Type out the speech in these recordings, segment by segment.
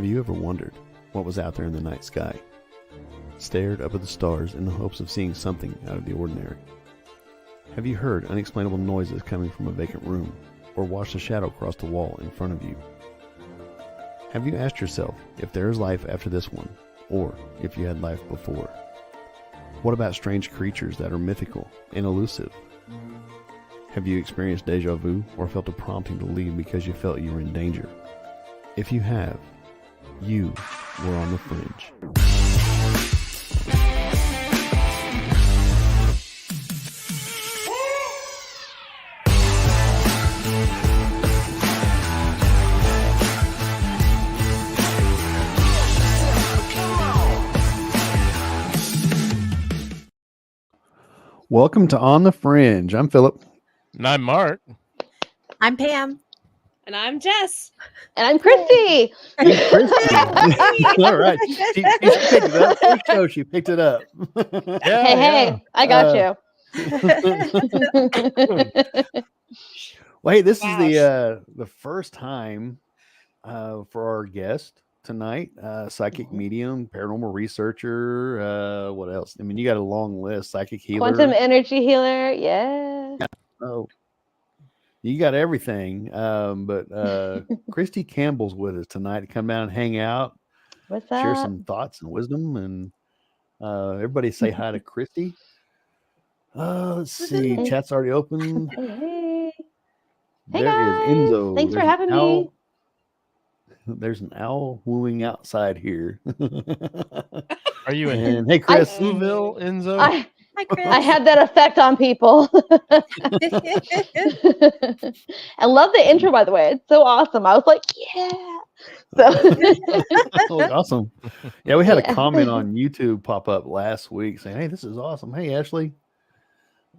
you ever wondered what was out there in the night sky? Stared up at the stars in the hopes of seeing something out of the ordinary? Have you heard unexplainable noises coming from a vacant room, or watched a shadow cross the wall in front of you? Have you asked yourself if there is life after this one, or if you had life before? What about strange creatures that are mythical and elusive? Have you experienced deja vu or felt a prompting to leave because you felt you were in danger? If you have, you were on the fringe. Welcome to On the Fringe. I'm Philip. And I'm Mark. I'm Pam. And I'm Jess. And I'm Kristi. All right. She picked it up. First show, she picked it up. Hey, I got you. Well, hey, this is the first time for our guest tonight, psychic medium, paranormal researcher, what else? I mean, you got a long list. Psychic healer, quantum energy healer, yeah. Oh, you got everything. But Kristi Campbell's with us tonight to come down and hang out. What's up? Share some thoughts and wisdom, and everybody say hi to Kristi. Let's see, chat's already open. Hey There guys. is Enzo. Thanks for There's having an owl. me. There's an owl wooing outside here. Are you in And hey, Chris. Louisville, Enzo? I Hi, had that effect on people. I love the intro, by the way. It's so awesome. I was like, yeah. So Oh, awesome. Yeah, we had a comment on YouTube pop up last week saying, "Hey, this is awesome. Hey, Ashley."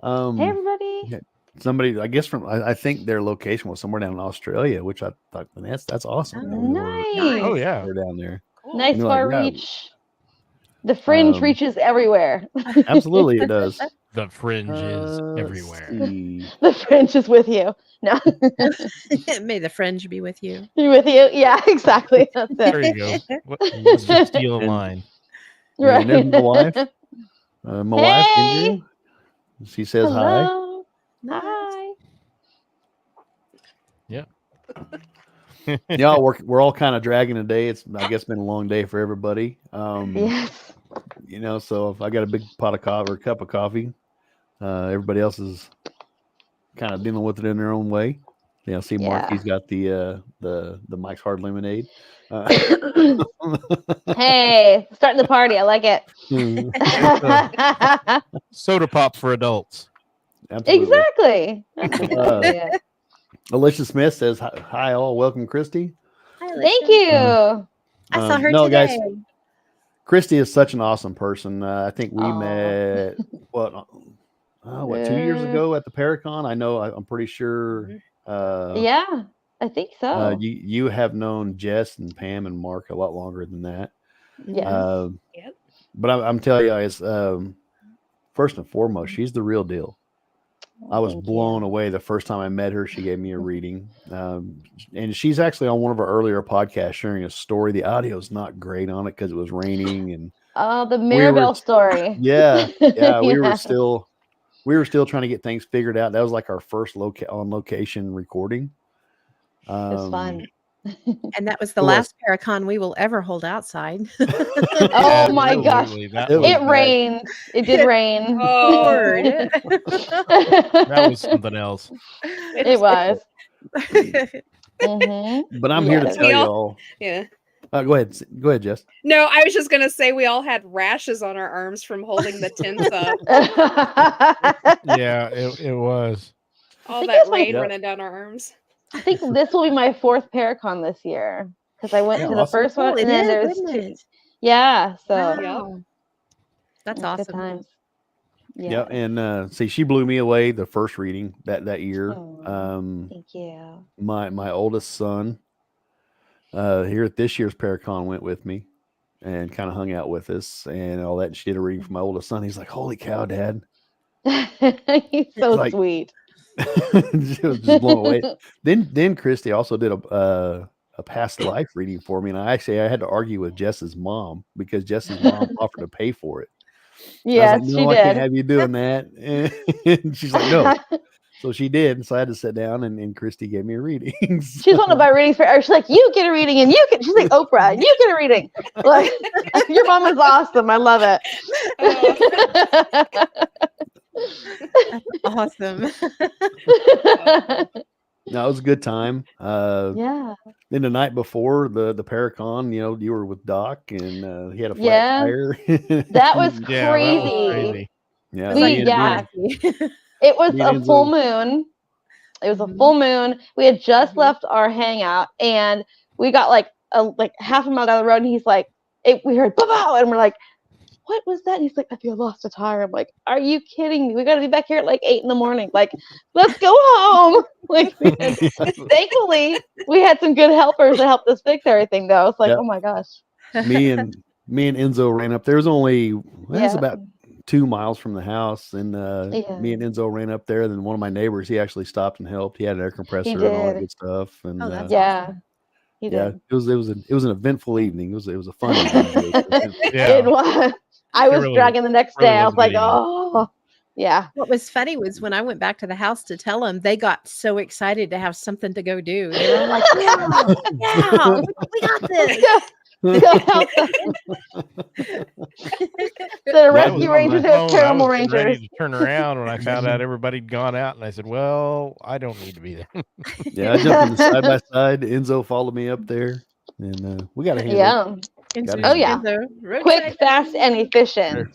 Hey everybody. Somebody, I guess I think their location was somewhere down in Australia, which I thought, man, that's awesome. Oh, that we were- nice. Oh, yeah. We're down there. Nice You know, far like, yeah. reach. The fringe Um, reaches everywhere. Absolutely, it does. The fringe is Let's everywhere. see. The fringe is with you. No. May the fringe be with you. With you. Yeah, exactly. That's it. There you go. Let's just steal a line. And there's my wife. My wife, Hey. Andrew. She says hi. Hello. Hi. Yeah, we're all kind of dragging today. It's, I guess, been a long day for everybody. Yes. You know, so if I got a big pot of coffee or a cup of coffee, everybody else is kind of dealing with it in their own way. You know, see, Mark, Yeah. he's got the Mike's Hard Lemonade. Hey, starting the party. I like it. Soda pop for adults. Absolutely. Exactly. Yeah. Alicia Smith says, hi all, welcome Kristi. Hi, Alicia. Thank you. I saw her no, today. guys, Kristi is such an awesome person. I think we Aw. met, what 2 years ago at the Paracon? I know, I'm pretty sure. Yeah, I think so. You have known Jess and Pam and Mark a lot longer than that. Yeah. Yep. But I'm telling you guys, first and foremost, she's the real deal. I was Thank blown away the first time I met her. She gave me a reading. And she's actually on one of our earlier podcasts sharing a story. The audio is not great on it because it was raining. And The Mirabelle story. yeah, we Yeah. were still trying to get things figured out. That was like our first on location recording. It was fun. And that was the It last Paracon we will ever hold outside. Oh my gosh. Absolutely. That It was, It rained. It did rain. Lord. that was something else. It was. Mhm. But I'm here to Yes. tell you all. Yeah. Go ahead, Jess. No, I was just gonna say we all had rashes on our arms from holding the tents up. Yeah, it was. All think that that's my- rain Yeah. running down our arms. I think this will be my 4th Paracon this year because I went Yeah, to the awesome. first one Oh, it and then is, there's isn't two. it? Yeah, so Wow. That's it's awesome. good times. Yeah, and see, she blew me away the first reading that year. Oh, thank you. My oldest son here at this year's Paracon went with me and kind of hung out with us and all that. And she did a reading for my oldest son. He's like, "Holy cow, Dad!" He's so Like- sweet. She was just blown away. Then Kristi also did a past life reading for me, and I had to argue with Jess's mom because Jess's mom offered to pay for it. I was like, Yes, no, she I can't did. have you doing that. And she's like, no. So she did. And so I had to sit down and Kristi gave me a reading. She's wanting to buy readings for her. She's like, you get a reading and you get, she's like Oprah, and you get a reading. Like, your mom is awesome. I love it. Awesome. No, it was a good time. Yeah. Then the night before the Paracon, you were with Doc and he had a flat Yeah. tire. That was Yeah, that was crazy. crazy. Yeah, We- yeah. It was Me and a Enzo. full moon. It was a Mhm. full moon. We had just Mhm. left our hangout, and we got like half a mile down the road, and he's like, we heard bow, and we're like, what was that? And he's like, I think I lost a tire. I'm like, are you kidding me? We got to be back here at like 8 a.m. Like, let's go home. Like, thankfully, we had some good helpers that helped us fix everything, though. It's like, Yep. oh my gosh. me and Enzo ran up. There was only Yeah. about 2 miles from the house, and Yeah. me and Enzo ran up there. Then one of my neighbors, he actually stopped and helped. He had an air compressor and all that did. good stuff. And Oh, that's Yeah. awesome. He yeah, did. it was an eventful evening. It was a fun evening. Yeah. It was. I was really- dragging the next really day. I was was a like, good evening. oh, yeah. What was funny was when I went back to the house to tell them, they got so excited to have something to go do. They were all like, yeah, we got this. The I was rescue on rangers my have phone, I paranormal was getting ready rangers. to turn around when I found out everybody'd gone out, and I said, "Well, I don't need to be there." Yeah, I jumped in the side by side. Enzo followed me up there, and we got a handle. Yeah. Got Oh, yeah. Roadside Quick, fast, and efficient.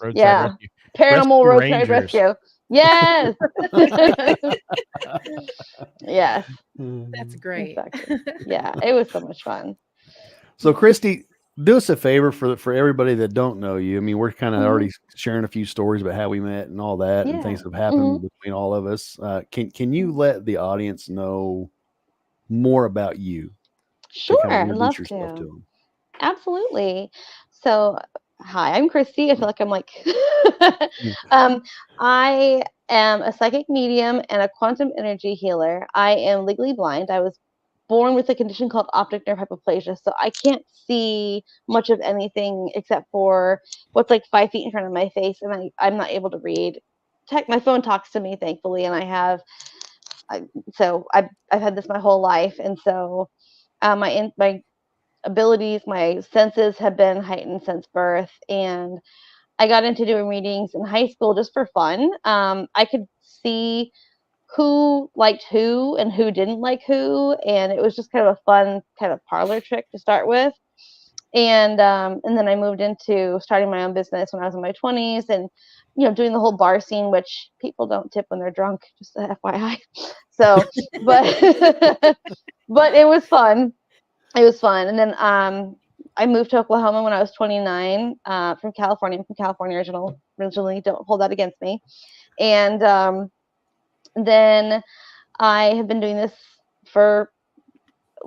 Roadside Yeah. rescue. Paranormal Rescue roadside Rangers. rescue. Yes. Yes. That's great. Exactly. Yeah. It was so much fun. So, Kristi, do us a favor for everybody that don't know you. I mean, we're kind of Mhm. already sharing a few stories about how we met and all that, and Yeah. things have happened between all of us. Can you let the audience know more about you? Sure. To kind of I'd introduce love yourself to. them. Absolutely. So, hi, I'm Kristi. I feel like I'm like, I am a psychic medium and a quantum energy healer. I am legally blind. I was born with a condition called optic nerve hypoplasia, so I can't see much of anything except for what's like 5 feet in front of my face, and I'm not able to read. My phone talks to me, thankfully, and I've had this my whole life, and so my abilities, my senses have been heightened since birth, and I got into doing readings in high school just for fun. I could see who liked who and who didn't like who, and it was just kind of a fun kind of parlor trick to start with. And then I moved into starting my own business when I was in my 20s, and doing the whole bar scene, which people don't tip when they're drunk, just a FYI. So, but but it was fun. It was fun. And then I moved to Oklahoma when I was 29 from California. I'm from California originally. Don't hold that against me. And then I have been doing this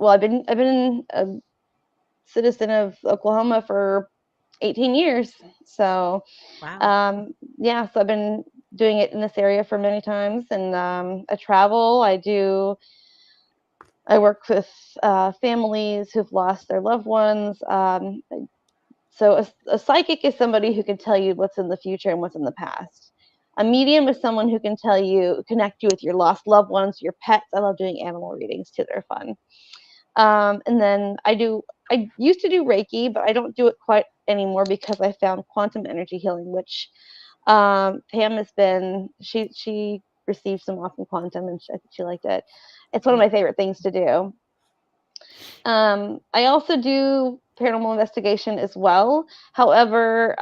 I've been a citizen of Oklahoma for 18 years. So Wow. yeah, so I've been doing it in this area for many times, and I travel. I work with families who've lost their loved ones. So a psychic is somebody who can tell you what's in the future and what's in the past. A medium is someone who can connect you with your lost loved ones, your pets. I love doing animal readings too; they're fun. And then I used to do Reiki, but I don't do it quite anymore because I found quantum energy healing, which Pam has been. She received some awesome quantum, and I think she liked it. It's one of my favorite things to do. I also do paranormal investigation as well. However,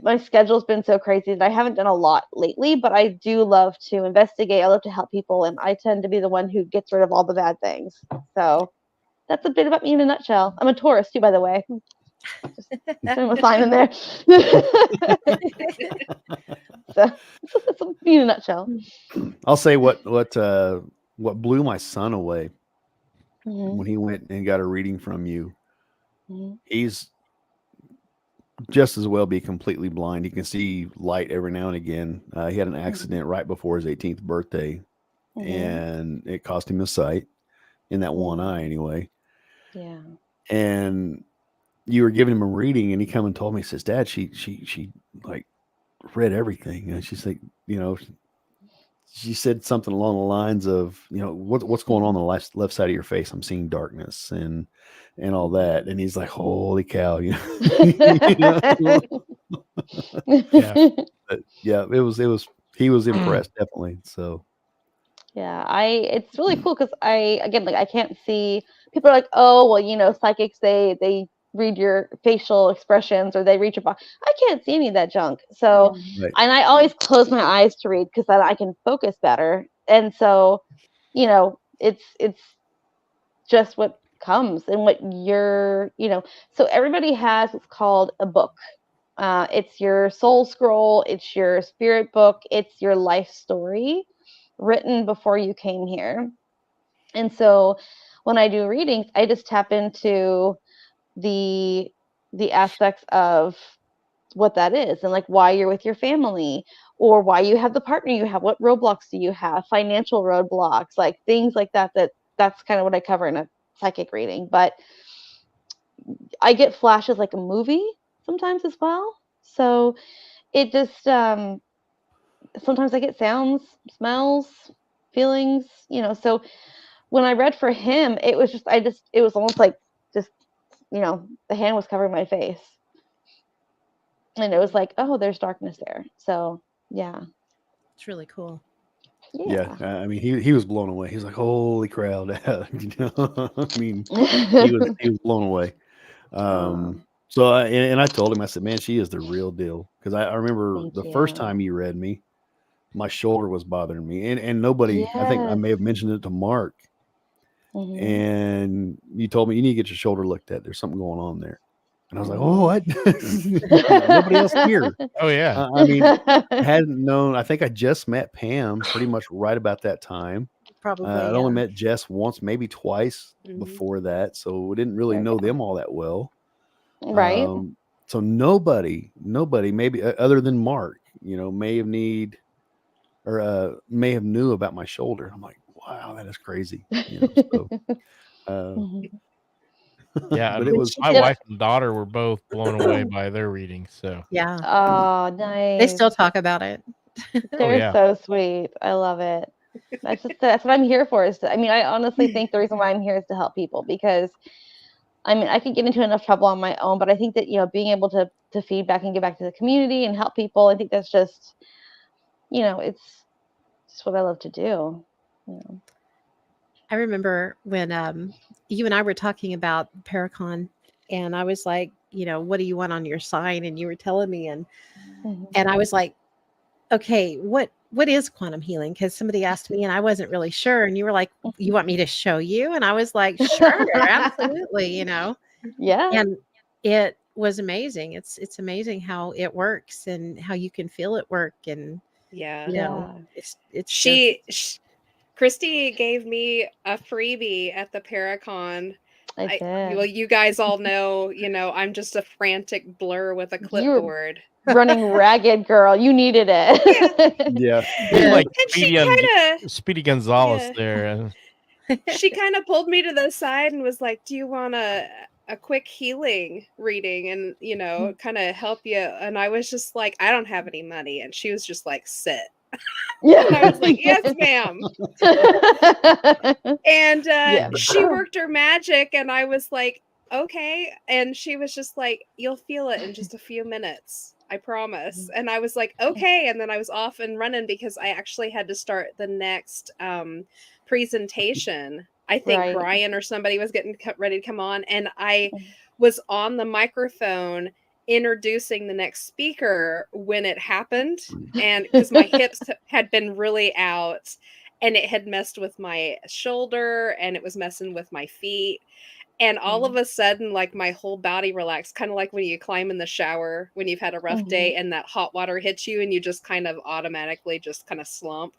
my schedule's been so crazy that I haven't done a lot lately, but I do love to investigate. I love to help people, and I tend to be the one who gets rid of all the bad things. So that's a bit about me in a nutshell. I'm a Taurus too, by the way. Just throw a sign in there. So that's me in a nutshell. I'll say what blew my son away Mhm. when he went and got a reading from you. Mhm. He's just as well be completely blind. He can see light every now and again. He had an accident right before his 18th birthday, Mhm. and it cost him his sight. in that one eye anyway. Yeah. And you were giving him a reading, and he come and told me, he says, Dad, she like read everything. And she's like, she said something along the lines of, what's going on the left side of your face? I'm seeing darkness and all that. And he's like, holy cow, Yeah. But yeah, it was he was impressed, definitely. So Yeah, it's really cool because I can't see. People are like, oh, well, psychics, they read your facial expressions or they read your body. I can't see any of that junk. So, right. and I always close my eyes to read because then I can focus better. And so, it's just what comes and what so everybody has what's called a book. It's your soul scroll, it's your spirit book, it's your life story written before you came here. And so when I do readings, I just tap into the aspects of what that is and like why you're with your family or why you have the partner you have, what roadblocks do you have, financial roadblocks, like things like that's kind of what I cover in a psychic reading. But I get flashes like a movie sometimes as well. So it just sometimes I get sounds, smells, feelings, so when I read for him, it was just it was almost like just the hand was covering my face. And it was like, oh, there's darkness there. So yeah. It's really cool. Yeah. I mean, he was blown away. He was like, holy crowd. I mean, he was blown away. So I told him, I said, man, she is the real deal. Because I remember the first time you read me, my shoulder was bothering me. And nobody, I think I may have mentioned it to Mark. Mm-hmm. And you told me you need to get your shoulder looked at. There's something going on there. And I was like, oh, what? Nobody else here. Oh, yeah. I mean, I hadn't known. I think I just met Pam pretty much right about that time. Probably. I'd only met Jess once, maybe twice before that. So we didn't really know them all that well. Right. So nobody, maybe other than Mark, may have knew about my shoulder. I'm like, wow, that is crazy. So, yeah, but it was my wife and daughter were both blown away by their readings. So yeah. Oh, nice. They still talk about it. They're so sweet. I love it. That's what I'm here for. I honestly think the reason why I'm here is to help people because I could get into enough trouble on my own, but I think that, being able to feedback and give back to the community and help people, I think that's just, it's just what I love to do. I remember when you and I were talking about Paracon, and I was like, what do you want on your sign? And you were telling me, and I was like, okay, what is quantum healing? Because somebody asked me, and I wasn't really sure. And you were like, you want me to show you? And I was like, sure, absolutely, Yeah. And it was amazing. It's amazing how it works and how you can feel it work. And it's Kristi gave me a freebie at the Paracon. I did. Well, you guys all know, I'm just a frantic blur with a clipboard. Running ragged, girl. You needed it. Yeah. Like Speedy Gonzalez there. She kind of pulled me to the side and was like, do you want a quick healing reading and, kind of help you? And I was just like, I don't have any money. And she was just like, sit. Yeah. And I was like, yes, ma'am. And she worked her magic and I was like, okay. And she was just like, you'll feel it in just a few minutes. I promise. And I was like, okay. And then I was off and running because I actually had to start the next presentation. I think Brian or somebody was getting ready to come on. And I was on the microphone introducing the next speaker when it happened. And because my hips had been really out and it had messed with my shoulder and it was messing with my feet. And all of a sudden, like my whole body relaxed, kind of like when you climb in the shower when you've had a rough day and that hot water hits you and you just kind of automatically just kind of slump.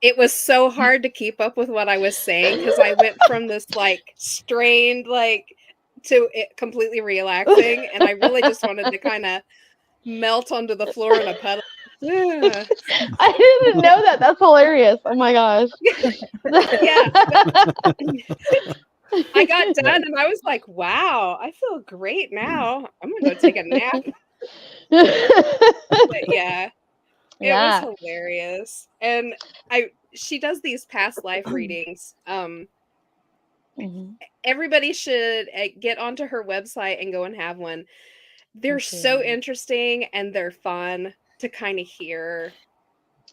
It was so hard to keep up with what I was saying because I went from this like strained to it completely relaxing, and I really just wanted to kind of melt onto the floor in a puddle. I didn't didn't know that. That's hilarious. Oh my gosh. Yeah. I got done and I was like, wow, I feel great now. I'm going to go take a nap. But yeah, it was hilarious. And she does these past life readings. Everybody should get onto her website and go and have one. They're so interesting and they're fun to kind of hear,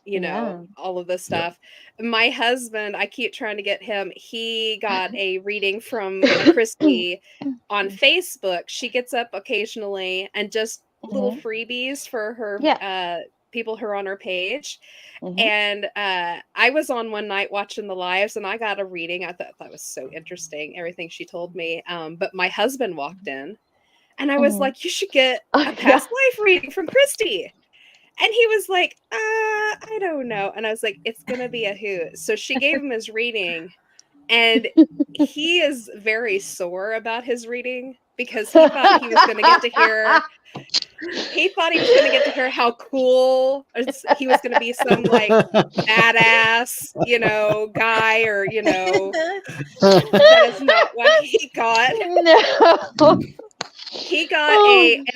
you know, all of this stuff. My husband, I keep trying to get him. He got a reading from Kristi on Facebook. She gets up occasionally and just little freebies for her people who are on her page. And I was on one night watching the lives and I got a reading. I thought that was so interesting, everything she told me. But my husband walked in and I was like, you should get a past life reading from Kristi. And he was like, I don't know. And I was like, it's going to be a hoot. So she gave him his reading and he is very sore about his reading because he thought he was going to get to hear how cool he was going to be, some like badass, you know, guy, or, you know, that is not what he got. No. He got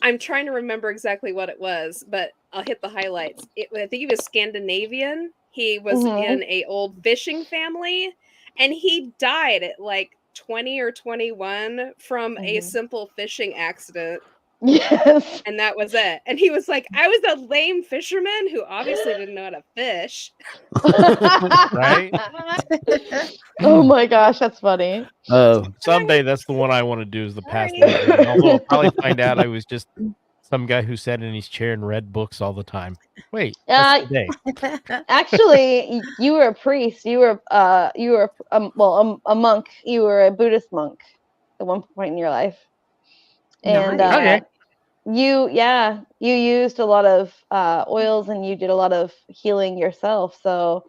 I'm trying to remember exactly what it was, but I'll hit the highlights. I think he was Scandinavian. He was in a old fishing family, and he died at like 20 or 21 from a simple fishing accident. Yes. And that was it. And he was like, I was a lame fisherman who obviously didn't know how to fish. Right? Oh my gosh, that's funny. Someday that's the one I want to do, is the past life. Although I'll probably find out I was just some guy who sat in his chair and read books all the time. Wait, that's today. Actually, you were a priest. You were a monk. You were a Buddhist monk at one point in your life. And you used a lot of oils and you did a lot of healing yourself. So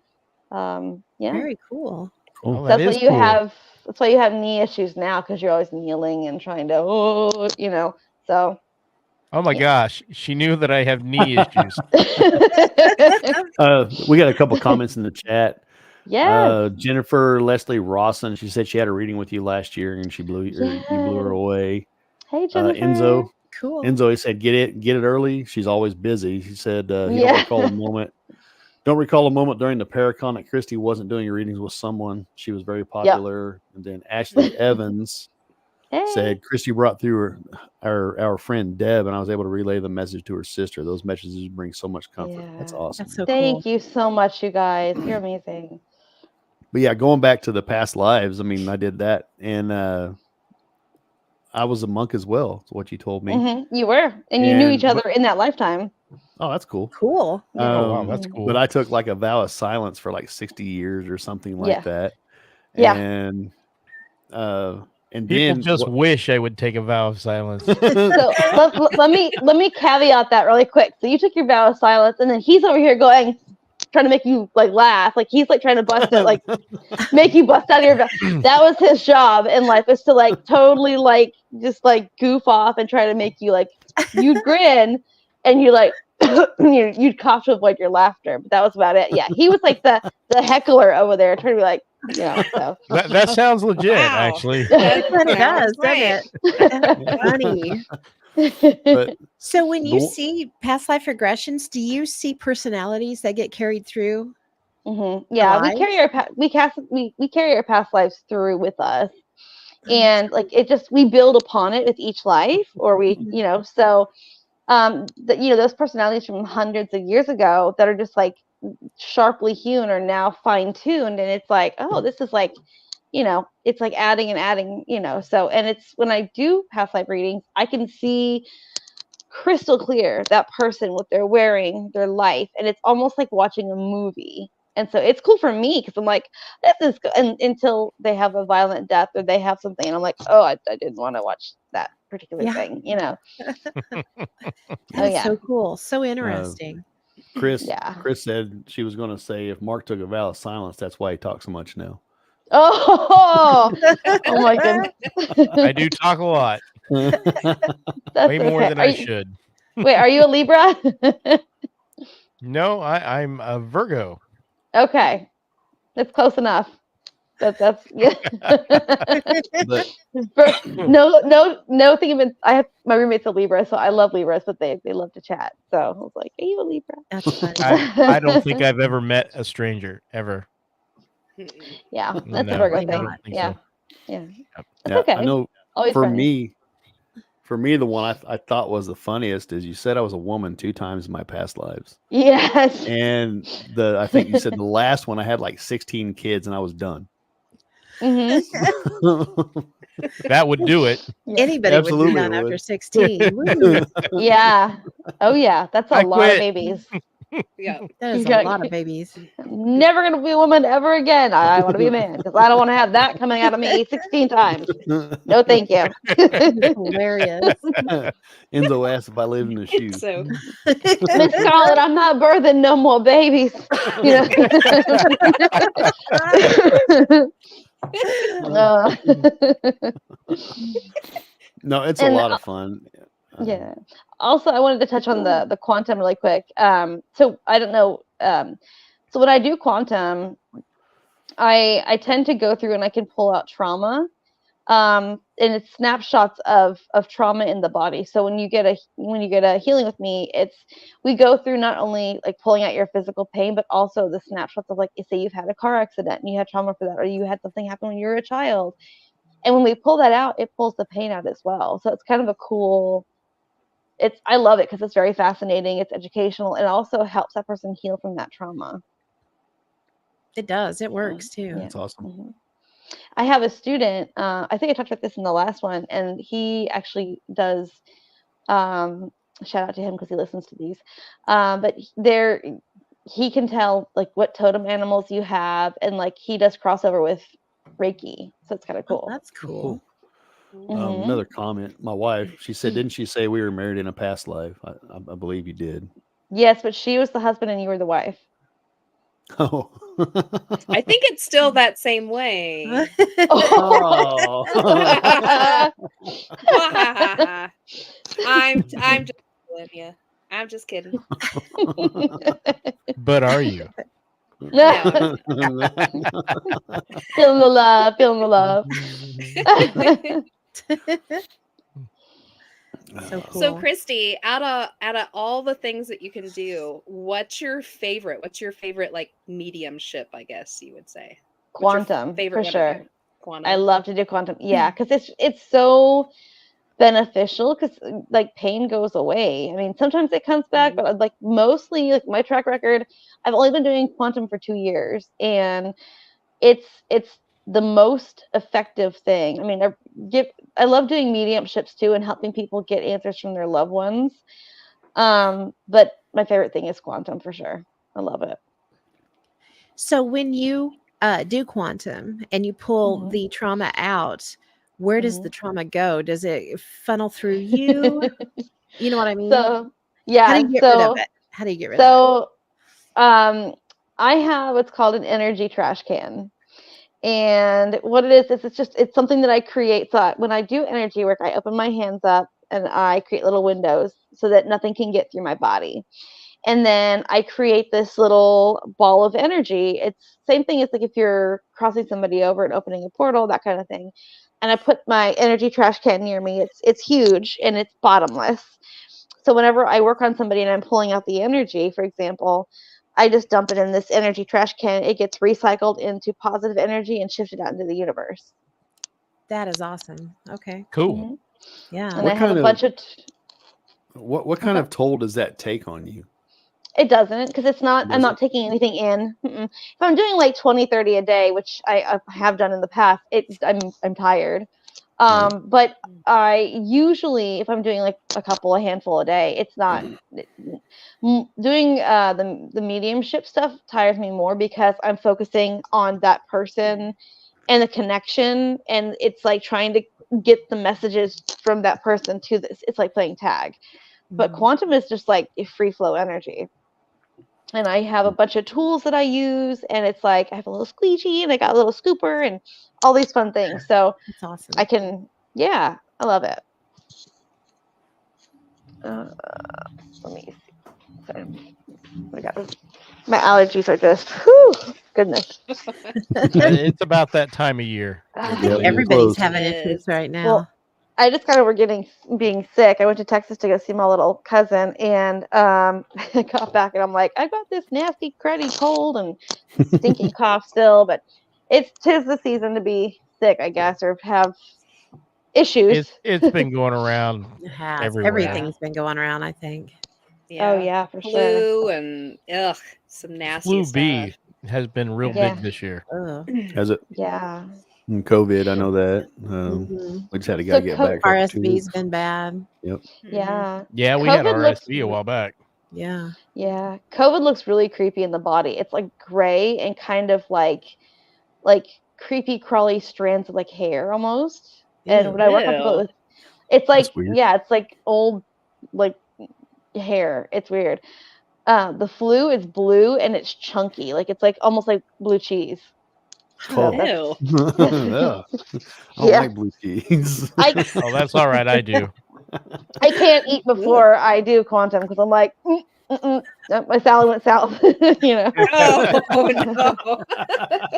very cool. Well, that's why you have. That's why you have knee issues now, because you're always kneeling and trying to, you know. So. Oh my gosh, she knew that I have knee issues. We got a couple comments in the chat. Yeah. Jennifer Leslie Rawson, she said she had a reading with you last year and you blew her away. Hey, Jennifer. Enzo. Cool. Enzo, he said, get it early. She's always busy. He said he don't recall a moment. Don't recall a moment during the Paracon that Kristi wasn't doing readings with someone. She was very popular. And then Ashley Evans said Kristi brought through our friend Deb, and I was able to relay the message to her sister. Those messages bring so much comfort. Yeah. That's awesome. That's so Thank you so much, you guys. You're amazing. But yeah, going back to the past lives, I mean, I did that, and I was a monk as well. Is what you told me. You were, and you knew each other in that lifetime. Oh, that's cool. Cool. Oh, wow, that's cool. But I took like a vow of silence for like 60 years or something like that. Yeah. And people then just wish I would take a vow of silence. So let me caveat that really quick. So you took your vow of silence, and then he's over here trying to make you like laugh, like he's like trying to bust it, like make you bust out of your vow. That was his job in life, is to like totally like just like goof off and try to make you like you'd grin and you like you'd cough to avoid your laughter. But that was about it. Yeah, he was like the heckler over there, trying to be like. Yeah, so. that sounds legit, actually. It does, doesn't it? Funny. So when you see past life regressions, do you see personalities that get carried through? Yeah, we carry our past lives through with us, and like we build upon it with each life, or so those personalities from hundreds of years ago that are just like sharply hewn are now fine-tuned, and it's like, oh, this is like, it's like adding and adding, so, and it's when I do past life readings, I can see crystal clear that person, what they're wearing, their life, and it's almost like watching a movie. And so it's cool for me because I'm like, this is good. And until they have a violent death or they have something, and I'm like, oh, I didn't want to watch that particular thing, That's so cool, so interesting. Chris said she was going to say if Mark took a vow of silence, that's why he talks so much now. Oh my goodness. I do talk a lot. Way more than I should. Wait, are you a Libra? No, I'm a Virgo. Okay, that's close enough. That's yeah. But no thing even. I have my roommate's a Libra, so I love Libras, but they love to chat. So I was like, "Are you a Libra?" That's funny. I don't think I've ever met a stranger ever. Yeah, that's No, a Virgo probably thing. not. think Yeah, so. yeah. Yep. That's yeah, okay. I know Always for funny. me, the one I thought was the funniest is you said I was a woman 2 times in my past lives. Yes. And I think you said the last one I had like 16 kids and I was done. hmm That would do it. Anybody would be Absolutely done it after would. 16. Woo. Yeah. Oh yeah, that's a I lot of quit. babies. Yeah. That is You a got- lot of babies. I'm never gonna be a woman ever again. I want to be a man because I don't want to have that coming out of me 16 times. No, thank you. It's hilarious. Enzo asked if I lived in the shoe. So Miss Scarlett, I'm not birthing no more babies. You know. No, it's a And, lot of fun. yeah. Also, I wanted to touch on the quantum really quick. So I don't know. So when I do quantum, I tend to go through and I can pull out trauma. And it's snapshots of trauma in the body. So when you get a healing with me, we go through not only like pulling out your physical pain, but also the snapshots of like, say you've had a car accident and you had trauma for that, or you had something happen when you were a child. And when we pull that out, it pulls the pain out as well. So it's kind of a cool. I love it because it's very fascinating. It's educational, and also helps that person heal from that trauma. It does. It works too. Yeah. That's awesome. Mm-hmm. I have a student. I think I talked about this in the last one, and he actually does. Shout out to him because he listens to these. But he can tell like what totem animals you have, and like he does crossover with Reiki, so it's kind of cool. Oh, that's cool. Mhm. Another comment. My wife, she said, "Didn't she say we were married in a past life?" I believe you did. Yes, but she was the husband and you were the wife. Oh. I think it's still that same way. Oh. I'm just kidding you. I'm just kidding. But are you? No. Feeling the love, feeling the love. So cool. So Kristi, out of all the things that you can do, what's your favorite? What's your favorite like mediumship, I guess you would say? What's your Quantum, favorite for one? sure. Quantum. I love to do quantum. Yeah, because it's so beneficial because like pain goes away. I mean, sometimes it comes back, but like mostly like my track record, I've only been doing quantum for 2 years, and it's the most effective thing. I mean, I love doing mediumships too and helping people get answers from their loved ones. But my favorite thing is quantum for sure. I love it. So when you do quantum and you pull the trauma out, where does the trauma go? Does it funnel through you? You know what I mean? So yeah. How do you get rid of it? How do you get rid of it? So I have what's called an energy trash can. And what it is it's something that I create. So when I do energy work, I open my hands up and I create little windows so that nothing can get through my body. And then I create this little ball of energy. It's same thing as like if you're crossing somebody over and opening a portal, that kind of thing. And I put my energy trash can near me. It's huge and it's bottomless. So whenever I work on somebody and I'm pulling out the energy, for example, I just dump it in this energy trash can. It gets recycled into positive energy and shifted out into the universe. That is awesome. Okay. Cool. Yeah. And I have a bunch of. What kind of toll does that take on you? It doesn't, because it's not. I'm not taking anything in. If I'm doing like 20, 30 a day, which I have done in the past, I'm tired. But I usually, if I'm doing like a handful a day, it's not doing the mediumship stuff tires me more because I'm focusing on that person and the connection, and it's like trying to get the messages from that person to this. It's like playing tag, but quantum is just like a free flow energy. And I have a bunch of tools that I use, and it's like I have a little squeegee and I got a little scooper and all these fun things. So that's awesome. I love it. Let me see. Sorry. I got this. My allergies are just, whew, goodness. It's about that time of year. I It think really is. everybody's close. having It issues is. right now. Well, I just got over being sick. I went to Texas to go see my little cousin, and I got back, and I'm like, I got this nasty, cruddy cold and stinking cough still, but tis the season to be sick, I guess, or have issues. It's been going around It has. everywhere. Everything's been going around, I think. Yeah. Oh yeah, for sure. Flu and some nasty Flu stuff. B has been real Yeah. big this year. Ugh. Has it? Yeah. And COVID, I know that. Mhm. We just had a guy So get back. after 2 RSV's weeks. been bad. Yep. Yeah. Yeah, we had COVID looks- RSV a while back. Yeah. Yeah. COVID looks really creepy in the body. It's like gray and kind of like creepy crawly strands of like hair almost. And Ew. when I work on people with it's like That's weird. yeah, it's like old like hair. It's weird. The flu is blue and it's chunky. Like it's like almost like blue cheese. So Oh. that's- Ew. Yeah. I don't Yeah. like blue cheese. Oh, that's all right. I do. I can't eat before I do quantum because I'm like, my salad went south. You know. Oh no.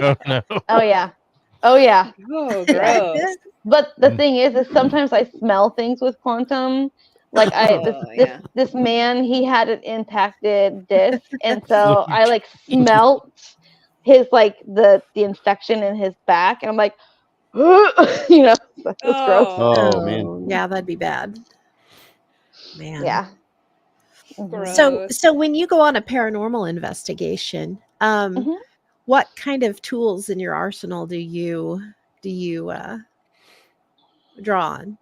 Oh no. Oh yeah. Oh yeah. Oh, gross. But the thing is sometimes I smell things with quantum. Like this man, he had an impacted disc, and so I like smelt his like the infection in his back, and I'm like, you know, that's gross. Oh, man. Yeah, that'd be bad. Man. Yeah. Gross. So when you go on a paranormal investigation, Mhm. what kind of tools in your arsenal do you draw on?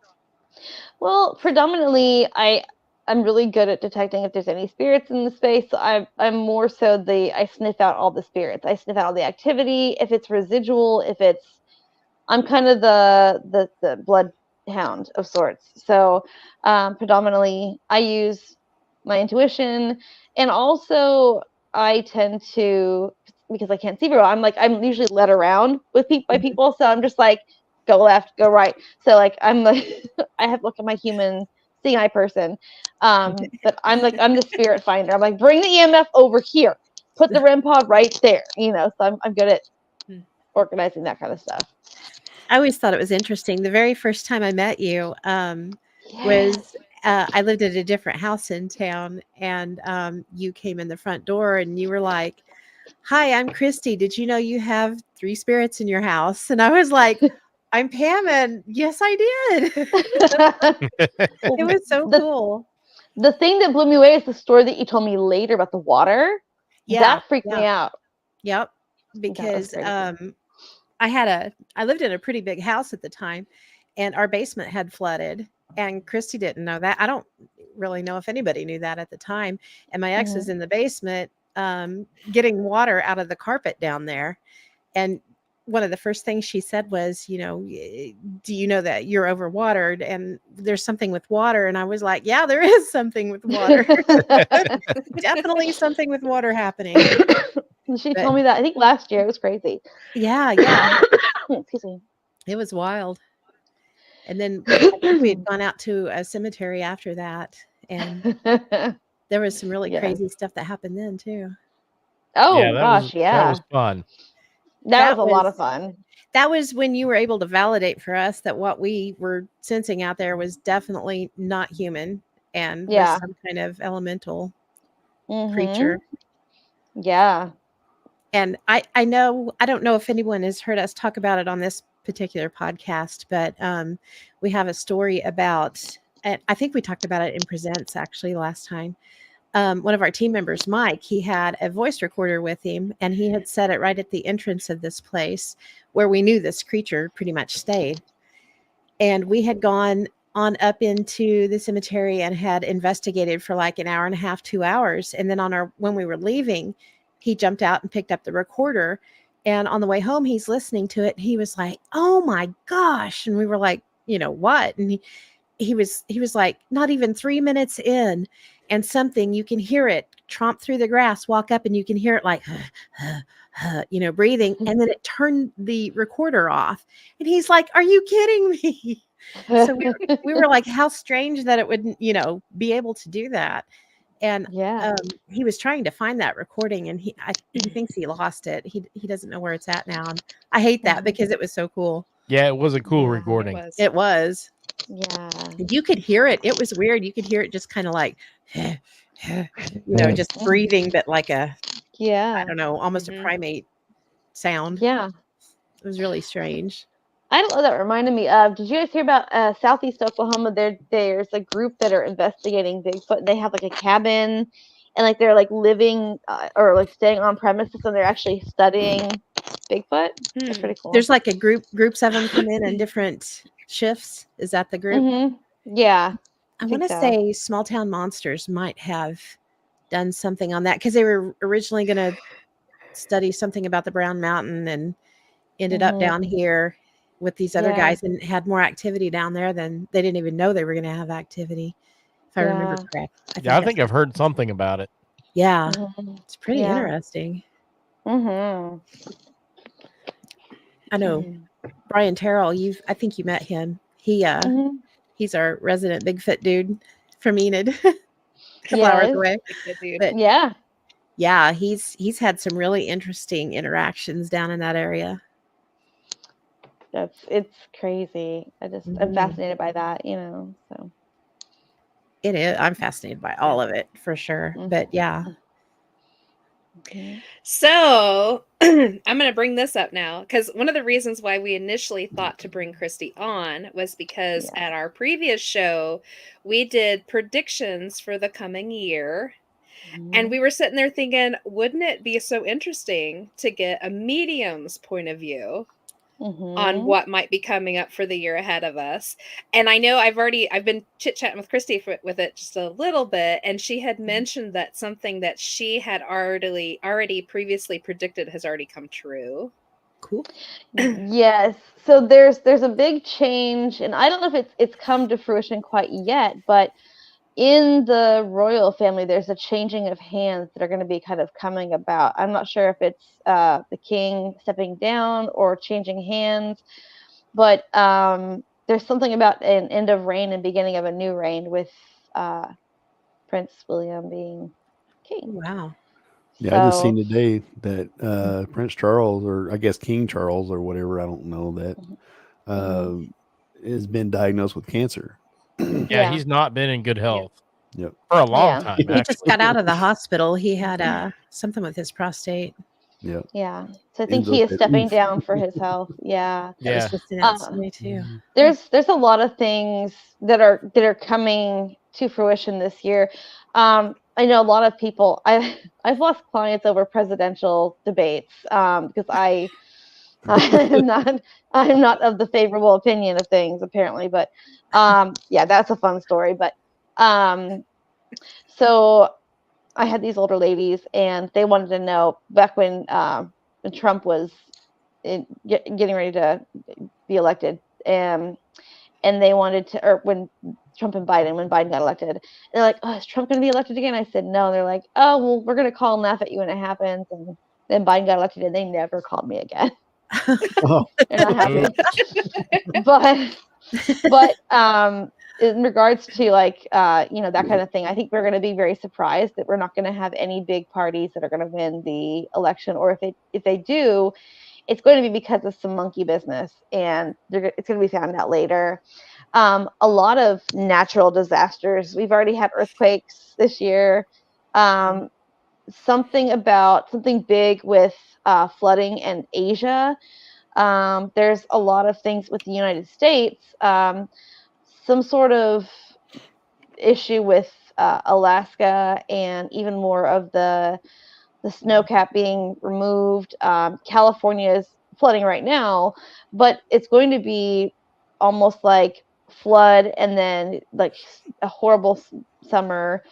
Well, predominantly, I'm really good at detecting if there's any spirits in the space. So I'm more so I sniff out all the spirits. I sniff out all the activity. If it's residual, I'm kind of the bloodhound of sorts. So predominantly, I use my intuition, and also I tend to, because I can't see very well, I'm usually led around by people. So I'm just like, go left, go right. So like I'm like I have look at my human seeing eye person. But I'm the spirit finder. I'm like, bring the EMF over here. Put the REM pod right there. You know, so I'm good at organizing that kind of stuff. I always thought it was interesting. The very first time I met you was I lived at a different house in town, and you came in the front door and you were like, "Hi, I'm Kristi. Did you know you have 3 spirits in your house?" And I was like, "I'm Pam," and yes, I did. It was so cool. The thing that blew me away is the story that you told me later about the water. Yeah, that freaked me out. Yep, because I lived in a pretty big house at the time, and our basement had flooded, and Kristi didn't know that. I don't really know if anybody knew that at the time. And my ex is in the basement getting water out of the carpet down there. And one of the first things she said was, you know, do you know that you're overwatered and there's something with water? And I was like, yeah, there is something with water. Definitely something with water happening. She told me that, I think last year. It was crazy. Yeah. Excuse me. It was wild. And then we had gone out to a cemetery after that, and there was some really crazy stuff that happened then too. Oh yeah, gosh, that was fun. That was a lot of fun. That was when you were able to validate for us that what we were sensing out there was definitely not human and was some kind of elemental creature. Yeah. And I don't know if anyone has heard us talk about it on this particular podcast, but we have a story about, and I think we talked about it in Presents actually last time. One of our team members, Mike, he had a voice recorder with him, and he had set it right at the entrance of this place where we knew this creature pretty much stayed. And we had gone on up into the cemetery and had investigated for like an hour and a half, 2 hours. And then when we were leaving, he jumped out and picked up the recorder. And on the way home, he's listening to it. And he was like, "Oh my gosh." And we were like, "You know what?" And he was like, not even 3 minutes in, and something, you can hear it tromp through the grass, walk up, and you can hear it like, you know, breathing. And then it turned the recorder off. And he's like, "Are you kidding me?" So we were like, how strange that it would, you know, be able to do that. And Yeah. he was trying to find that recording, and he thinks he lost it. He doesn't know where it's at now. And I hate that because it was so cool. Yeah, it was a cool Yeah, recording. It was. Yeah. You could hear it. It was weird. You could hear it just kind of like, just breathing, but like I don't know, almost a primate sound. Yeah. It was really strange. I don't know. That reminded me of. Did you guys hear about Southeast Oklahoma? There's a group that are investigating Bigfoot. They have like a cabin, and like they're like living or like staying on premises, and they're actually studying Bigfoot. That's pretty cool. There's like a groups of them come in different shifts. Is that the group? Mm-hmm. Yeah. I want to say Small Town Monsters might have done something on that because they were originally going to study something about the Brown Mountain and ended up down here with these other guys and had more activity down there than they didn't even know they were going to have activity. If I remember correct. I think I've heard something about it. Yeah. It's pretty interesting. Mm-hmm. I know Brian Terrell, I think you met him. He's our resident Bigfoot dude from Enid. A couple hours away. But yeah, he's had some really interesting interactions down in that area. It's crazy. I'm fascinated by that, so it is. I'm fascinated by all of it for sure. But yeah. So I'm going to bring this up now because one of the reasons why we initially thought to bring Kristi on was because at our previous show, we did predictions for the coming year. And we were sitting there thinking, wouldn't it be so interesting to get a medium's point of view on what might be coming up for the year ahead of us? And I know I've been chit-chatting with Kristi with it just a little bit, and she had mentioned that something that she had already previously predicted has already come true. Cool. Yes. So there's a big change, and I don't know if it's come to fruition quite yet, but in the royal family, there's a changing of hands that are going to be kind of coming about. I'm not sure if it's the king stepping down or changing hands, but there's something about an end of reign and beginning of a new reign with Prince William being king. Wow. Yeah, I just seen today that Prince Charles, or I guess King Charles or whatever, I don't know, that has been diagnosed with cancer. Yeah, he's not been in good health. Yep. For a long time. He just got out of the hospital. He had something with his prostate. Yep. Yeah. So I think he is stepping down for his health. Yeah. Yeah. Me too. There's a lot of things that are coming to fruition this year. I know a lot of people. I've lost clients over presidential debates because I'm not of the favorable opinion of things apparently, but that's a fun story. But so I had these older ladies, and they wanted to know back when Trump was getting ready to be elected, and they wanted to, or when Trump and Biden, when Biden got elected, they're like, "Oh, is Trump going to be elected again?" I said, "No." They're like, "Oh, well, we're going to call and laugh at you when it happens." And then Biden got elected, and they never called me again. They're not happy. but in regards to like that kind of thing, I think we're going to be very surprised that we're not going to have any big parties that are going to win the election, or if they do, it's going to be because of some monkey business, and it's going to be found out later. A lot of natural disasters. We've already had earthquakes this year. Something big with flooding in Asia. There's a lot of things with the United States. Some sort of issue with Alaska, and even more of the snow cap being removed. California is flooding right now, but it's going to be almost like flood and then like a horrible summer.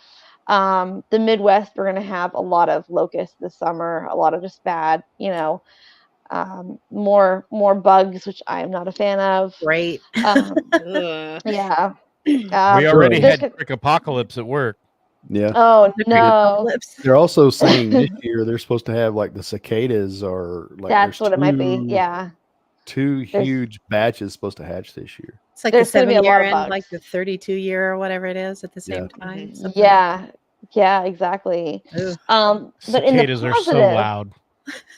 The Midwest, we're going to have a lot of locusts this summer, a lot of just bad, more bugs, which I'm not a fan of. Great. Yeah. We already had Crick Apocalypse at work. Yeah. Oh no. They're also saying this year they're supposed to have like the cicadas are like that's what it might be. Yeah. Two huge batches supposed to hatch this year. It's like the 7-year and like the 32-year or whatever it is at the same time. Yeah, exactly. Ugh. But in the Cicadas are so positive, loud.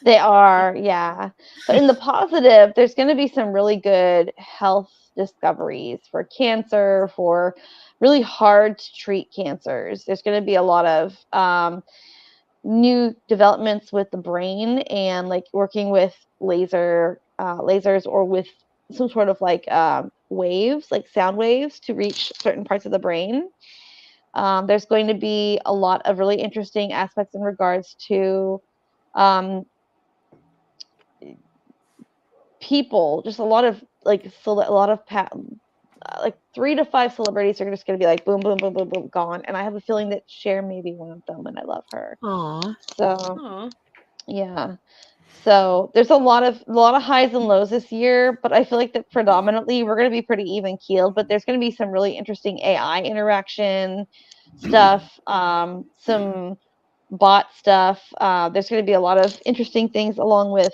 they are, yeah. But in the positive, there's going to be some really good health discoveries for cancer, for really hard to treat cancers. There's going to be a lot of new developments with the brain and like working with lasers or with some sort of like waves, like sound waves, to reach certain parts of the brain. There's going to be a lot of really interesting aspects in regards to um, people, just a lot of like like 3 to 5 celebrities are just going to be like boom, boom, boom, boom, boom, gone. And I have a feeling that Cher may be one of them, and I love her. Aw. So Aw. yeah. So there's a lot of highs and lows this year, but I feel like that predominantly we're going to be pretty even keeled. But there's going to be some really interesting AI interaction stuff, some bot stuff. There's going to be a lot of interesting things along with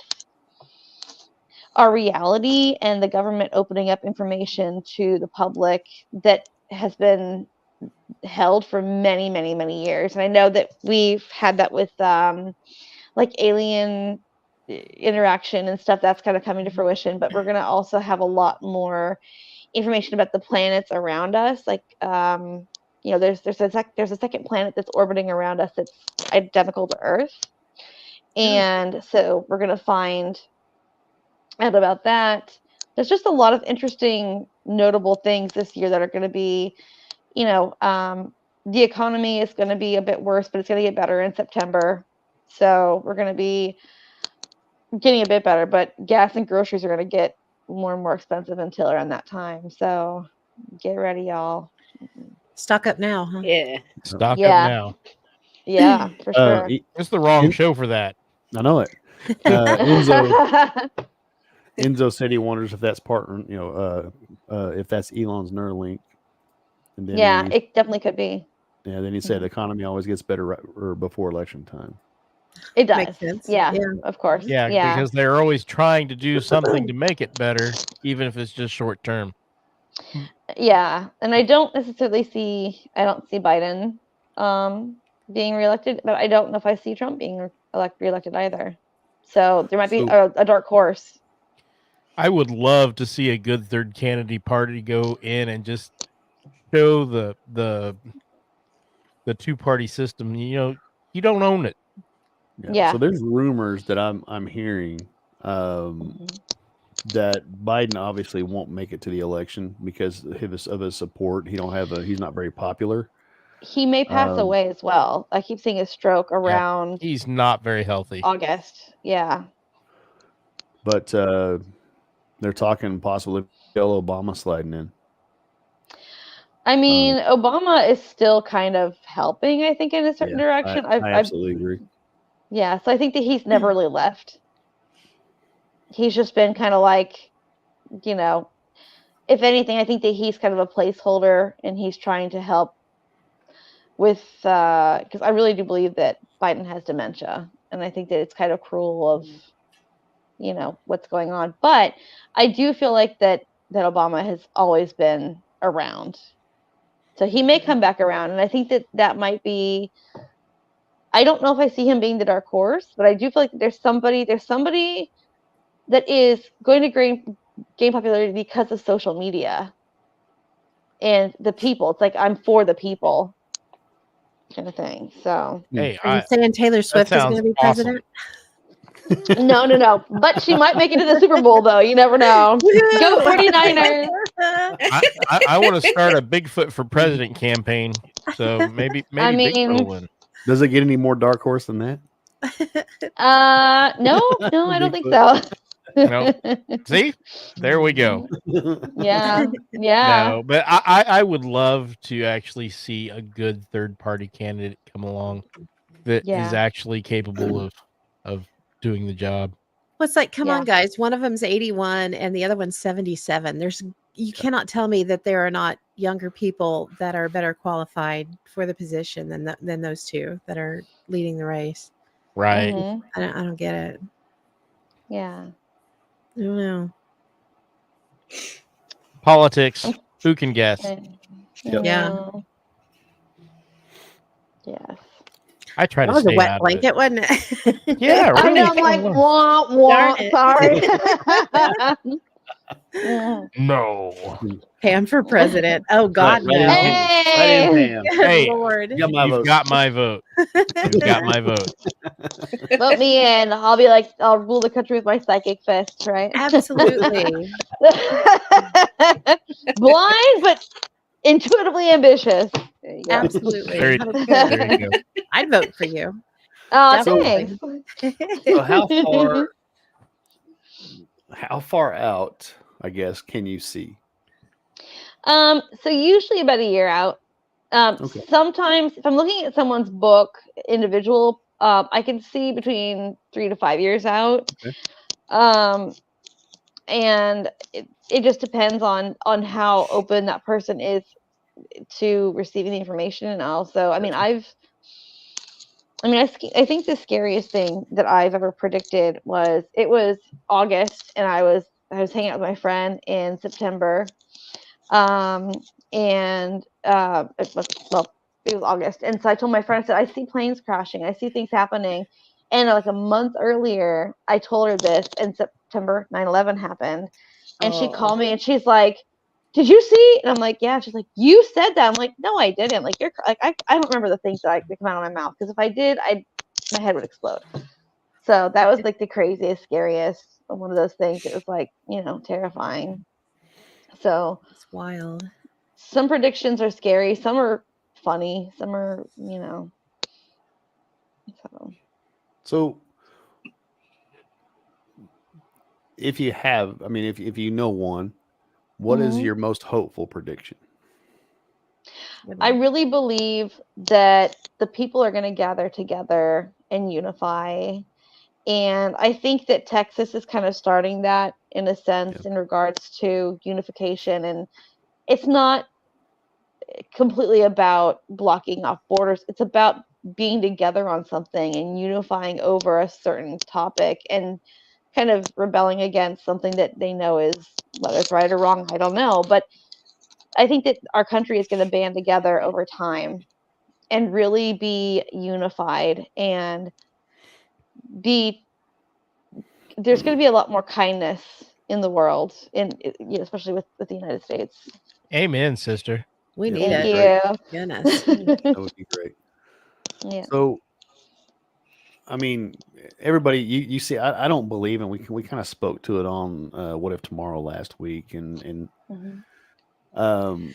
our reality and the government opening up information to the public that has been held for many, many, many years. And I know that we've had that with like alien interaction and stuff that's kind of coming to fruition, but we're going to also have a lot more information about the planets around us. Like, there's a second planet that's orbiting around us that's identical to Earth. And so we're going to find out about that. There's just a lot of interesting, notable things this year that are going to be, the economy is going to be a bit worse, but it's going to get better in September. So we're going to be getting a bit better, but gas and groceries are going to get more and more expensive until around that time. So get ready, y'all. Stock up now, huh? Yeah. Stock Yeah. up now. Yeah, for sure. It's the wrong show for that. I know it. Enzo said he wonders if that's if that's Elon's Neuralink. And then yeah, it definitely could be. Yeah, then he said the economy always gets better or before election time. It does. Makes sense. Yeah, of course. Yeah, because they're always trying to do something to make it better, even if it's just short term. Yeah, and I don't see Biden being reelected, but I don't know if I see Trump being reelected either. So there might be a dark horse. I would love to see a good third candidate party go in and just show the two-party system. You don't own it. Yeah. So there's rumors that I'm hearing that Biden obviously won't make it to the election because of his support. He's not very popular. He may pass away as well. I keep seeing a stroke around. Yeah, he's not very healthy. August. Yeah. But they're talking possibly Obama sliding in. I mean, Obama is still kind of helping, I think, in a certain direction. I absolutely agree. Yeah, so I think that he's never really left. He's just been kind of like, if anything, I think that he's kind of a placeholder and he's trying to help with, because I really do believe that Biden has dementia. And I think that it's kind of cruel of, what's going on. But I do feel like that Obama has always been around. So he may come back around. And I think that might be, I don't know if I see him being the dark horse, but I do feel like there's somebody that is going to gain popularity because of social media and the people. It's like, I'm for the people kind of thing. So hey, are you saying Taylor Swift is going to be president? No. But she might make it to the Super Bowl, though. You never know. Go 49ers. I want to start a Bigfoot for president campaign. So maybe Bigfoot will win. Does it get any more dark horse than that? No, I don't think so. See, there we go. Yeah. No, but I would love to actually see a good third party candidate come along that is actually capable of doing the job. Well, it's like, come on, guys. One of them's 81 and the other one's 77. You cannot tell me that there are not younger people that are better qualified for the position than those two that are leading the race. Right. I don't get it. Yeah. I don't know. Politics. Who can guess? Yeah. Yes. I try That to was a stay wet out of it. blanket, wasn't it? Yeah, I really. know. I'm like, was. wah, Darn wah. Sorry. Mm. No. Pam for president. Oh Right, God, right in no. Pam. Right in Hey, Pam. Good Hey, Lord. Got my You've vote. got my vote. You've got my vote. vote me in. I'll be like, I'll rule the country with my psychic fist, right? Absolutely. Blind, but intuitively ambitious. There you go. Absolutely. There, That was there good. you go. I'd vote for you. Oh, Definitely. thanks. So how far out, I guess, can you see? So usually about a year out. Okay. Sometimes if I'm looking at someone's book, individual, I can see between 3 to 5 years out. Okay. And it just depends on how open that person is to receiving the information. And also, I mean, I think the scariest thing that I've ever predicted was August, and I was hanging out with my friend in September, and it was August, and so I told my friend, I said, I see planes crashing, I see things happening, and like a month earlier, I told her this. In September, 9/11 happened, and she called me, and she's like, did you see? And I'm like, yeah. She's like, you said that. I'm like, no, I didn't. Like, you're like, I don't remember the things that come out of my mouth, because if I did, my head would explode. So that was like the craziest, scariest one of those things. It was like, terrifying. So It's wild. some predictions are scary, some are funny, some are, So if you have, I mean, if you know one, what is Mhm. your most hopeful prediction? I really believe that the people are going to gather together and unify. And I think that Texas is kind of starting that in a sense, in regards to unification. And it's not completely about blocking off borders. It's about being together on something and unifying over a certain topic, and kind of rebelling against something that they know is, whether it's right or wrong, I don't know. But I think that our country is going to band together over time and really be unified, and there's going to be a lot more kindness in the world, especially with the United States. Amen, sister. We Yeah, need Thank it. you. Goodness. That would be great. Yeah. So, I mean, everybody, you see, I don't believe, and we kind of spoke to it on What If Tomorrow last week, and Mhm.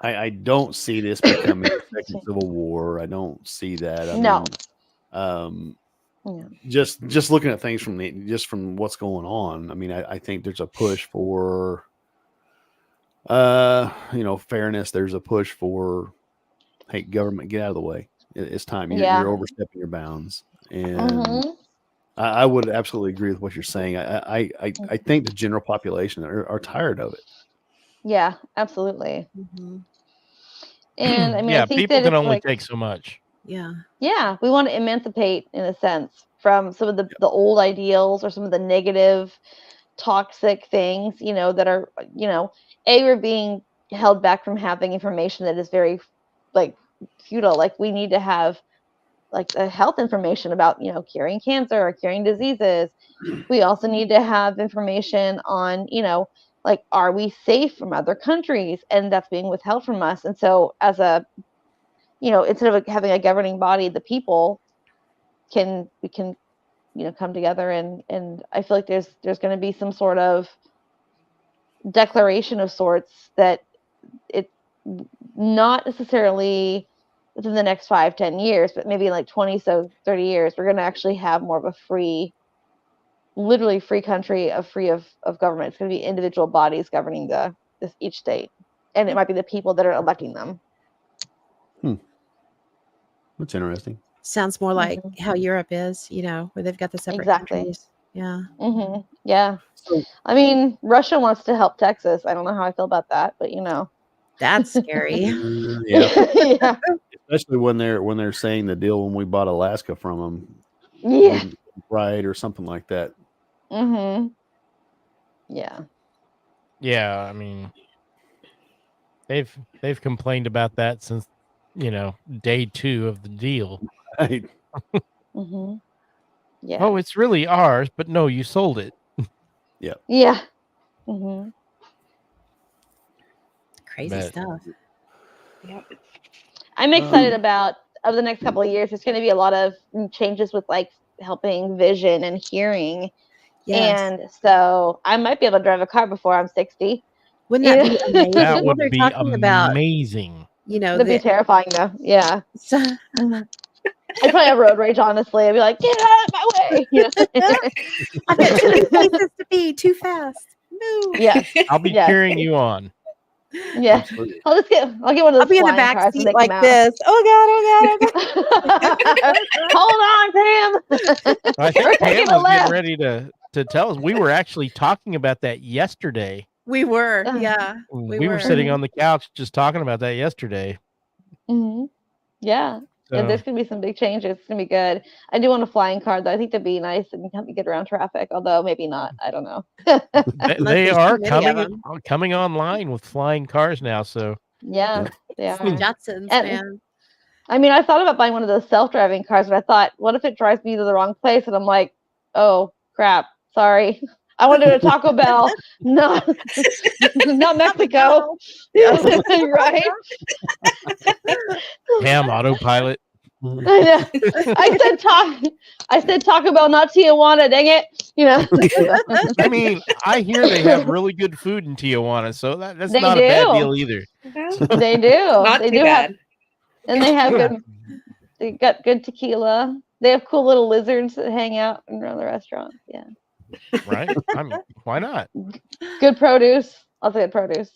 I don't see this becoming a second civil war. I don't see that. I No. mean, Yeah. just looking at things from what's going on. I mean, I think there's a push for fairness. There's a push for, hey, government, get out of the way. It's time. You're Yeah. overstepping your bounds, and Mhm. I would absolutely agree with what you're saying. I think the general population are tired of it. Yeah, absolutely. Mhm. And I mean, I Yeah, think people that can it's only like, take so much. Yeah. we want to emancipate in a sense from some of the old ideals, or some of the negative, toxic things, that are, we're being held back from having information that is very, like, futile. Like, we need to have, like, the health information about, curing cancer or curing diseases. We also need to have information on, like, are we safe from other countries? And that's being withheld from us. And so, as a, instead of having a governing body, the people we can, come together, and I feel like there's going to be some sort of declaration of sorts, that it's not necessarily within the next 5-10 years, but maybe in like 20, so 30 years, we're going to actually have more of a free, literally free country, free of government. It's going to be individual bodies governing each state, and it might be the people that are electing them. That's interesting. Sounds more like Mhm. how Europe is, where they've got the separate Exactly. countries. Yeah. Mhm. Yeah. So I mean, Russia wants to help Texas. I don't know how I feel about that, but That's scary. yeah, yeah. especially when they're saying the deal when we bought Alaska from them, Yeah. right, or something like that. Mhm. Yeah. Yeah, I mean, they've complained about that since day 2 of the deal. Right. Mm-hmm. Yeah. Oh, it's really ours, but no, you sold it. Yeah. Mm-hmm. Crazy Bet. stuff. Yep. I'm excited about over the next couple of years. There's going to be a lot of changes with like helping vision and hearing, Yes. and so I might be able to drive a car before I'm 60. Wouldn't that be amazing? That Well, would they're be talking about, amazing. That'd be terrifying, though. Yeah. so, I'd probably have road rage, honestly. I'd be like, get out of my way. I've got too many places to be, too fast. Move. Yes. I'll be Yes. cheering you on. Yeah. Absolutely. I'll get one of those I'll be in the flying back cars when seat they like come out. this. Oh God, oh God. Hold on, Pam. I We're think Pam taking a was getting left. ready to tell us. We were actually talking about that yesterday. We were, yeah. We were sitting on the couch just talking about that yesterday. Mm-hmm. Yeah. Yeah, there's going to be some big changes. It's going to be good. I do want a flying car, though. I think that'd be nice and help me get around traffic, although maybe not. I don't know. They there's are too many of coming online with flying cars now. So Yeah, Yep. they are. Jetsons, And- man. I mean, I thought about buying one of those self-driving cars, but I thought, what if it drives me to the wrong place? And I'm like, oh, crap. Sorry. I want to go to Taco Bell. No, not Mexico. Right? Pam autopilot. I know. I said Taco Bell, not Tijuana. Dang it! I mean, I hear they have really good food in Tijuana, so that's They not a bad do. deal either. They do. Not They too do bad. and they have good. They got good tequila. They have cool little lizards that hang out around the restaurant. Yeah. Right? I mean, why not? Good produce. Lots of good produce.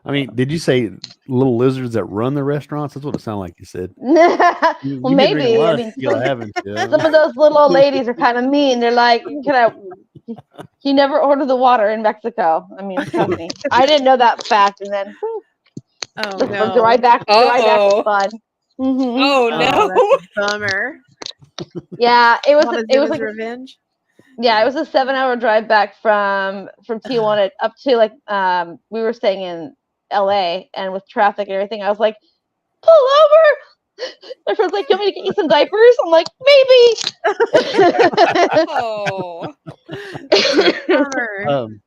I mean, did you say little lizards that run the restaurants? That's what it sounded like you said. Well, You been maybe. drinking a lot I of mean, tequila, haven't you? some of those little old ladies are kind of mean. They're like, you never order the water in Mexico. I mean, trust me. I didn't know that fact. And then Oh the no. ride back Uh-oh. was fun. Mhm. Oh no. That's a bummer. Yeah, it was Montezuma's like revenge. yeah, it was a 7-hour drive back from Tijuana up to like we were staying in LA, and with traffic and everything, I was like, pull over. My friend's like, you want me to get you some diapers? I'm like, maybe. Oh. Bummer. And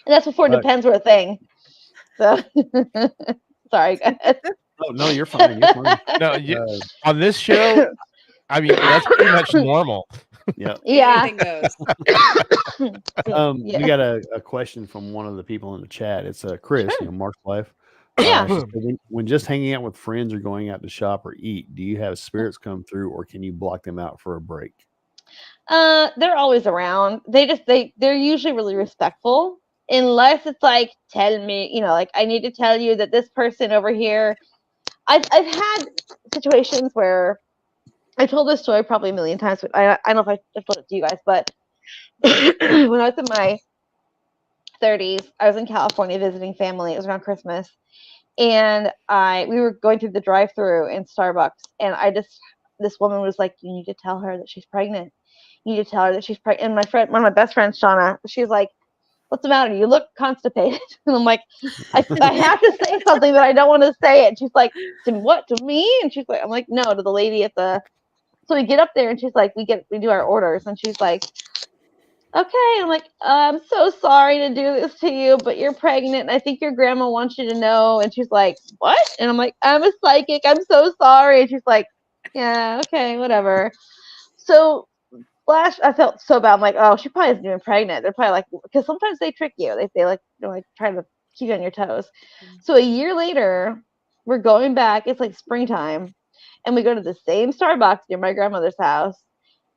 that's before Right. Depends were a thing. So sorry, guys. Oh no, you're fine. You're fine. No, on this show, I mean, that's pretty much normal. Yeah. Yeah. Anything goes. Yeah. We got a question from one of the people in the chat. It's Chris, Mark's wife. Yeah. She said, when just hanging out with friends or going out to shop or eat, do you have spirits come through, or can you block them out for a break? They're always around. They're usually really respectful, unless it's like, tell me, like, I need to tell you that this person over here. I've had situations where I told this story probably a million times, but I don't know if I've told it to you guys, but when I was in my 30s, I was in California visiting family. It was around Christmas, and we were going through the drive-through in Starbucks, and this woman was like, you need to tell her that she's pregnant. You need to tell her that she's pregnant. And my friend, one of my best friends, Shauna, she's like, what's the matter? You look constipated. And I'm like, I have to say something, but I don't want to say it. She's like, to what? To me? And she's like, I'm like, no, to the lady at the. So we get up there, and she's like, we do our orders, and she's like, okay. I'm like, I'm so sorry to do this to you, but you're pregnant, and I think your grandma wants you to know. And she's like, what? And I'm like, I'm a psychic. I'm so sorry. And she's like, yeah, okay, whatever. So I felt so bad. I'm like, oh, she probably isn't even pregnant. They're probably like, because sometimes they trick you. They like, try to keep you on your toes. So a year later, we're going back. It's like springtime, and we go to the same Starbucks near my grandmother's house,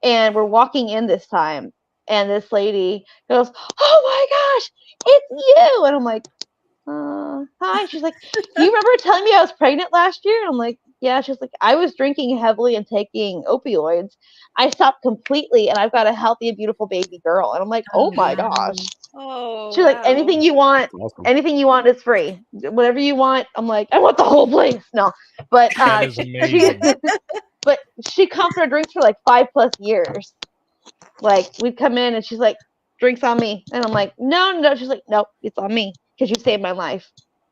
and we're walking in this time, and this lady goes, oh my gosh, it's you. And I'm like, hi. She's like, you remember telling me I was pregnant last year? And I'm like, yeah. She's like, I was drinking heavily and taking opioids. I stopped completely, and I've got a healthy and beautiful baby girl. And I'm like, oh my gosh. Oh. She's like, anything you want, Awesome. anything you want is free. Whatever you want. I'm like, I want the whole place. No, but That is amazing. but she comped our drinks for like 5+ years. Like, we'd come in, and she's like, drinks on me. And I'm like, no. She's like, nope, it's on me because you saved my life.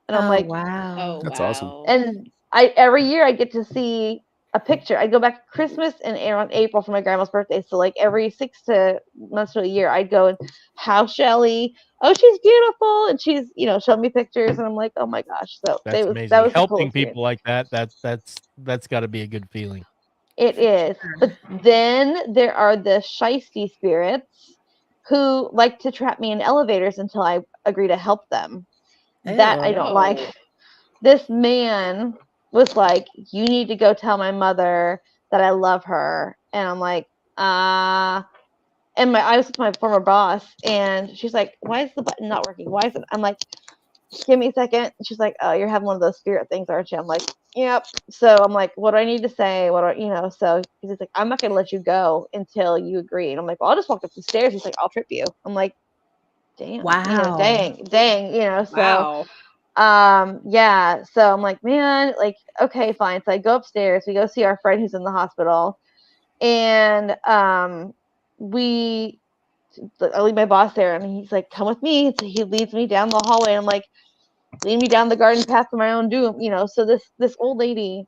And I'm like, wow. Oh, That's wow. awesome. and every year I get to see a picture. I go back at Christmas and around April for my grandma's birthday. So like every 6 months to a year, I'd go and how's Shelly? Oh, she's beautiful, and she's showing me pictures, and I'm like, oh my gosh. So That's that amazing. was a cool Helping experience. people like that's got to be a good feeling. It is. But then there are the shisty spirits who like to trap me in elevators until I agree to help them. That I don't like. This man was like, you need to go tell my mother that I love her. And I'm like, and I was with my former boss, and she's like, why is the button not working? Why is it? I'm like, give me a second. And she's like, oh, you're having one of those spirit things, aren't you? I'm like, yep. So I'm like, what do I need to say? So he's like, I'm not going to let you go until you agree. And I'm like, well, I'll just walk up the stairs. He's like, I'll trip you. I'm like, damn. Wow. Dang. So, Wow. yeah. So I'm like, man, like, okay, fine. So I go upstairs. We go see our friend who's in the hospital. And I leave my boss there, and he's like, come with me. So he leads me down the hallway. And I'm like, lead me down the garden path to my own doom, So this old lady,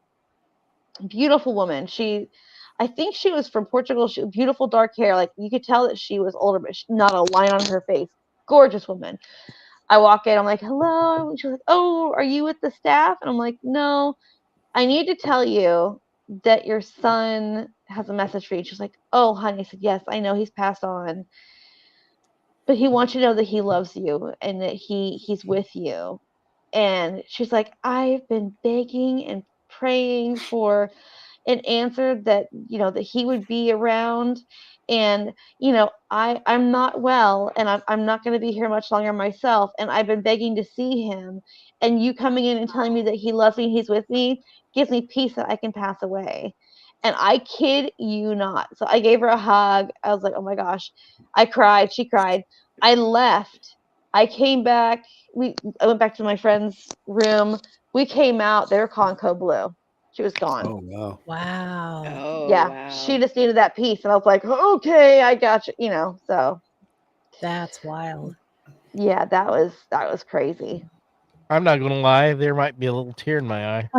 beautiful woman. I think she was from Portugal. She beautiful dark hair. Like you could tell that she was older, but not a line on her face. Gorgeous woman. I walk in. I'm like, hello. And she's like, oh, are you with the staff? And I'm like, no. I need to tell you that your son has a message for you. She's like, oh, honey. I said, yes, I know he's passed on, but he wants you to know that he loves you and that he's with you. And she's like, I've been begging and praying for an answer that that he would be around. And I'm not well, and I'm not going to be here much longer myself, and I've been begging to see him, and you coming in and telling me that he loves me, he's with me, gives me peace that I can pass away. And I kid you not. So I gave her a hug. I was like, oh my gosh. I cried. She cried. I left. I came back. I went back to my friend's room. We came out. They were calling code blue. She was gone. Oh wow. Wow. Oh, Yeah. wow. She just needed that peace. And I was like, okay, I got you. So That's wild. yeah, that was crazy. I'm not gonna lie, there might be a little tear in my eye.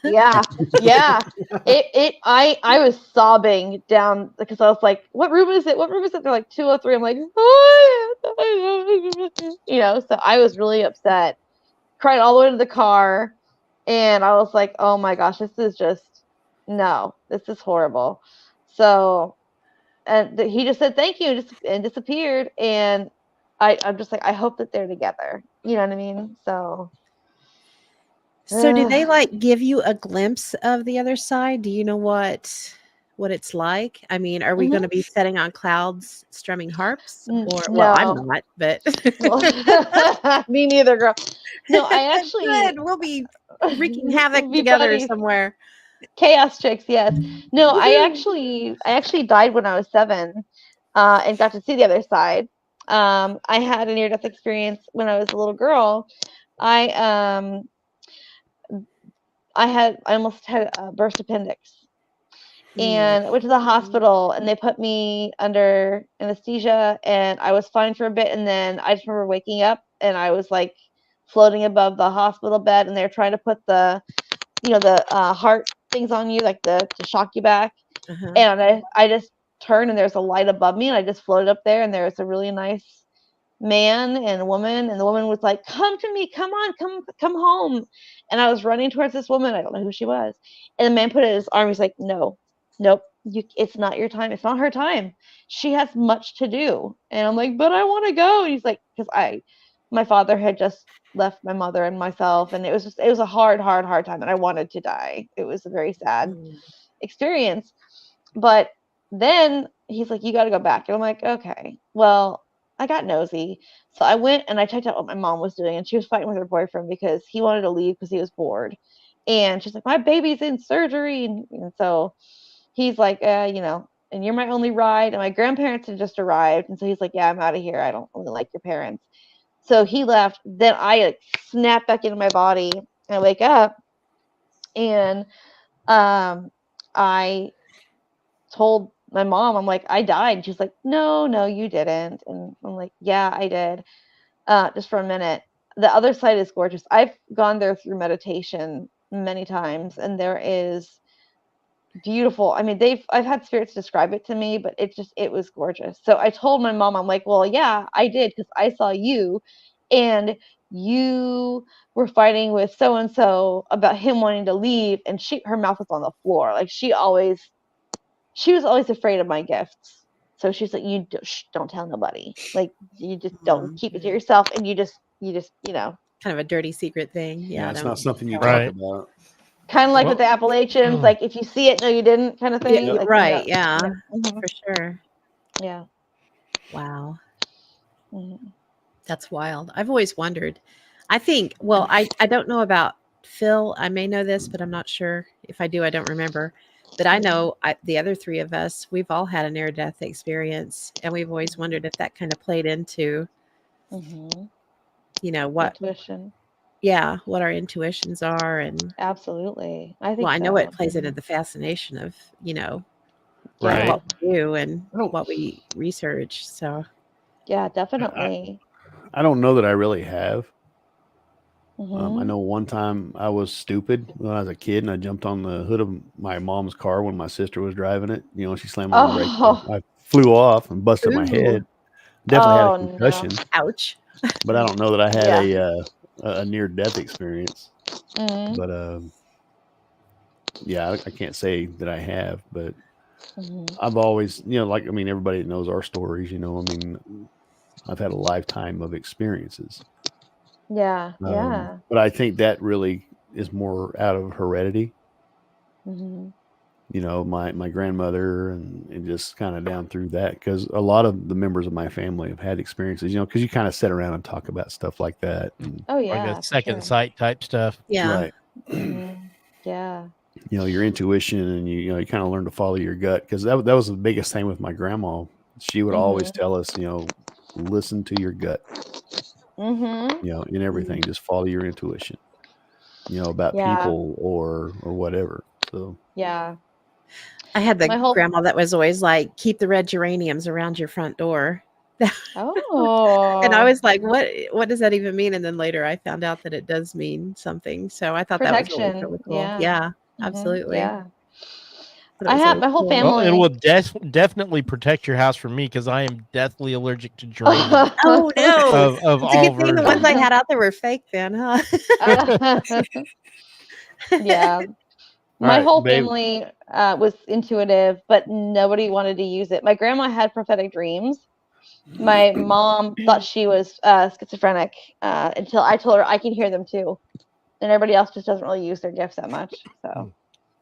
Yeah. I was sobbing down because I was like, what room is it? What room is it? They're like 203. I'm like, so I was really upset. Cried all the way to the car, and I was like, oh my gosh, this is horrible. So, and he just said thank you and disappeared. And I'm just like, I hope that they're together. You know what I mean? So do they like give you a glimpse of the other side? Do you know what it's like? I mean, are we going to be sitting on clouds strumming harps? Or well, I'm not, but me neither, girl. No, I actually good. We'll be wreaking havoc We'll be together buddies. somewhere. Chaos chicks, yes. No, I actually died when I was 7, and got to see the other side. I had a near-death experience when I was a little girl. I almost had a burst appendix, and I went to the hospital, and they put me under anesthesia, and I was fine for a bit, and then I just remember waking up, and I was like floating above the hospital bed, and they're trying to put the heart things on you, like to shock you back. And I just turned, and there's a light above me, and I just floated up there, and there was a really nice man and a woman, and the woman was like, come to me, come on, come home. And I was running towards this woman. I don't know who she was. And the man put it in his arm. He's like, nope, it's not your time. It's not her time. She has much to do. And I'm like, but I want to go. And he's like, because my father had just left my mother and myself, and it was a hard time, and I wanted to die. It was a very sad experience. But then he's like, you got to go back. And I'm like, okay, well, I got nosy. So I went and I checked out what my mom was doing, and she was fighting with her boyfriend because he wanted to leave because he was bored. And she's like, my baby's in surgery. And so he's like, and you're my only ride. And my grandparents had just arrived. And so he's like, yeah, I'm out of here. I don't really like your parents. So he left. Then I snapped back into my body, and I wake up, and I told my mom, I'm like, I died. And she's like, no, you didn't. And I'm like, yeah, I did. Just for a minute. The other side is gorgeous. I've gone there through meditation many times, and there is beautiful. I mean, I've had spirits describe it to me, but it was gorgeous. So I told my mom, I'm like, well, yeah, I did, because I saw you, and you were fighting with so and so about him wanting to leave, and her mouth was on the floor. Like she was always afraid of my gifts. So she's like, don't tell nobody. Like you just don't keep it to yourself, and you just Kind of a dirty secret thing. Yeah, Yeah, it's don't not something you tell talk Right. about. kind of like Well- with the Appalachians, like if you see it, no, you didn't, kind of thing. Yeah, Like, right. Yeah, Mhm. for sure. Yeah. Wow. Mhm. That's wild. I've always wondered. I think, well, I don't know about Phil. I may know this, but I'm not sure. If I do, I don't remember. But I know the other three of us, we've all had a near death experience. And we've always wondered if that kind of played into, Mhm. what, Intuition. what our intuitions are. And Absolutely. I think well, I know it so. plays into the fascination of, Right. what we do and I don't- what we research. So, Yeah, definitely. I don't know that I really have. I Mhm. know one time I was stupid when I was a kid, and I jumped on the hood of my mom's car when my sister was driving it. She slammed on the brakes. Oh. I flew off and busted my Ooh. head. Definitely had a Oh, no. concussion, ouch. but I don't know that I had Yeah. a near death experience. Mhm. But yeah, I can't say that I have. But Mhm. I've always, everybody that knows our stories, I've had a lifetime of experiences. Yeah. Yeah. But I think that really is more out of heredity. Mhm. My grandmother and just kind of down through that, because a lot of the members of my family have had experiences, because you kind of sit around and talk about stuff like that. And, Oh, Or yeah. the For second sure. sight type stuff. Yeah. right. Mhm. Yeah. Your intuition, and you kind of learn to follow your gut, because that was the biggest thing with my grandma. She would always tell us, listen to your gut, Mhm. in everything. Just follow your intuition, about Yeah. people or whatever. So Yeah. I had the My whole grandma that was always like, keep the red geraniums around your front door. Oh. And I was like, what does that even mean? And then later I found out that it does mean something. So I thought that was always protection. really cool. Yeah. Yeah, Mhm. absolutely. Yeah. But it I was had always my whole cool. family. Well, it will definitely protect your house from me, because I am deathly allergic to geraniums Oh no. of It's a all good thing the ones versions. I had out there were fake then, huh? Yeah. all My right, whole babe. family was intuitive, but nobody wanted to use it. My grandma had prophetic dreams. My mom thought she was schizophrenic until I told her I can hear them too, and everybody else just doesn't really use their gifts that much. So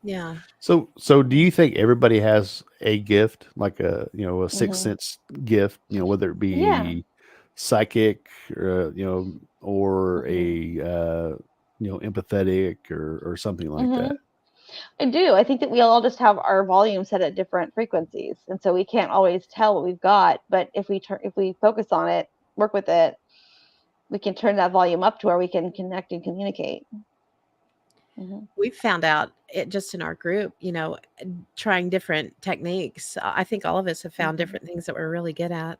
Yeah. So do you think everybody has a gift, like a sixth sense gift, whether it yeah. be psychic, or Mhm. a empathetic or something like Mhm. that? I do. I think that we all just have our volume set at different frequencies, and so we can't always tell what we've got. But if we focus on it, work with it, we can turn that volume up to where we can connect and communicate. Mhm. We found out it just in our group, trying different techniques. I think all of us have found Mhm. different things that we're really good at.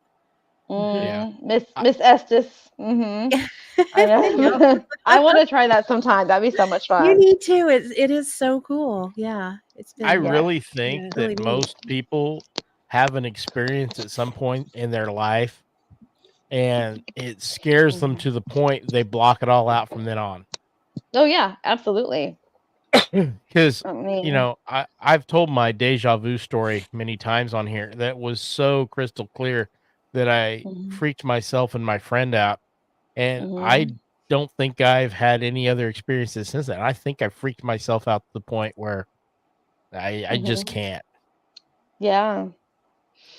Yeah. Miss I- Miss Estes. I Yep. know. I want to try that sometime. That'd be so much You fun. need to. It is so cool. Yeah. It's I been Yeah. really think really that neat. most people have an experience at some point in their life, and it scares them to the point they block it all out from then on. Oh yeah, absolutely. Because I mean, I've told my deja vu story many times on here that was so crystal clear that I mhm, freaked myself and my friend out, and I mhm, don't think I've had any other experiences since then. I think I freaked myself out to the point where I just mhm. can't. Yeah.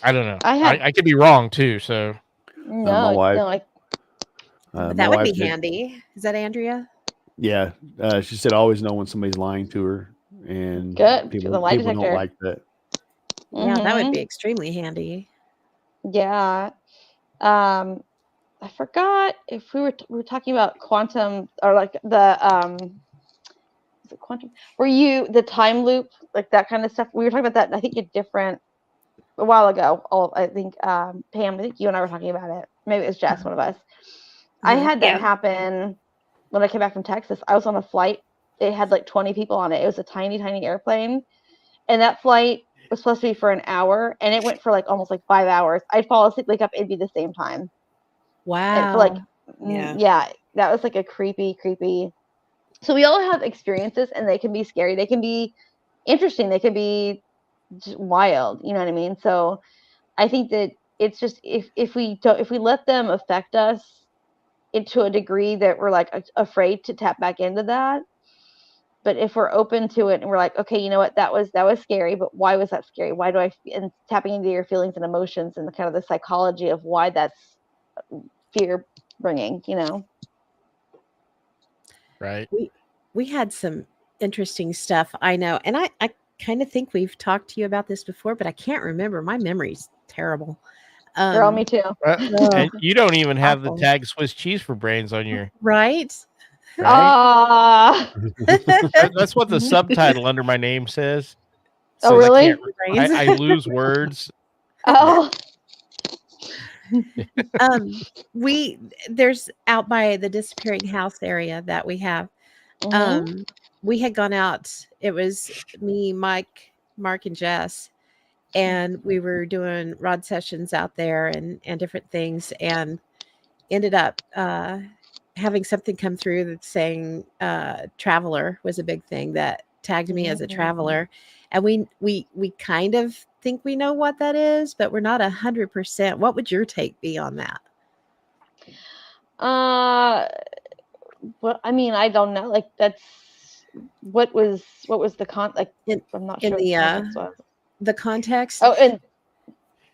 I don't know. I had I could be wrong too. So My wife, like my That would wife be said, handy. Is that Andrea? yeah, she said always know when somebody's lying to her, and good. The people lie don't detector. like that. Yeah, that would Mhm. be extremely handy. Yeah. I forgot if we were talking about quantum, or like is it quantum? Were you the time loop, like that kind of stuff? We were talking about that, I think, a while ago. I think Pam, I think you and I were talking about it. Maybe it was Jess, one of us. I Uh-huh. had that Yeah. happen when I came back from Texas. I was on a flight it had like 20 people on it. It was a tiny, tiny airplane. And that flight was supposed to be for an hour, and it went for like almost like 5 hours. I'd fall asleep, wake up, it'd be the same time. And for like, Yeah. yeah, that was like a creepy. So we all have experiences, and they can be scary. They can be interesting. They can be just wild. You know what I mean? So I think that it's just if we let them affect us to a degree that we're like afraid to tap back into that. But if we're open to it and we're like, okay, you know what, that was scary, but why was that scary? Why do and tapping into your feelings and emotions and the kind of the psychology of why that's fear bringing, you know? Right. We had some interesting stuff, I know. And I kind of think we've talked to you about this before, but I can't remember. My memory's terrible. Girl, me too. And you don't even have awful. the tag Swiss cheese for brains on your Right? Ah. That's what the subtitle under my name says. Oh, Says really? I lose words. Oh. There's out by the disappearing house area that we have. We had gone out. It was me, Mike, Mark, and Jess, and we were doing rod sessions out there and different things, and ended up having something come through that's saying traveler was a big thing that tagged me as a traveler. And we kind of think we know what that is, but we're not 100%. What would your take be on that? Well, I mean, I don't know. Like, that's what was the like? I'm not sure the context. Oh, and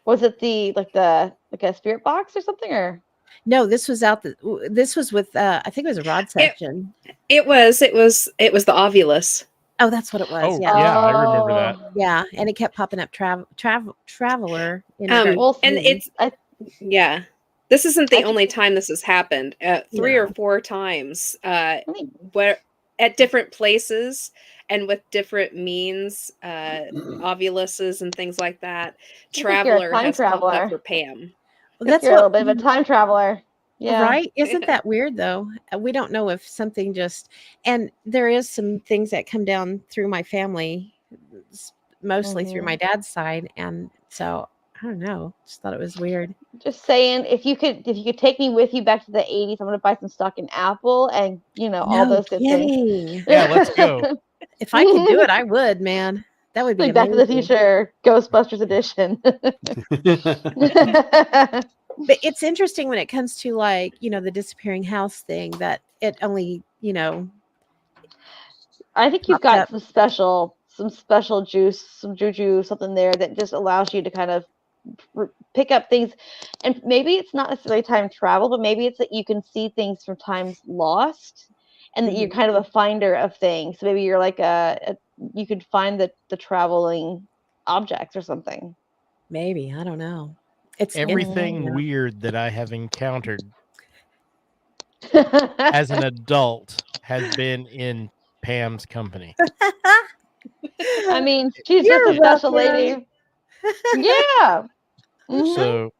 was it like a spirit box or something, or? No, this was this was with I think it was a rod session. It was the Ovulus. Oh, that's what it was. Oh, yeah, I remember that. Yeah, and it kept popping up traveler. And it's yeah. This isn't the only time this has happened. 3 or 4 times where at different places and with different means, ovuluses and things like that. Traveler has popped up for Pam. Well, that's a little bit of a time traveler. Yeah. Right? Isn't that weird though? We don't know if something and there is some things that come down through my family, mostly through my dad's side. And so I don't know. Just thought it was weird. Just saying, if you could take me with you back to the 80s, I'm going to buy some stock in Apple and, all those good things. Yeah, let's go. If I could do it, I would, man. That would be like Back to the Future Ghostbusters edition. But it's interesting when it comes to the disappearing house thing that it only, I think you've got some special juice, some juju, something there that just allows you to kind of pick up things. And maybe it's not necessarily time travel, but maybe it's that you can see things from times lost and that you're kind of a finder of things. So maybe you're like you could find the traveling objects or something. Maybe, I don't know. It's everything weird that I have encountered as an adult has been in Pam's company. I mean, she's just a special lady. Yeah. So,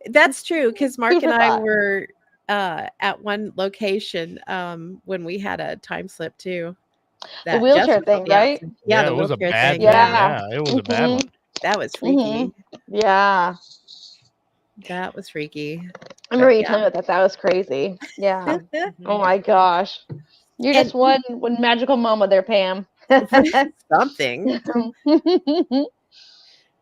that's true, because Mark and I were at one location when we had a time slip too. The wheelchair thing, right? Yeah, it was a bad thing. Yeah, it was a bad one. That was freaky. Yeah. That was freaky. I remember you telling me about that. That was crazy. Yeah. Oh my gosh. You're just one magical moment there, Pam. Something.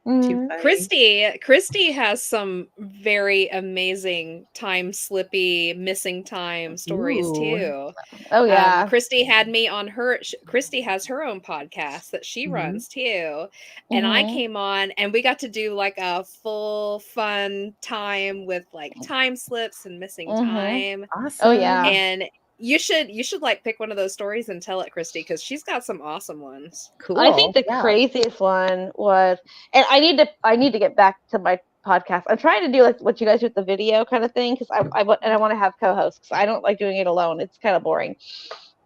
Kristi has some very amazing time slippy missing time stories too. Oh yeah. Kristi had me on her. Kristi has her own podcast that she runs too, and I came on and we got to do like a full fun time with like time slips and missing time. Awesome. Oh yeah. And you should like pick one of those stories and tell it, Kristi, because she's got some awesome ones. Cool. I think the craziest one was, and I need to get back to my podcast. I'm trying to do like what you guys do with the video kind of thing, because I want to have co-hosts, because I don't like doing it alone. It's kind of boring,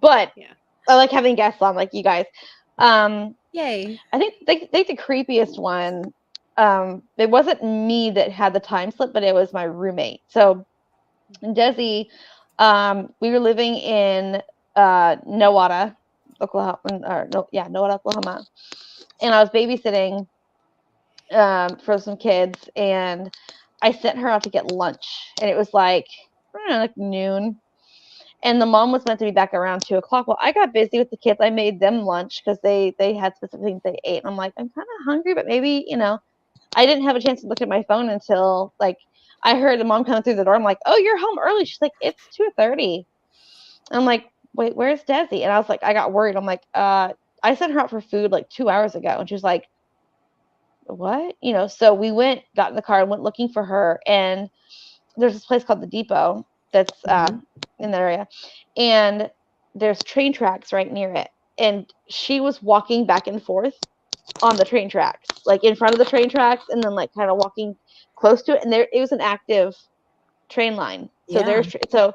but I like having guests on like you guys. Yay! I think the creepiest one. It wasn't me that had the time slip, but it was my roommate. So Desi We were living in Nowata, Oklahoma, Nowata, Oklahoma, and I was babysitting for some kids, and I sent her out to get lunch, and it was like noon, and the mom was meant to be back around 2:00. Well, I got busy with the kids. I made them lunch because they had specific things they ate, and I'm like, I'm kind of hungry, but maybe I didn't have a chance to look at my phone until like I heard the mom coming through the door. I'm like, oh, you're home early. She's like, it's 2:30. I'm like, wait, where's Desi? And I was like, I got worried. I'm like, I sent her out for food like 2 hours ago. And she was like, what? So we got in the car and went looking for her. And there's this place called the Depot that's in that area. And there's train tracks right near it. And she was walking back and forth on the train tracks, like in front of the train tracks, and then like kind of walking close to it. And it was an active train line. So the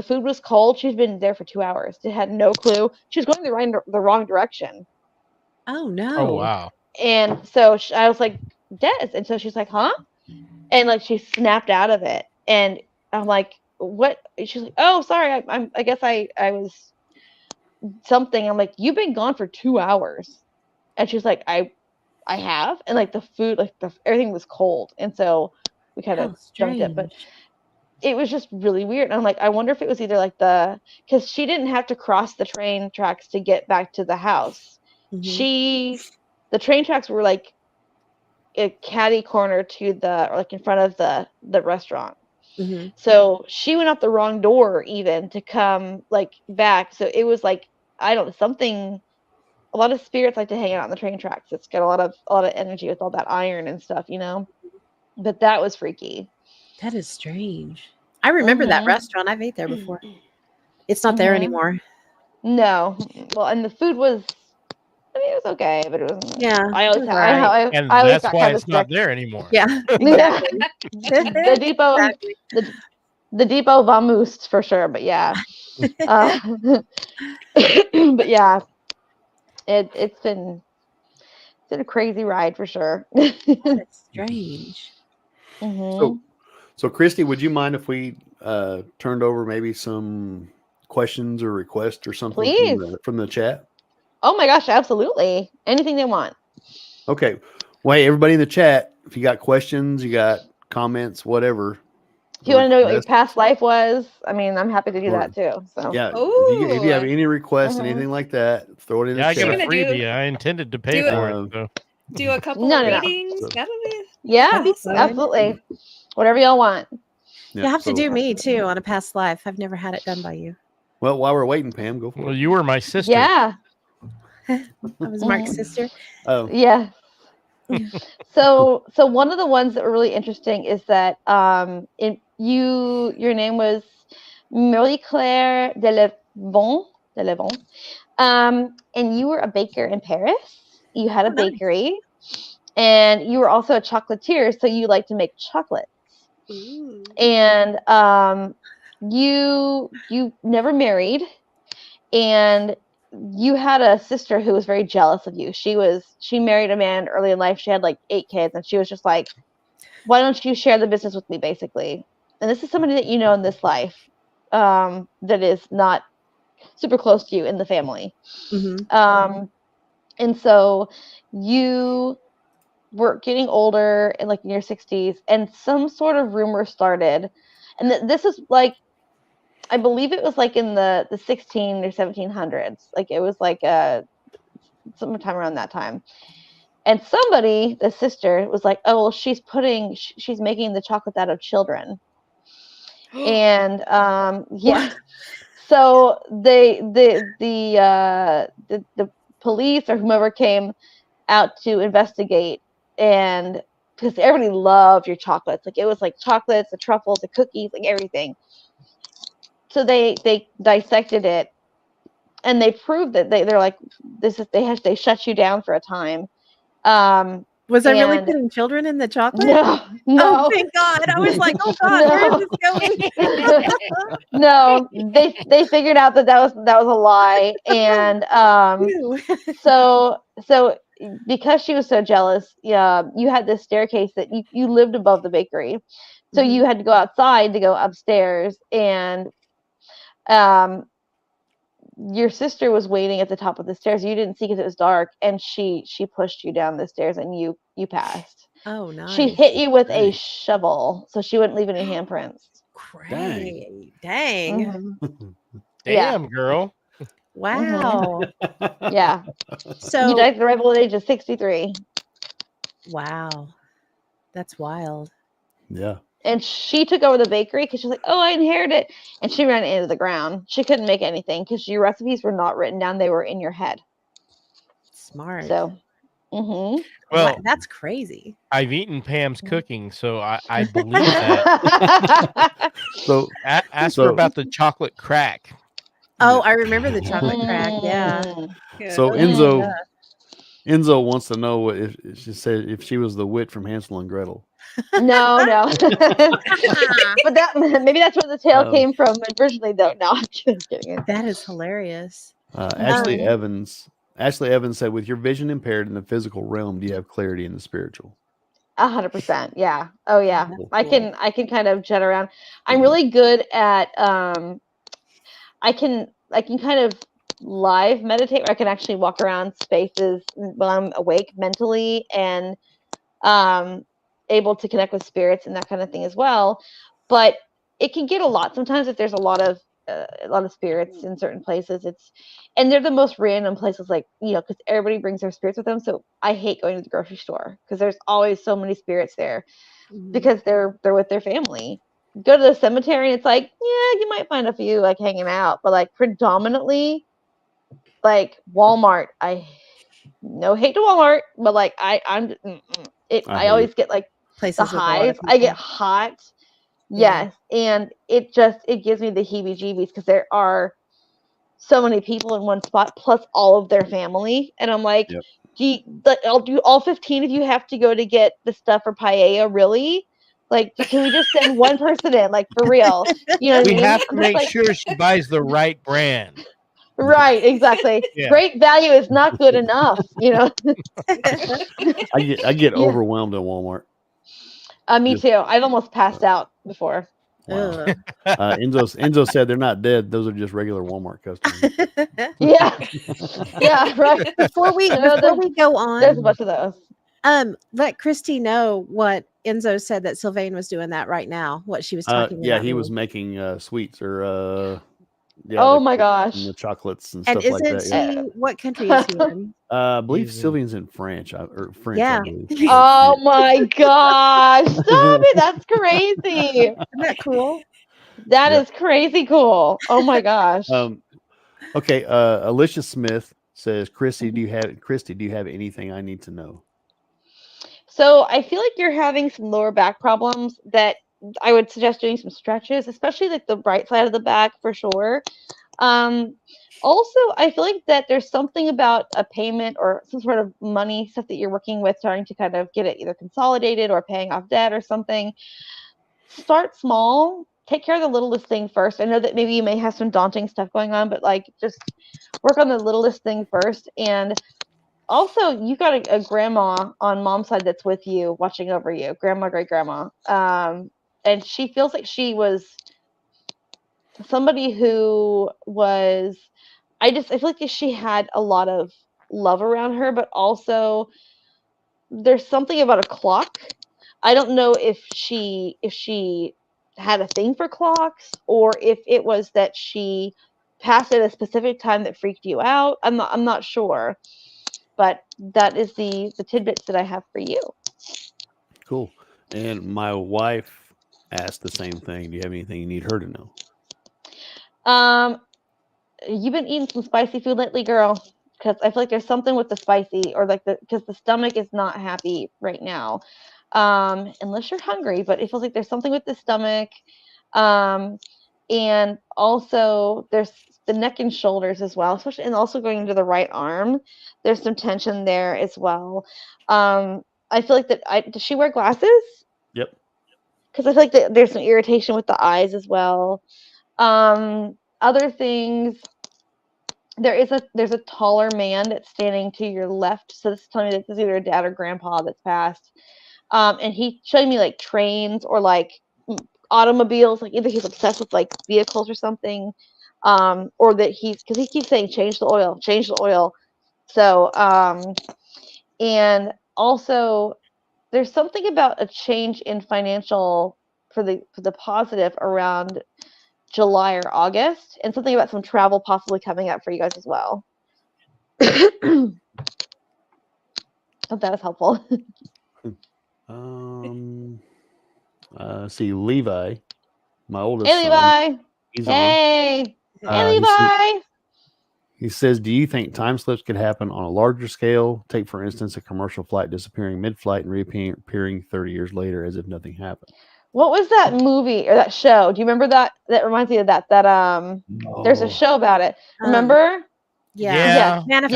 food was cold. She's been there for 2 hours. She had no clue. She was going the wrong direction. Oh no. Oh wow. And so I was like, Des. And so she's like, huh? And like she snapped out of it. And I'm like, what? She's like, oh, sorry. I guess I was something. I'm like, you've been gone for 2 hours. And she's like, I have. And like the food, like everything was cold. And so we kind of jumped it. But it was just really weird. And I'm like, I wonder if it was either like because she didn't have to cross the train tracks to get back to the house. The train tracks were like a catty corner to in front of the restaurant. So she went out the wrong door even to come like back. So it was like, I don't know, a lot of spirits like to hang out on the train tracks. It's got a lot of energy with all that iron and stuff, but that was freaky. That is strange. I remember that restaurant. I've ate there before. It's not there anymore. No. Well, and the food was, it was okay, but it wasn't. Yeah. I always and that's why it's not there anymore. Yeah. Exactly. The Depot, the Depot vamoosed for sure, but yeah. But yeah, it's been a crazy ride for sure. That's strange. So Kristi, would you mind if we turned over maybe some questions or requests or something from the chat? Oh my gosh, absolutely. Anything they want. Okay. Well, hey, everybody in the chat, if you got questions, you got comments, whatever. If you want to know what your past life was, I mean, I'm happy to do that too. So yeah, if you have any requests, anything like that, throw it in the chat. I got a freebie. I intended to pay for it. So. Do a couple of readings. Yeah, absolutely. Whatever y'all want. You have to do me too on a past life. I've never had it done by you. Well, while we're waiting, Pam, go for it. Well, you were my sister. Yeah. I was Mark's sister. Oh. Yeah. So one of the ones that were really interesting is that your name was Marie Claire de Levon, and you were a baker in Paris. You had a bakery, and you were also a chocolatier, so you like to make chocolates. And you never married, and you had a sister who was very jealous of you. She married a man early in life. She had like 8 kids, and she was just like, why don't you share the business with me, basically? And this is somebody that you know in this life that is not super close to you in the family. And so you were getting older and like in your 60s, and some sort of rumor started. And this is like, I believe it was like in the 16 or 1700s. Like it was like sometime around that time. And somebody, the sister, was like, oh, well, she's making the chocolate out of children. And yeah. So the police or whomever came out to investigate, and because everybody loved your chocolates. Like it was like chocolates, the truffles, the cookies, like everything. So they dissected it, and they proved that they're like, they shut you down for a time. Was I really putting children in the chocolate? No. Oh, thank God. I was like, oh God, where is this going? No, they figured out that was a lie. And so because she was so jealous, yeah, you had this staircase that you lived above the bakery. So Mhm. you had to go outside to go upstairs, and your sister was waiting at the top of the stairs. You didn't see because it was dark, and she pushed you down the stairs, and you passed. Oh, She nice. hit you with a Dang. shovel, so she wouldn't leave any handprints. Great. Dang. Mhm. Yeah. Damn, girl. Wow. Yeah. You So, died at the ripe old age of 63. wow. That's wild. Yeah. And she took over the bakery because she's like, oh, I inherited it. And she ran it into the ground. She couldn't make anything because your recipes were not written down. They were in your head. Smart. So, mm-hmm. Well, That's crazy. I've eaten Pam's cooking, so I believe that. So Ask her about the chocolate crack. Oh, I remember the chocolate crack. Yeah. Yeah. so Mm. Enzo wants to know what if she said if she was the wit from Hansel and Gretel. No. But maybe that's where the tale came from originally, though. No, I'm just kidding. That is hilarious. Ashley Evans said, with your vision impaired in the physical realm, do you have clarity in the spiritual? 100%. Yeah. Oh yeah. That's I cool. can kind of jet around. I'm really good at I can kind of live meditate, where I can actually walk around spaces while I'm awake mentally, and able to connect with spirits and that kind of thing as well. But it can get a lot sometimes if there's a lot of spirits in certain places. And they're the most random places, like, because everybody brings their spirits with them. So I hate going to the grocery store because there's always so many spirits there Mhm. because they're with their family. Go to the cemetery and it's like, yeah, you might find a few like hanging out, but like predominantly like Walmart. No hate to Walmart, but like I always get like Places the with a lot of hives. I get people. hot. Yeah. Yes, and it gives me the heebie-jeebies because there are so many people in one spot plus all of their family, and I'm like, Yep. I'll do all 15 if you have to go to get the stuff for paella, really? Like, can we just send one person in, like, for real? You know what I We mean? have to I'm just make like, sure she buys the right brand. right, exactly. Yeah. Great value is not good enough, you know? I get Yeah. overwhelmed at Walmart. Me Just- too. I've almost passed out before. Wow. Ugh. Enzo said they're not dead. Those are just regular Walmart customers. Yeah. Yeah, right. Before we No, go there's a on, bunch of those. let Kristi know what Enzo said that Sylvain was doing that right now. What she was talking Yeah, about. he me. was making sweets or Oh the my cakes gosh. and the chocolates and And stuff like isn't that. she? What country is he in? I believe He's in- Sylvian's in French or French. Yeah. I believe. Oh my gosh. Stop it. That's crazy. Isn't that cool? That Yep. is crazy cool. Oh my gosh. Okay. Alicia Smith says, Kristi, Mm-hmm. do you have anything I need to know? So I feel like you're having some lower back problems that I would suggest doing some stretches, especially like the right side of the back for sure. Also, I feel like that there's something about a payment or some sort of money stuff that you're working with, starting to kind of get it either consolidated or paying off debt or something. Start small. Take care of the littlest thing first. I know that maybe you may have some daunting stuff going on, but like just work on the littlest thing first. And also, you got a grandma on mom's side that's with you, watching over you, grandma, great grandma. And she feels like she was somebody who was, I feel like she had a lot of love around her, but also there's something about a clock. I don't know if she had a thing for clocks, or if it was that she passed at a specific time that freaked you out. I'm not sure. But that is the tidbits that I have for you. Cool. And my wife asked the same thing. Do you have anything you need her to know? You've been eating some spicy food lately, girl? Because I feel like there's something with the spicy, or like because the stomach is not happy right now. Unless you're hungry, but it feels like there's something with the stomach. And also there's the neck and shoulders as well, especially, and also going into the right arm. There's some tension there as well. I feel like does she wear glasses? Yep. Because I feel like there's some irritation with the eyes as well. Other things, there's a taller man that's standing to your left. So this is telling me that this is either a dad or grandpa that's passed. And he showed me like trains or like automobiles. Like either he's obsessed with like vehicles or something, or that because he keeps saying change the oil, change the oil. So and also there's something about a change in financial for the positive around July or August, and something about some travel possibly coming up for you guys as well. Hope that was helpful. See Levi, my oldest Hey, son. Levi. He's Hey. on. Hey, Levi. He says, do you think time slips could happen on a larger scale? Take, for instance, a commercial flight disappearing mid-flight and reappearing 30 years later as if nothing happened. What was that movie or that show? Do you remember that? That reminds me of that. There's a show about it. Remember? Yeah. Manifest.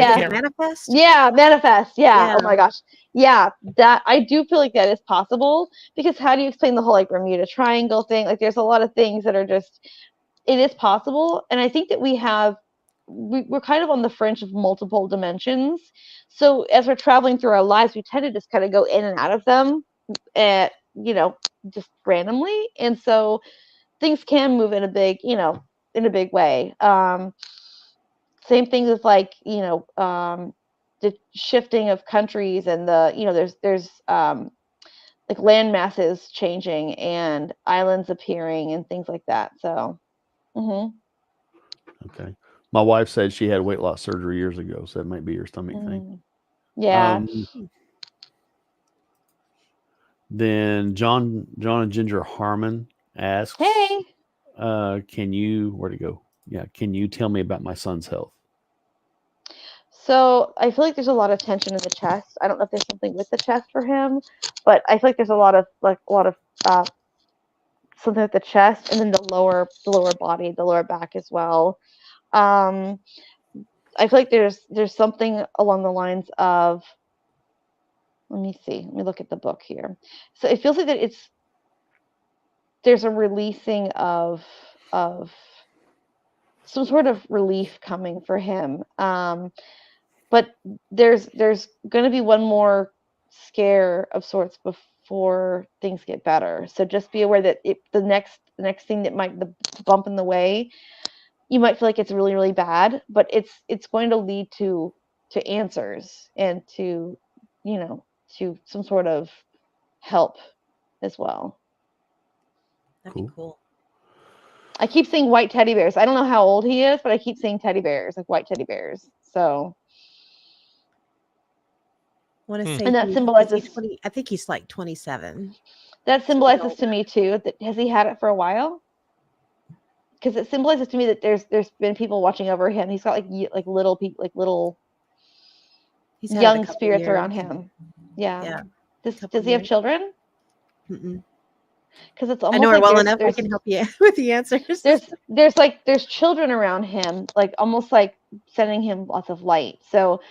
Yeah, Manifest. Yeah. Yeah. Oh my gosh. Yeah, that I do feel like that is possible, because how do you explain the whole like Bermuda Triangle thing? Like there's a lot of things that are just, it is possible. And I think that we're kind of on the fringe of multiple dimensions. So as we're traveling through our lives, we tend to just kind of go in and out of them at, just randomly. And so things can move in a big, way. Same thing with like, the shifting of countries and there's like land masses changing and islands appearing and things like that. So, Okay. My wife said she had weight loss surgery years ago, so that might be your stomach thing. Yeah. Then John and Ginger Harmon asks, Hey. where'd it go? Yeah. Can you tell me about my son's health? So I feel like there's a lot of tension in the chest. I don't know if there's something with the chest for him, but I feel like there's a lot of something with the chest, and then the lower body, the lower back as well. I feel like there's something along the lines of, let me see. Let me look at the book here. So it feels like that there's a releasing of some sort of relief coming for him. But there's going to be one more scare of sorts before things get better. So just be aware that the next thing that might, the bump in the way, you might feel like it's really, really bad, but it's going to lead to answers and to to some sort of help as well. That'd be cool. I keep seeing white teddy bears. I don't know how old he is, but I keep seeing teddy bears, like white teddy bears. So I want to say, and that symbolizes, I think he's like 27. That symbolizes to me too that, has he had it for a while? Because it symbolizes to me that there's been people watching over him. He's got like little people, like little young spirits around him. Yeah. Does he have children? Because it's almost, I know her well enough. I can help you with the answers. There's children around him, like almost like sending him lots of light. So,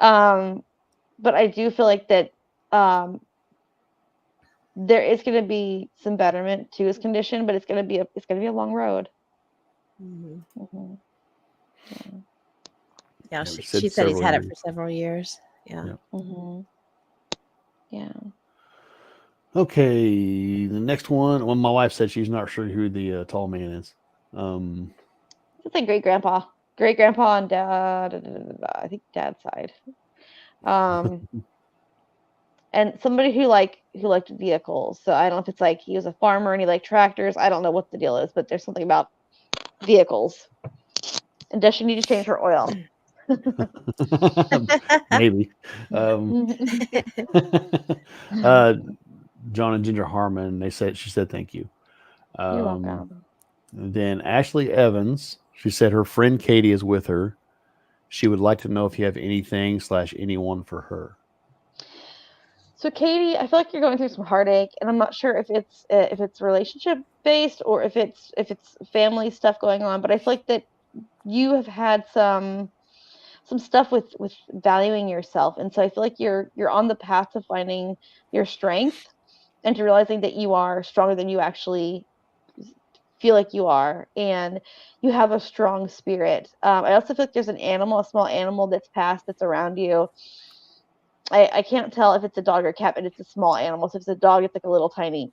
but I do feel like that there is going to be some betterment to his condition, but it's going to be a long road. Yeah, she said he's had it for several years. Yeah. Yeah. Okay, the next one. Well, my wife said she's not sure who the tall man is. It's like great grandpa and dad. I think dad's side. And somebody who liked vehicles. So I don't know if it's like he was a farmer and he liked tractors. I don't know what the deal is, but there's something about vehicles. And does she need to change her oil? Maybe. John and Ginger Harmon, she said thank you. You're welcome. Then Ashley Evans, she said her friend Katie is with her. She would like to know if you have anything / anyone for her. So Katie, I feel like you're going through some heartache, and I'm not sure if it's relationship based or if it's family stuff going on. But I feel like that you have had some stuff with valuing yourself, and so I feel like you're on the path to finding your strength and to realizing that you are stronger than you actually feel like you are, and you have a strong spirit. I also feel like there's a small animal that's passed that's around you. I can't tell if it's a dog or cat, but it's a small animal. So if it's a dog, it's like a little tiny,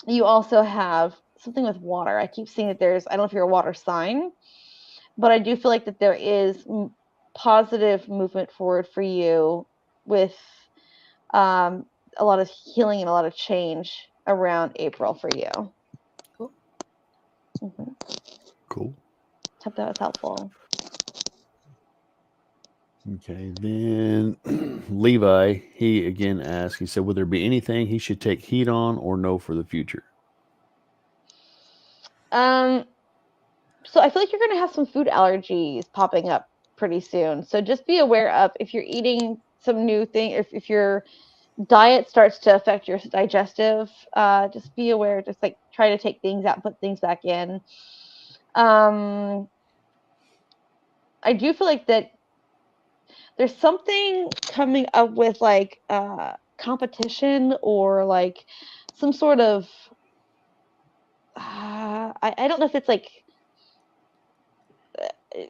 You also have something with water. I keep seeing that I don't know if you're a water sign, but I do feel like that there is positive movement forward for you with a lot of healing and a lot of change around April for you. Cool. Mm-hmm. Cool. Hope that was helpful. Okay, then Levi, he again asked, he said, would there be anything he should take heed on or know for the future? So I feel like you're going to have some food allergies popping up pretty soon. So just be aware of if you're eating some new thing, if your diet starts to affect your digestive, just be aware, just like try to take things out, put things back in. I do feel like that there's something coming up with like competition or like some sort of I don't know if it's like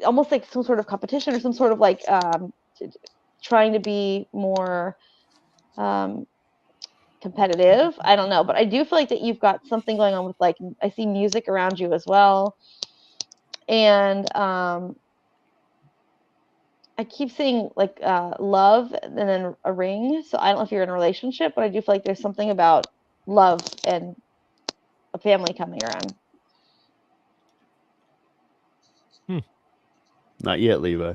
almost like some sort of competition or some sort of like trying to be more competitive. I don't know, but I do feel like that you've got something going on with like I see music around you as well, and I keep seeing like love and then a ring. So I don't know if you're in a relationship, but I do feel like there's something about love and a family coming around. Not yet, Levi.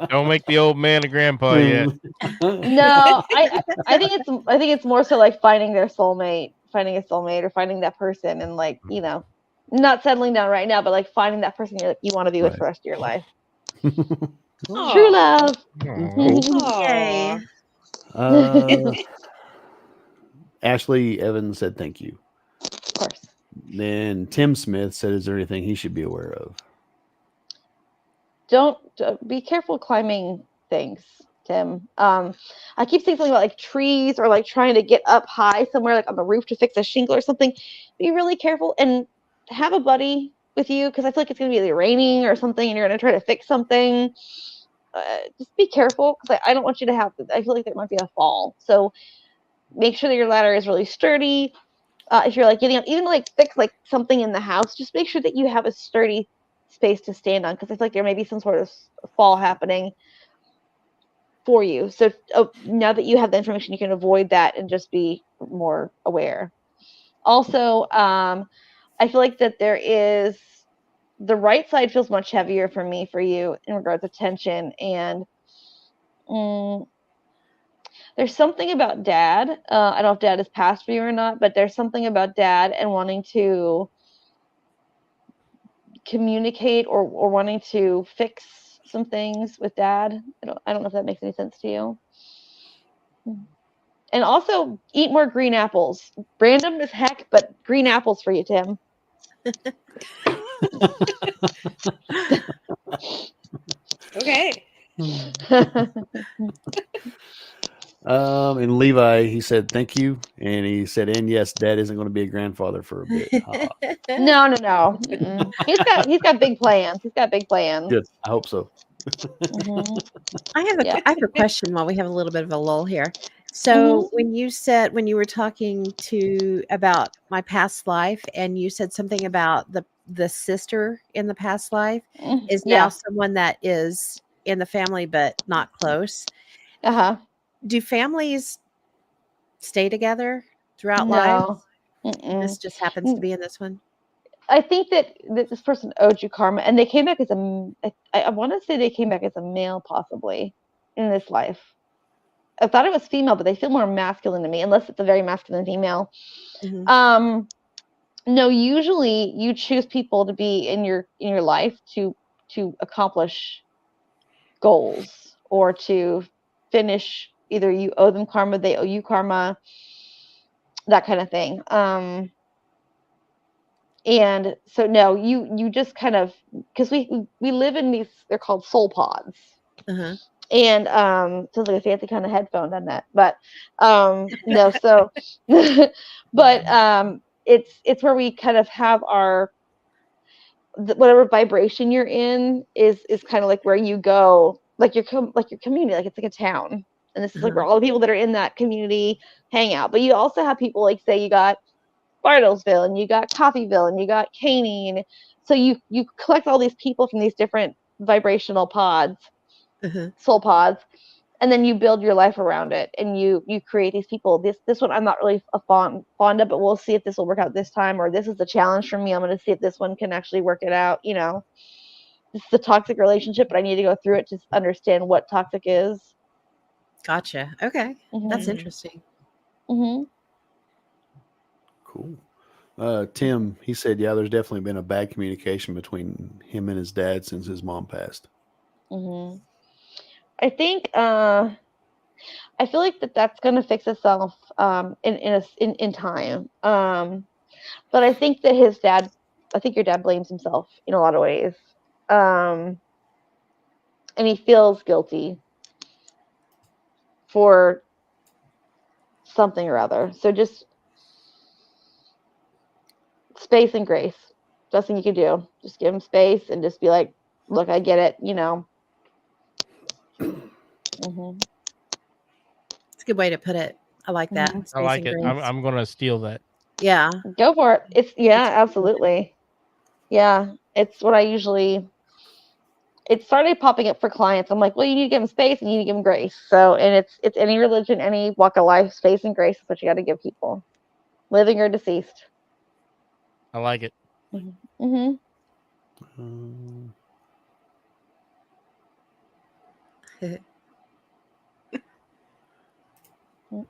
Don't make the old man a grandpa yet. No, I think it's more so like finding a soulmate or finding that person and like, not settling down right now, but like finding that person you want to be with for the rest of your life. True love. Yay. Ashley Evans said thank you. Of course. Then Tim Smith said, is there anything he should be aware of? Don't be careful climbing things, Tim. I keep saying something about like trees or like trying to get up high somewhere like on the roof to fix a shingle or something. Be really careful and have a buddy with you because I feel like it's going to be either raining or something and you're going to try to fix something. Just be careful because I don't want you to have I feel like there might be a fall. So make sure that your ladder is really sturdy. If you're like getting up, even like fix like something in the house, just make sure that you have a sturdy space to stand on because I feel like there may be some sort of fall happening for you. So now that you have the information, you can avoid that and just be more aware. Also, I feel like that there is the right side feels much heavier for me for you in regards to tension and there's something about dad. I don't know if dad has passed for you or not, but there's something about dad and wanting to communicate or wanting to fix some things with dad. I don't know if that makes any sense to you. And also eat more green apples. Random as heck, but green apples for you, Tim. Okay. And Levi, he said thank you, and he said, and yes, Dad isn't going to be a grandfather for a bit. No. Mm-mm. He's got big plans. He's got big plans. Good. I hope so. Mm-hmm. I have a question while we have a little bit of a lull here. So when you were talking about my past life and you said something about the sister in the past life is now someone that is in the family but not close. Do families stay together throughout life? This just happens to be in this one. I think that this person owed you karma, and they came back as I want to say they came back as a male, possibly, in this life. I thought it was female, but they feel more masculine to me, unless it's a very masculine female. Mm-hmm. No, usually you choose people to be in your life to accomplish goals or to finish. Either you owe them karma, they owe you karma, that kind of thing. And so no, you just kind of because we live in these, they're called soul pods. And sounds like a fancy kind of headphone, doesn't it? But no, so but it's where we kind of have our whatever vibration you're in is kind of like where you go, like like your community, like it's like a town, and this is like where all the people that are in that community hang out. But you also have people like, say you got Bartlesville and you got Coffeeville and you got Caney, so you collect all these people from these different vibrational pods, soul pods, and then you build your life around it, and you create these people. This one I'm not really fond of, but we'll see if this will work out this time, or this is a challenge for me. I'm going to see if this one can actually work it out. You know, this is a toxic relationship, but I need to go through it to understand what toxic is. Gotcha. Okay, that's interesting. Mm-hmm. Cool. Tim, he said, yeah, there's definitely been a bad communication between him and his dad since his mom passed. Mm-hmm. I think I feel like that's going to fix itself in time. But I think that your dad blames himself in a lot of ways. And he feels guilty for something or other. So just space and grace. Best thing you can do. Just give him space and just be like, look, I get it, you know. Mm-hmm. It's a good way to put it. I like that. I like it. I'm going to steal that. Yeah. Go for it. It's absolutely. Yeah. It's what I usually, it started popping up for clients. I'm like, well, you need to give them space and you need to give them grace. So, and it's any religion, any walk of life, space and grace is what you got to give people, living or deceased. I like it. Mm-hmm.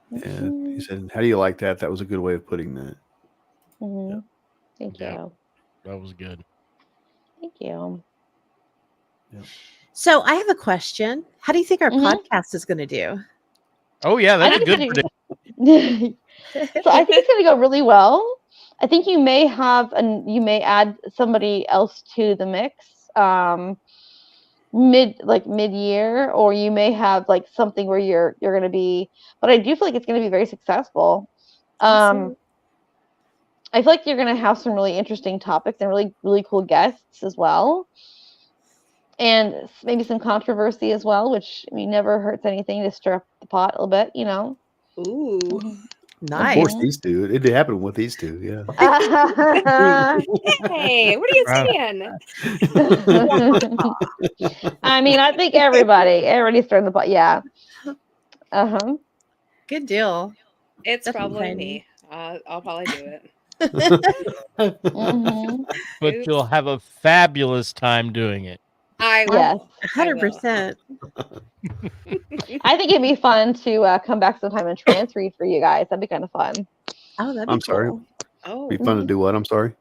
Yeah, he said, how do you like that? That was a good way of putting that. Mm-hmm. Yeah. Thank you. That was good. Thank you. Yeah. So I have a question. How do you think our podcast is going to do? Oh yeah, that's a good prediction. So I think it's going to go really well. I think you may add somebody else to the mix mid-year, or you may have like something where you're going to be, but I do feel like it's going to be very successful. I feel like you're going to have some really interesting topics and really, really cool guests as well. And maybe some controversy as well, which never hurts anything to stir up the pot a little bit, you know. Ooh, nice. Of course, these two. It did happen with these two, yeah. Hey, what are you saying? I mean, I think everybody's stirring the pot. Yeah. Good deal. It's That's probably funny. me. I'll probably do it. But you'll have a fabulous time doing it. I will. Yes. 100%. I think it'd be fun to come back sometime and trance read for you guys. That'd be kind of fun. Oh, that'd be I'm sorry. cool. Oh, Be fun to do what? I'm sorry.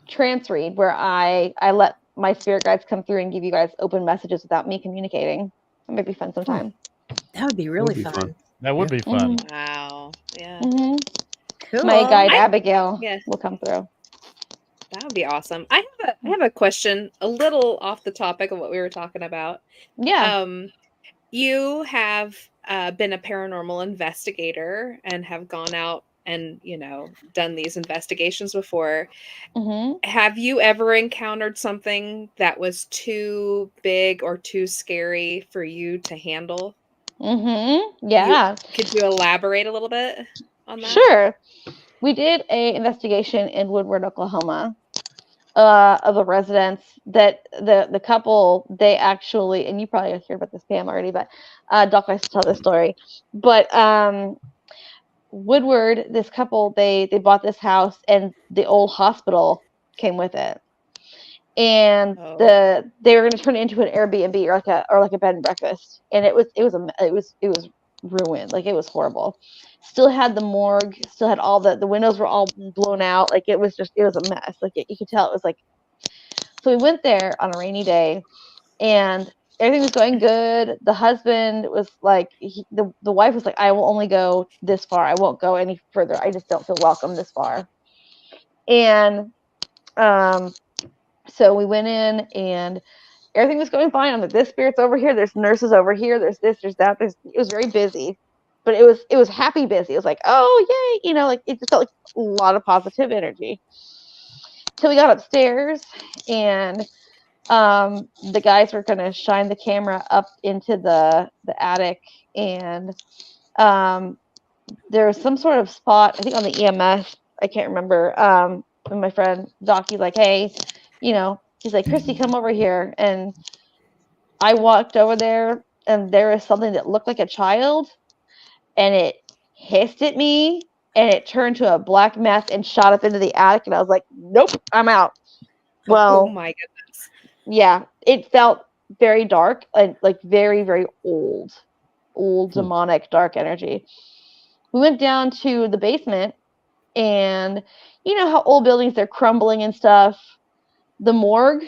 Trance read, where I let my spirit guides come through and give you guys open messages without me communicating. That might be fun sometime. That would be really fun. That would be fun. wow. Yeah. Cool. My guide Abigail will come through. That would be awesome. I have a question, a little off the topic of what we were talking about. Yeah. You have been a paranormal investigator and have gone out and, done these investigations before. Have you ever encountered something that was too big or too scary for you to handle? Yeah. Could you elaborate a little bit on that? Sure. We did a investigation in Woodward, Oklahoma, of a residence that the couple, they actually, and you probably heard about this, Pam, already, but Doc likes to tell this story. But Woodward, this couple, they bought this house, and the old hospital came with it, and they were going to turn it into an Airbnb or like a bed and breakfast, and it was ruined. Like, it was horrible. Still had the morgue, still had all the windows were all blown out. Like, it was a mess. Like, you could tell it was like. So we went there on a rainy day, and everything was going good. The husband was like, the wife was like, I will only go this far. I won't go any further. I just don't feel welcome this far. And so we went in, and everything was going fine. I'm like, this spirit's over here. There's nurses over here. There's this, there's that. It was very busy, but it was happy busy. It was like, oh yay, like it just felt like a lot of positive energy. Till we got upstairs, and the guys were gonna shine the camera up into the attic, and there was some sort of spot, I think on the EMS, I can't remember. And my friend Docky's like, hey, he's like, Kristi, come over here. And I walked over there, and there was something that looked like a child, and it hissed at me, and it turned to a black mess and shot up into the attic. And I was like, nope, I'm out. Well, Oh my goodness. yeah, it felt very dark and like very, very old demonic dark energy. We went down to the basement, and you know how old buildings, they're crumbling and stuff. The morgue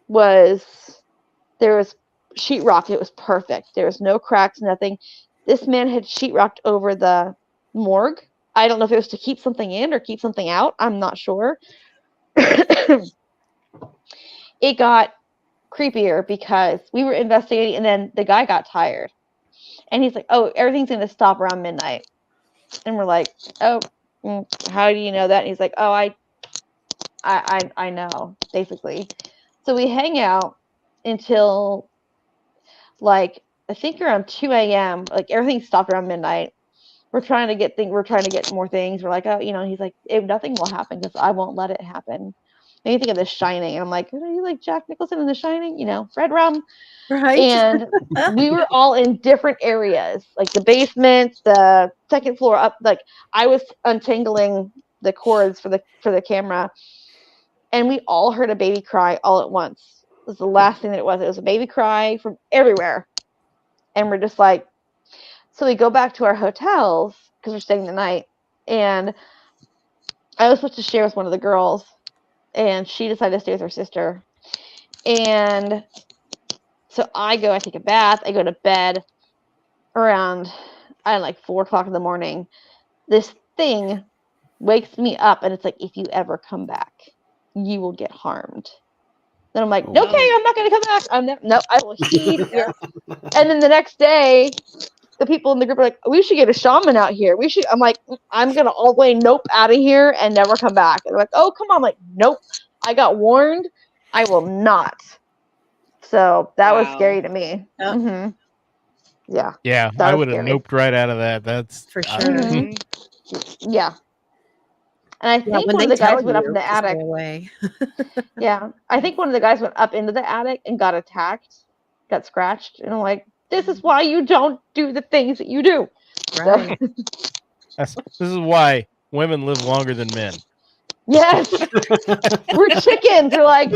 there was sheetrock. It was perfect. There was no cracks, nothing. This man had sheetrocked over the morgue. I don't know if it was to keep something in or keep something out. I'm not sure. It got creepier because we were investigating, and then the guy got tired. And he's like, oh, everything's going to stop around midnight. And we're like, oh, how do you know that? And he's like, oh, I know, basically. So we hang out until, like, I think around 2 a.m. Like, everything stopped around midnight. We're trying to get more things. We're like, oh, he's like, nothing will happen because I won't let it happen. And you think of The Shining, and I'm like, are you like Jack Nicholson in The Shining? Red rum. Right. And we were all in different areas, like the basement, the second floor up. Like, I was untangling the cords for the camera, and we all heard a baby cry all at once. It was the last thing that it was. It was a baby cry from everywhere. And we're just like, so we go back to our hotels because we're staying the night. And I was supposed to share with one of the girls, and she decided to stay with her sister. And so I take a bath, I go to bed around, like 4 o'clock in the morning. This thing wakes me up, and it's like, if you ever come back, you will get harmed. Then I'm like, okay, I'm not going to come back. No, I will heed your. And then the next day, the people in the group are like, we should get a shaman out here. I'm like, I'm going to all the way nope out of here and never come back. And they're like, oh, come on. I'm like, nope. I got warned. I will not. So that was scary to me. Yep. Mm-hmm. Yeah. Yeah, I would have noped right out of that. That's For sure. Mm-hmm. Yeah. And I think when one of they the guys tell went up you, in the just attic. go away. Yeah. I think one of the guys went up into the attic and got attacked, got scratched. And I'm like, this is why you don't do the things that you do. Right. this is why women live longer than men. Yes. We're chickens. We're like,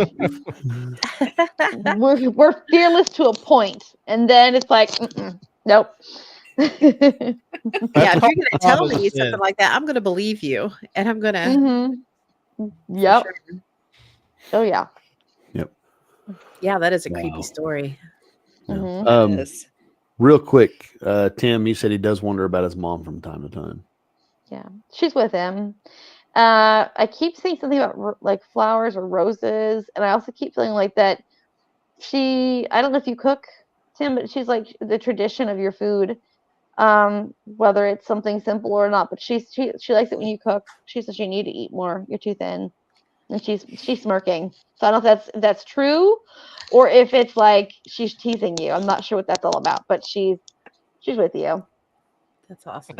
we're fearless to a point. And then it's like, nope. Yeah, if you're going to tell me something like that, I'm going to believe you, and I'm going to. Mm-hmm. Yep. Sure. Oh yeah. Yep. Yeah, that is a creepy story. Yeah. Mm-hmm. Yes. Real quick, Tim, you said he does wonder about his mom from time to time. Yeah, she's with him. I keep saying something about like flowers or roses, and I also keep feeling like that. I don't know if you cook, Tim, but she's like the tradition of your food. Whether it's something simple or not, but she likes it when you cook. She says you need to eat more. You're too thin, and she's smirking. So I don't know if that's true, or if it's like she's teasing you. I'm not sure what that's all about, but she's with you. That's awesome.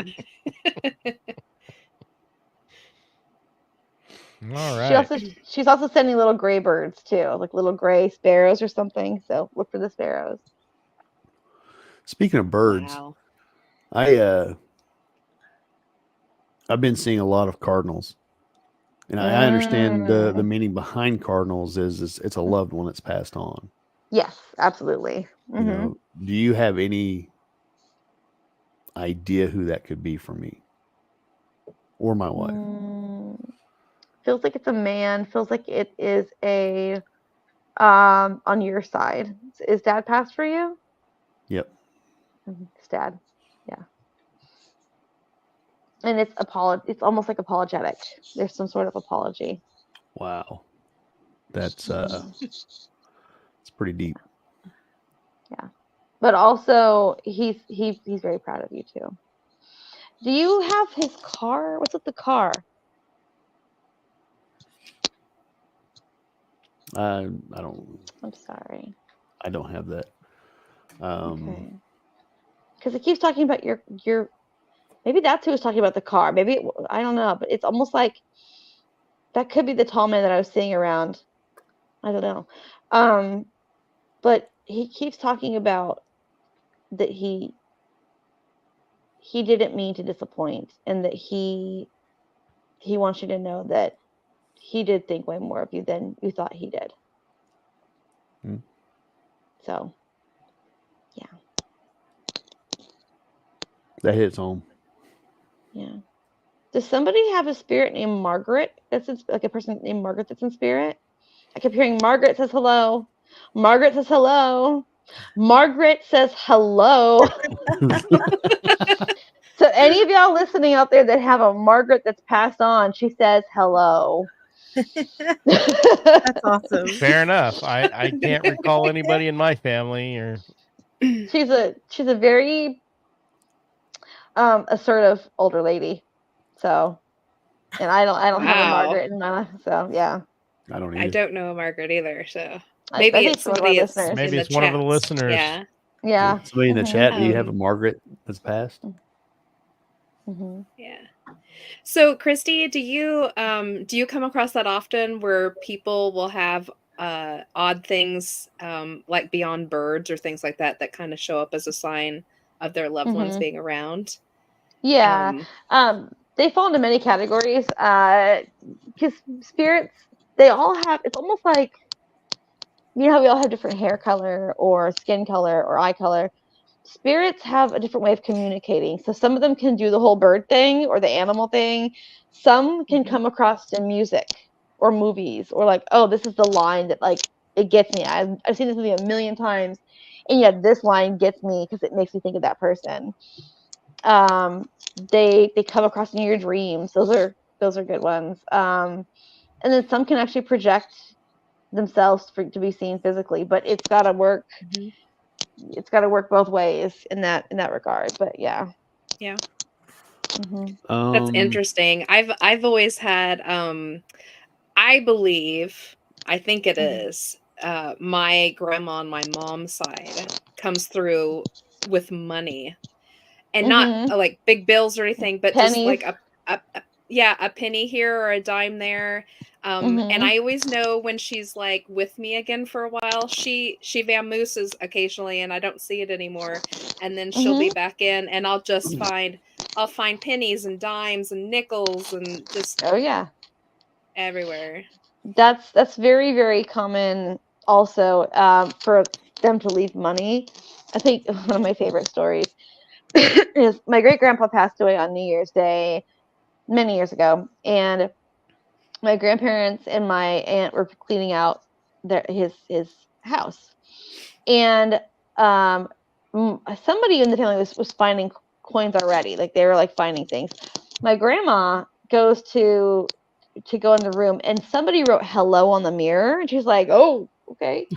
All right. She's also sending little gray birds too, like little gray sparrows or something. So look for the sparrows. Speaking of birds. Wow. I've been seeing a lot of cardinals, and I understand the meaning behind cardinals is it's a loved one that's passed on. Yes, absolutely. Mm-hmm. Do you have any idea who that could be for me or my wife? Feels like it's a man. Feels like it is a on your side. Is Dad passed for you? Yep. It's Dad. Yeah. And it's almost like apologetic. There's some sort of apology. Wow. That's It's pretty deep. But also, he's very proud of you too. Do you have his car? What's with the car? I don't. I'm sorry. I don't have that. Okay. Because it keeps talking about your. Maybe that's who was talking about the car. Maybe I don't know, but it's almost like that could be the tall man that I was seeing around. I don't know. But he keeps talking about that he didn't mean to disappoint, and that he wants you to know that he did think way more of you than you thought he did. So, yeah. That hits home. Yeah. Does somebody have a spirit named Margaret? That's like a person named Margaret that's in spirit. I kept hearing Margaret says hello. Margaret says hello. Margaret says hello. So any of y'all listening out there that have a Margaret that's passed on, she says hello. That's awesome. Fair enough. I can't recall anybody in my family or. She's a very assertive older lady. So, and I don't have a Wow. Margaret in my life. So yeah. I don't I either. don't know a Margaret either, so I maybe think it's one of our somebody that's listeners. Maybe in it's the one of the chats. listeners. Yeah. Yeah. Somebody in the chat, do you have a Um, Margaret that's passed? Mm-hmm. Yeah. So, Kristi, do you come across that often where people will have odd things like beyond birds or things like that that kind of show up as a sign of their loved ones being around? Yeah. They fall into many categories. Because spirits, they all have. It's almost like, you know how we all have different hair color or skin color or eye color. Spirits have a different way of communicating. So some of them can do the whole bird thing or the animal thing. Some can come across in music or movies, or like, oh, this is the line that like it gets me. I've seen this movie a million times, and yet this line gets me because it makes me think of that person. They come across in your dreams. Those are good ones. And then some can actually project themselves to be seen physically, but it's got to work. It's got to work both ways in that regard. But yeah. That's interesting. I've always had I believe, I think it is, my grandma on my mom's side comes through with money, and not like big bills or anything, but just Pennies. like a penny here or a dime there. And I always know when she's like with me again for a while, she vamooses occasionally and I don't see it anymore. And then she'll be back in and I'll find pennies and dimes and nickels and just everywhere. That's very, very common also, for them to leave money. I think one of my favorite stories is my great grandpa passed away on New Year's Day many years ago, and my grandparents and my aunt were cleaning out his house, and somebody in the family was finding coins already. Like they were like finding things. My grandma goes to go in the room, and somebody wrote hello on the mirror, and she's like, oh, okay.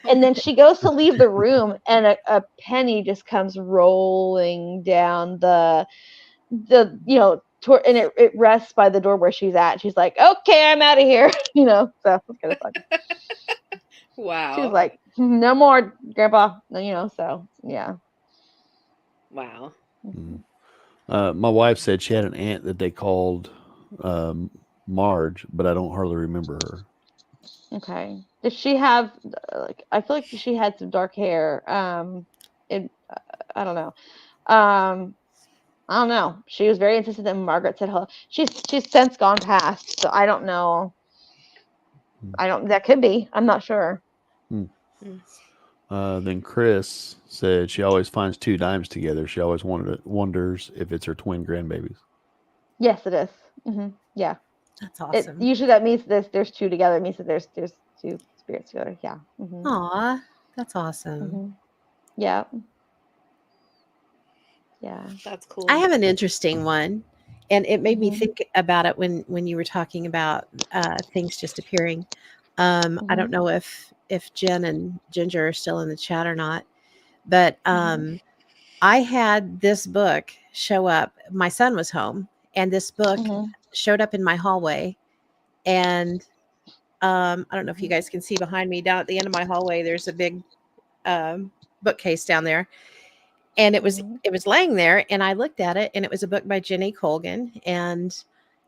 And then she goes to leave the room, and a penny just comes rolling down the and it rests by the door where she's at. She's like, okay, I'm out of here. So it's kind of fun. Wow. She was like, no more, Grandpa. So yeah. Wow. My wife said she had an aunt that they called Marge, but I don't hardly remember her. Okay. Did she have I feel like she had some dark hair. I don't know. I don't know. She was very insistent that Margaret said hello. She's since gone past, so I don't know. That could be. I'm not sure. Then Chris said she always finds two dimes together. She always wonders if it's her twin grandbabies. Yes, it is. Yeah. That's awesome. Usually that means there's two together. It means that there's two spirits together. Yeah. Aw, that's awesome. Yeah. Yeah. That's cool. I have an interesting one, and it made me think about it when you were talking about things just appearing. I don't know if if Jen and Ginger are still in the chat or not. But I had this book show up. My son was home, and this book showed up in my hallway. And I don't know if you guys can see behind me, down at the end of my hallway, there's a big bookcase down there. And it was laying there, and I looked at it, and it was a book by Jenny Colgan, and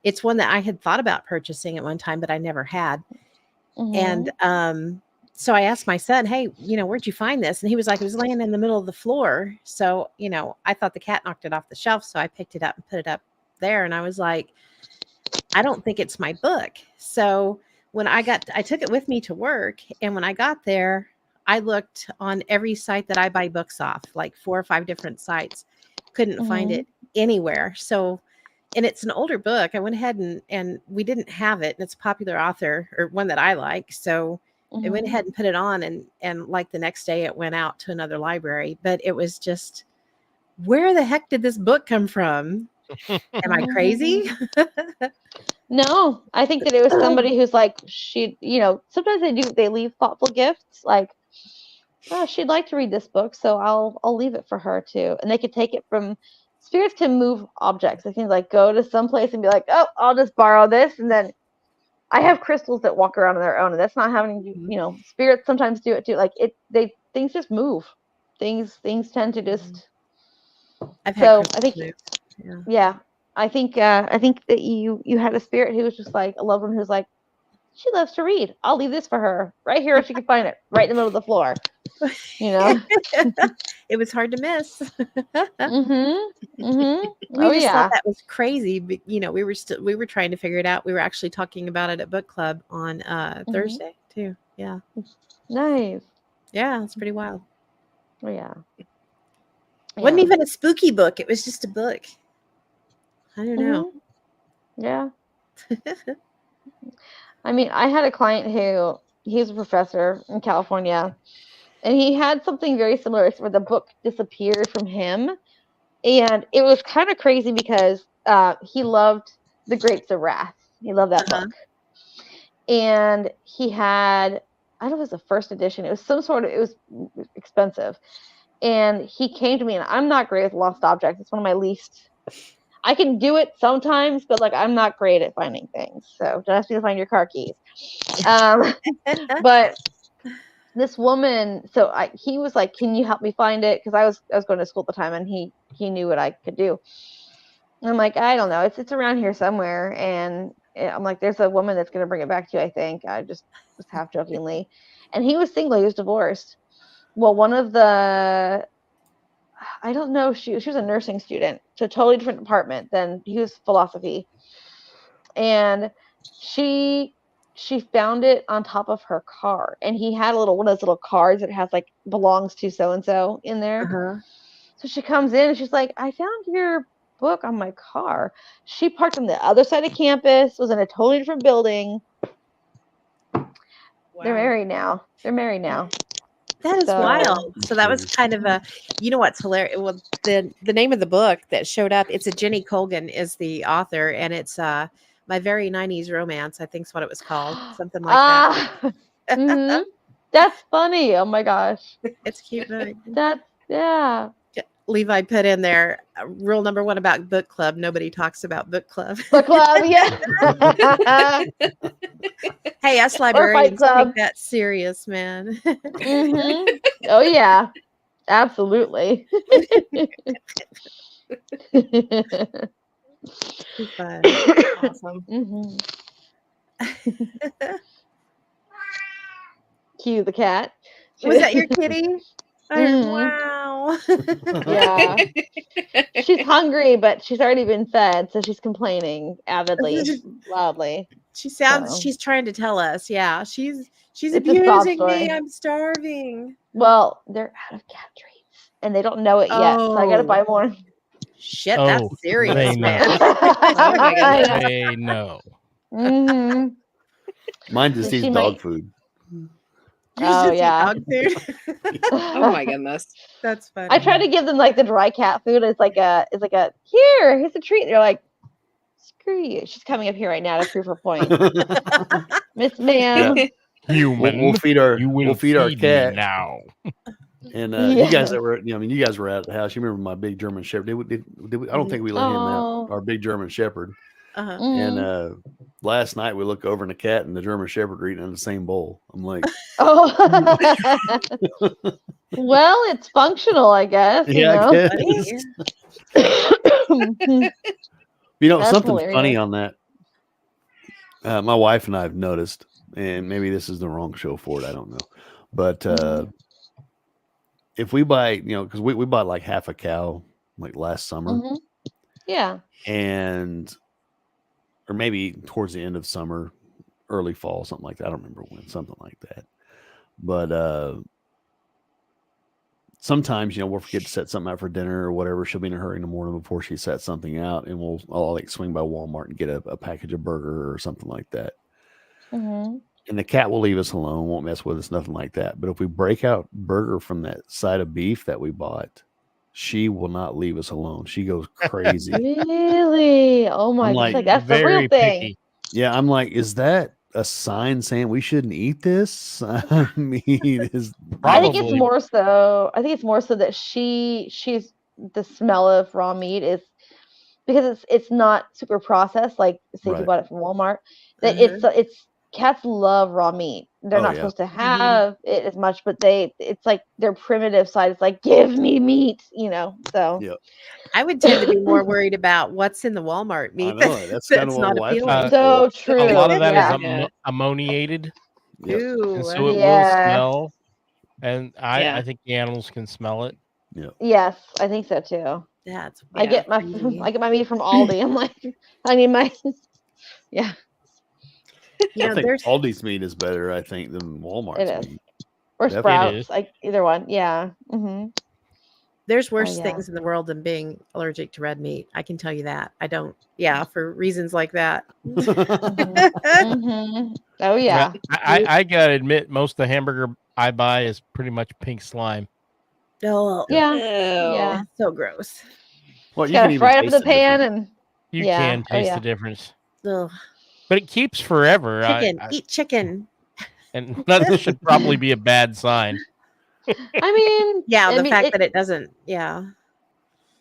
it's one that I had thought about purchasing at one time, but I never had. And so I asked my son, "Hey, where'd you find this?" And he was like, "It was laying in the middle of the floor." So, I thought the cat knocked it off the shelf, so I picked it up and put it up there. And I was like, I don't think it's my book. So when I took it with me to work, and when I got there, I looked on every site that I buy books off, like 4 or 5 different sites, couldn't find it anywhere. So, and it's an older book. I went ahead and we didn't have it, and it's a popular author, or one that I like. So I went ahead and put it on, and like the next day it went out to another library. But it was just, where the heck did this book come from? Am I crazy? No, I think that it was somebody who's like, sometimes they leave thoughtful gifts, like, oh, she'd like to read this book, so I'll leave it for her too. And they could take it from, spirits can move objects. They can like go to some place and be like, oh, I'll just borrow this. And then I have crystals that walk around on their own, and that's not having, spirits sometimes do it too. Like things just move. Things tend to just. I've had I think, yeah. I think that you had a spirit who was just like a loved one who's like, she loves to read. I'll leave this for her right here if she can find it, right in the middle of the floor. It was hard to miss. We Oh, just thought that was crazy, but we were trying to figure it out. We were actually talking about it at book club on Thursday too. Yeah. Nice. Yeah, it's pretty wild. Oh yeah. Wasn't even a spooky book. It was just a book. I don't know. Yeah. I mean, I had a client who, he's a professor in California, and he had something very similar where the book disappeared from him. And it was kind of crazy because he loved The Grapes of Wrath. He loved that book. And he had, I don't know if it was the first edition. It was it was expensive. And he came to me, and I'm not great with lost objects. It's one of my least. I can do it sometimes, but like I'm not great at finding things. So don't ask me to find your car keys. But this woman, he was like, "Can you help me find it?" Because I was going to school at the time, and he knew what I could do. And I'm like, I don't know. It's around here somewhere. And I'm like, there's a woman that's going to bring it back to you, I think. I just was half jokingly. And he was single. He was divorced. Well, one of the, I don't know, she was a nursing student, so a totally different department than he was philosophy. And she found it on top of her car, and he had one of those little cards that has like belongs to so and so in there. So she comes in and she's like, I found your book on my car. She parked on the other side of campus, was in a totally different building. Wow. They're married now. That is wild. So that was kind of a, what's hilarious? Well, the name of the book that showed up, it's a Jenny Colgan is the author, and it's My Very 90s Romance, I think is what it was called. Something like that. That's funny. Oh my gosh. It's cute. Yeah. Levi put in there, rule number 1 about book club: nobody talks about book club. Book club, yeah. Hey, us librarians take that serious, man. Oh yeah, absolutely. Fun. Awesome. Cue the cat. Was that your kitty? Wow. Yeah. She's hungry, but she's already been fed, so she's complaining avidly, loudly. She's trying to tell us. Yeah. She's abusing me. I'm starving. Well, they're out of cat treats, and they don't know it yet, so I gotta buy more. Shit, that's serious, they man. They know. Mine just eats dog food. Oh yeah. Dog food. Oh my goodness. That's funny. I try to give them like the dry cat food. It's like a here's a treat. They're like, screw you. She's coming up here right now to prove her point. Miss Ma'am. Human, we'll feed our you will we'll feed our feed me cat. now. And Yeah. you guys that were, I mean, you guys were at the house. You remember my big German Shepherd? I don't think we let him out. Oh. Our big German Shepherd. Uh-huh. And Mhm. last night we look over and the cat and the German Shepherd are eating in the same bowl. I'm like, Oh. Well, it's functional, I guess. yeah, I guess. You You know, That's something hilarious. funny on that. My wife and I have noticed, and maybe this is the wrong show for it. I don't know, but Mhm. if we buy, because we bought like half a cow like last summer, Mhm. Yeah. and or maybe towards the end of summer, early fall, something like that. I don't remember when, something like that. But sometimes, we'll forget to set something out for dinner or whatever. She'll be in a hurry in the morning before she sets something out, and I'll like swing by Walmart and get a package of burger or something like that. Mhm. And the cat will leave us alone, won't mess with us, nothing like that. But if we break out burger from that side of beef that we bought, she will not leave us alone. She goes crazy. Really? Oh my I'm gosh! like, Like that's the real Very thing. picky. yeah, I'm like, is that a sign saying we shouldn't eat this? I mean, is I think it's Probably. more so. I think it's more so that she's the smell of raw meat is because it's not super processed. Like say if you right. bought it from Walmart, that Uh-huh. it's cats love raw meat. They're Oh not yeah. supposed to have it as much, but it's like their primitive side. It's like give me meat, So Yeah. I would tend to be more worried about what's in the Walmart I meat know it. That's kind of that's what not my wife and I appealing. so said. true. A lot of that is Yeah. ammoniated, Yep. Ooh. and so it will Yeah. smell. And Yeah. I think the animals can smell it. Yep. Yes, I think so too. That's I get my crazy. I get my meat from Aldi. I'm like, I need my yeah. I think There's Aldi's meat is better, I think, than Walmart's It is. meat. Or Definitely. It Sprouts, is. like either one. Yeah. there's worse yeah. things in the world than being allergic to red meat. I can tell you that. I don't. Yeah, for reasons like that. Mhm. Oh yeah. I gotta admit, most of the hamburger I buy is pretty much pink slime. Oh, Yeah. Ew. Yeah. so gross. Well, Just you can gotta even fry it up in taste the the difference. pan and You Yeah. can Oh, taste yeah. the difference, Ugh. but it keeps forever. Chicken. Eat chicken. And that should probably be a bad sign. I mean, Yeah, the fact it, that it doesn't. Yeah.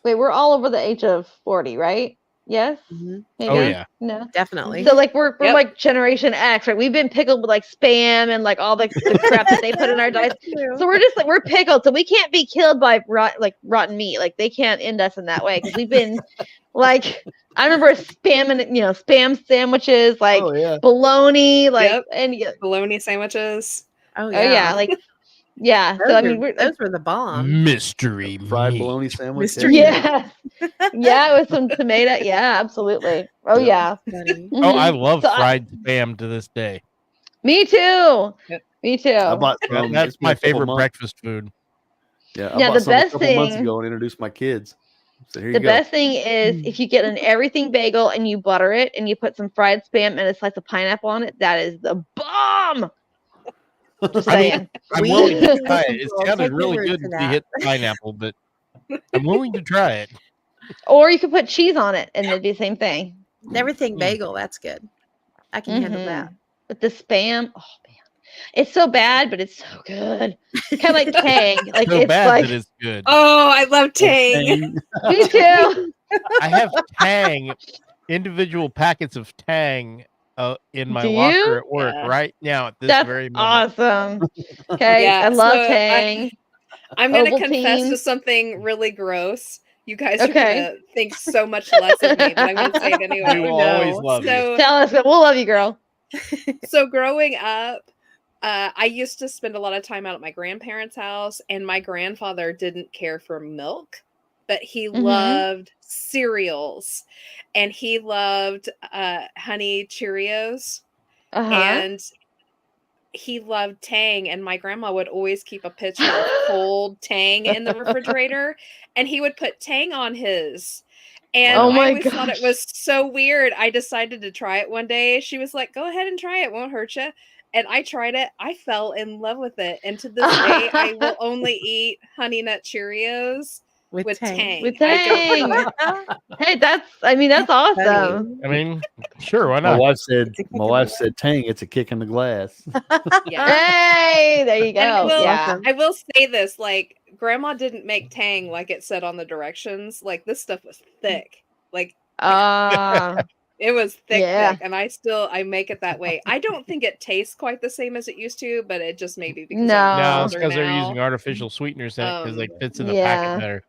wait, we're all over the age of 40, right? Yes? Mhm. Maybe? Oh yeah, No. Definitely. So like we're Yep. like Generation X, right? We've been pickled with like spam and like all the crap that they put in our diets. So we're just like we're pickled, so we can't be killed by rotten meat. Like they can't end us in that way because we've been like I remember spamming, spam sandwiches, like Oh yeah. bologna, like Yep. and Bologna sandwiches. Oh oh yeah. yeah, like yeah. Those, So I were, mean, we're those were the bomb. mystery Fried meat. bologna sandwich. Mystery Yeah. yeah, with some tomato. Yeah, absolutely. Oh Yep. yeah. Funny. Oh, I Mhm. love So fried spam to this day. me too. Yep. Me too. I bought some. That's it's been my a couple favorite months. breakfast food. Yeah, I Now, bought the some a best couple months thing- ago and introduced my kids. So here you The go. best thing is if you get an everything bagel and you butter it and you put some fried spam and a slice of pineapple on it, that is the bomb. Just I mean, saying. I'm We willing to will try it. It take sounded your really word good for until you that. hit the pineapple, but I'm willing to try it. Or you could put cheese on it and it'd be the same thing. Everything bagel. That's good. I can handle Mhm. that. But the spam, oh man. It's so bad, but it's so good. Kind of like Tang. Like So it's bad like that it's good. Oh, I love Tang. me too. I have Tang, individual packets of Tang in my Do locker you? at work Yeah. right now at this That's very moment. awesome. Okay. Yeah, I love so Tang. I'm going to confess Ovaltine. to something really gross. You guys are Okay. going to think so much less of me, but I'm going to say it We anyway. will always love you. So, Tell us, we'll love you, girl. so growing up, I used to spend a lot of time out at my grandparents' house, and my grandfather didn't care for milk, but he Mhm. loved cereals, and he loved honey Cheerios, Uh-huh. and he loved Tang, and my grandma would always keep a pitcher of cold Tang in the refrigerator, and he would put Tang on his. And Oh I my always thought it gosh. was so weird. I decided to try it one day. She was like, "Go ahead and try it; won't hurt you." And I tried it. I fell in love with it, and to this day, I will only eat Honey Nut Cheerios with Tang. With I don't know Tang. it. Hey, that's awesome. I mean, sure, why My not? wife said, It's a kick my in wife the said, "Tang, it's a kick in the glass." Yeah. Hey, there you And I go. will, Yeah. awesome. I will say this, like, Grandma didn't make Tang like it said on the directions. Like, this stuff was thick. Like, it was thick, Yeah. thick. And I make it that way. I don't think it tastes quite the same as it used to, but it just may be because No. No, I'm it's older because they're now. using artificial sweeteners in it because it fits in the Yeah. packet better.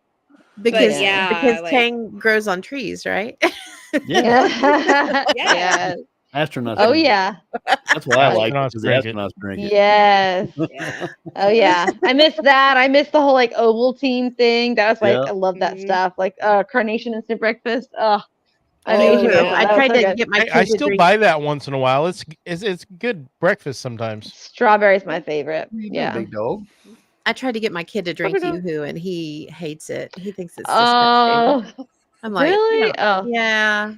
Because yeah, because like- Tang grows on trees, right? Yeah, Yes. astronauts. Oh drink it. yeah. That's why I like it Astronauts because the drink it. astronauts drink it. Yes. Yeah. Oh yeah. I miss that. I miss the whole like Ovaltine thing. That was like Yeah. I love that Mhm. stuff. Like Carnation Instant Breakfast. Oh, I'm Oh, aging yeah. myself. I That was tried so to good. get my kid I to still drink. buy that once in a while. It's good breakfast sometimes. Strawberry's my favorite. What are you doing, Yeah. big dog? I tried to get my kid to drink we doing? Yoo-hoo, and he hates it. He thinks it's disgusting. Oh, I'm like, really? "Yeah, Oh. yeah."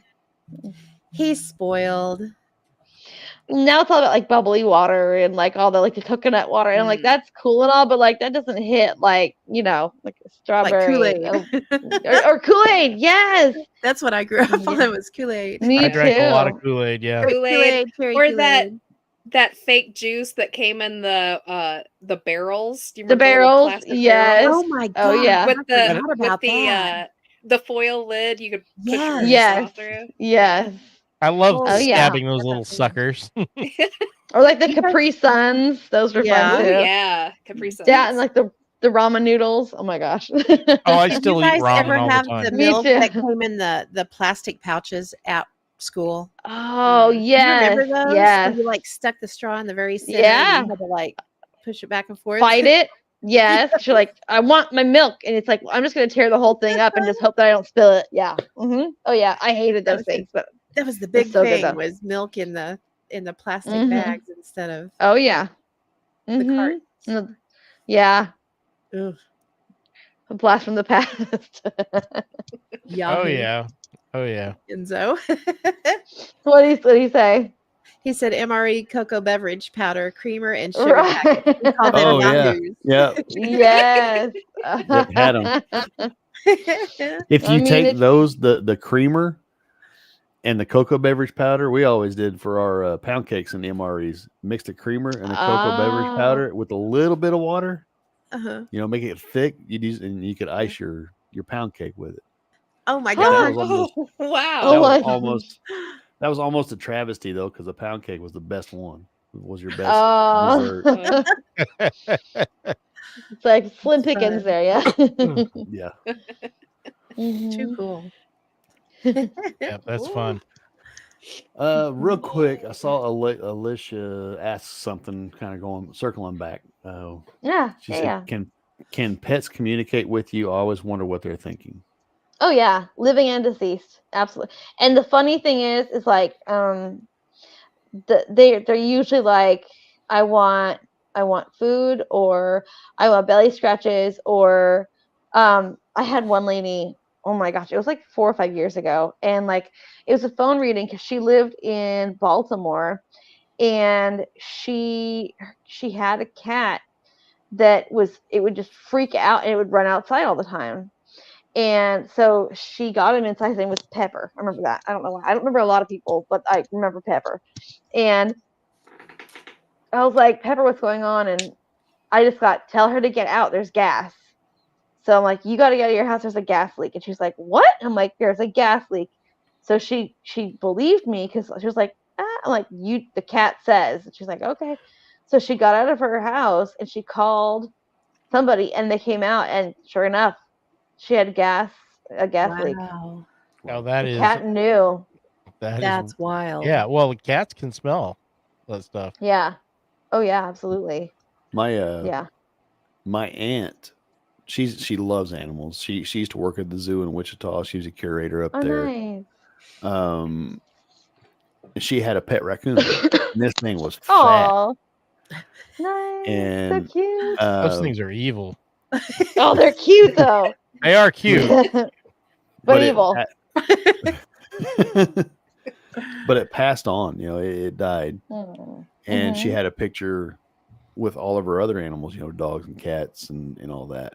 He's spoiled. Now it's all about like bubbly water and like all the like the coconut water. And I'm like, Mm. that's cool and all, but like that doesn't hit like, like a Like strawberry Kool-Aid. or Kool-Aid. Yes. That's what I grew up on. Yeah. It was Kool-Aid. Me I drank a lot of too. Kool-Aid. Yeah. Kool-Aid, Cherry or Kool-Aid. that fake juice that came in the barrels. Do you The remember little barrels, plastic yes. barrels? Oh my Oh, god! yeah. I With forgot about the that. the foil lid you could push your Yes. straw through. Yes. I love Oh, yeah. stabbing those little suckers. Or like the You guys- Capri Suns. Those were Yeah. fun Oh too. yeah, Capri Suns. Yeah, and like the ramen noodles. Oh my gosh. Oh, I Did still you eat guys ramen ever all the have time. the Me milk too. that came in the plastic pouches at school? Oh Mm. yes. You remember those? Yes. Where you like stuck the straw in the very center Yeah. and you had to like push it back and forth. Fight it. Yes. You're like, I want my milk. And it's like, I'm just gonna tear the whole thing up and just hope that I don't spill it. Yeah. Oh yeah. I hated That those was the- things, but That was the big so good, thing though. was milk in the plastic Mhm. bags instead of oh yeah. the Mhm. cart. No, yeah. Ugh. A blast from the past. Oh Yahoo. yeah. Oh yeah. Enzo. What do you say? He said MRE cocoa beverage powder, creamer, and sugar packets. Right. We call them Oh yeah, Yahoos. yeah. Yes. Yep, had 'em. If I you mean, take it's- those, the creamer and the cocoa beverage powder, we always did for our pound cakes and MREs. Mix the creamer and the cocoa beverage Ah. powder with a little bit of water. Uh-huh. Make it thick. And you could ice your pound cake with it. Oh my But that god. was almost, Wow. Oh, that was my- almost a travesty though, because the pound cake was the best one. It was your best Oh. dessert. It's like slim pickings there, yeah. Yeah. Mhm. Too cool. Yeah, that's fun. Real quick, I saw Alicia ask something, kind of circling back. Yeah. She Yeah. said, "Can pets communicate with you? I always wonder what they're thinking." Oh yeah, living and deceased, absolutely. And the funny thing is like they're usually like, I want food, or I want belly scratches, or I had one lady, oh my gosh, it was like 4 or 5 years ago, and like it was a phone reading because she lived in Baltimore, and she had a cat that it would just freak out and it would run outside all the time. And so she got him inside. His name was Pepper. I remember that. I don't know why. I don't remember a lot of people, but I remember Pepper. And I was like, Pepper, what's going on? And I just tell her to get out. There's gas. So I'm like, you got to get out of your house. There's a gas leak. And she's like, what? I'm like, there's a gas leak. So she believed me because she was like, I'm like, the cat says. And she's like, okay. So she got out of her house and she called somebody, and they came out, and sure enough, she had a gas leak. Wow. Now that The is cat knew. That's wild. Yeah, well, the cats can smell that stuff. Yeah. Oh yeah, absolutely. My Yeah. my aunt, she loves animals. She used to work at the zoo in Wichita. She was a curator up Oh there. nice. She had a pet raccoon. And this thing was fat. Oh. Nice. And, so cute. Those things are evil. Oh, they're cute though. They are cute. but it evil. but it passed on. It died. Mm. And she Mhm. had a picture with all of her other animals, dogs and cats and all that.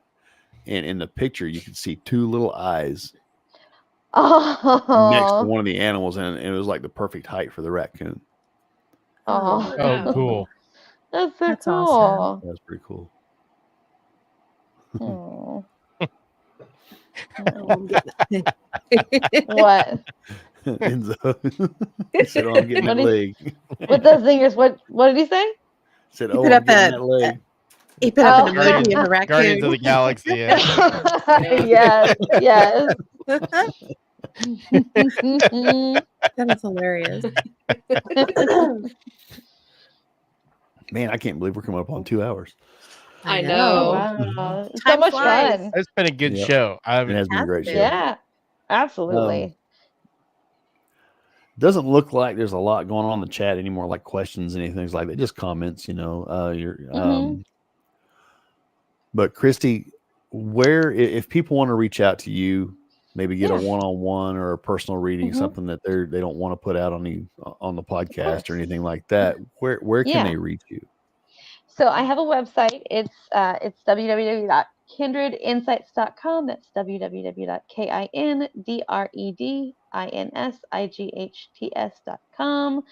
and in the picture you could see two little eyes next to Oh, one of the animals, and it was like the perfect height for the raccoon. oh, Oh, cool. that's so That's cool. awesome. That's pretty cool. Oh. Oh, I'm getting What? Enzo he said, "Oh, I'm getting that What leg." With those fingers, what did he say? Said, He "Oh, put I'm up getting a- that leg." He put up Oh. an emoji of a raccoon. Guardians of the Galaxy. Yeah. Yes, yes. That is hilarious. Man, I can't believe we're coming up on 2 hours. I Oh know. wow, so Time much flies. fun. It's been a good Yep. show. I It mean, has been a has great been. show. Yeah, absolutely. Doesn't look like there's a lot going on in the chat anymore, like questions and anything like that. Just comments, But Kristi, if people want to reach out to you, maybe get a Yeah. one-on-one or a personal reading, Mhm. something that they don't want to put out on the podcast or course. anything like that, where can Yeah. they reach you? So I have a website. It's www.kindredinsights.com. That's www.kindredinsights.com.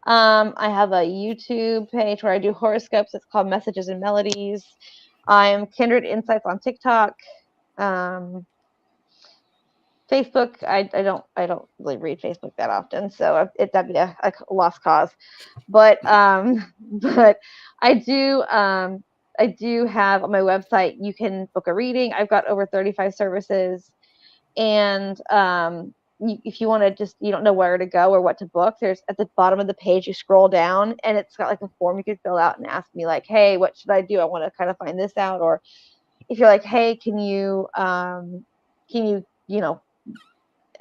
I have a YouTube page where I do horoscopes. It's called Messages and Melodies. I am Kindred Insights on TikTok. Facebook, I don't really read Facebook that often, so that'd be a lost cause. But but I do have on my website, you can book a reading. I've got over 35 services, and if you want to you don't know where to go or what to book, there's at the bottom of the page, you scroll down and it's got like a form you could fill out and ask me like, hey, what should I do? I want to kind of find this out. Or if you're like, hey, can you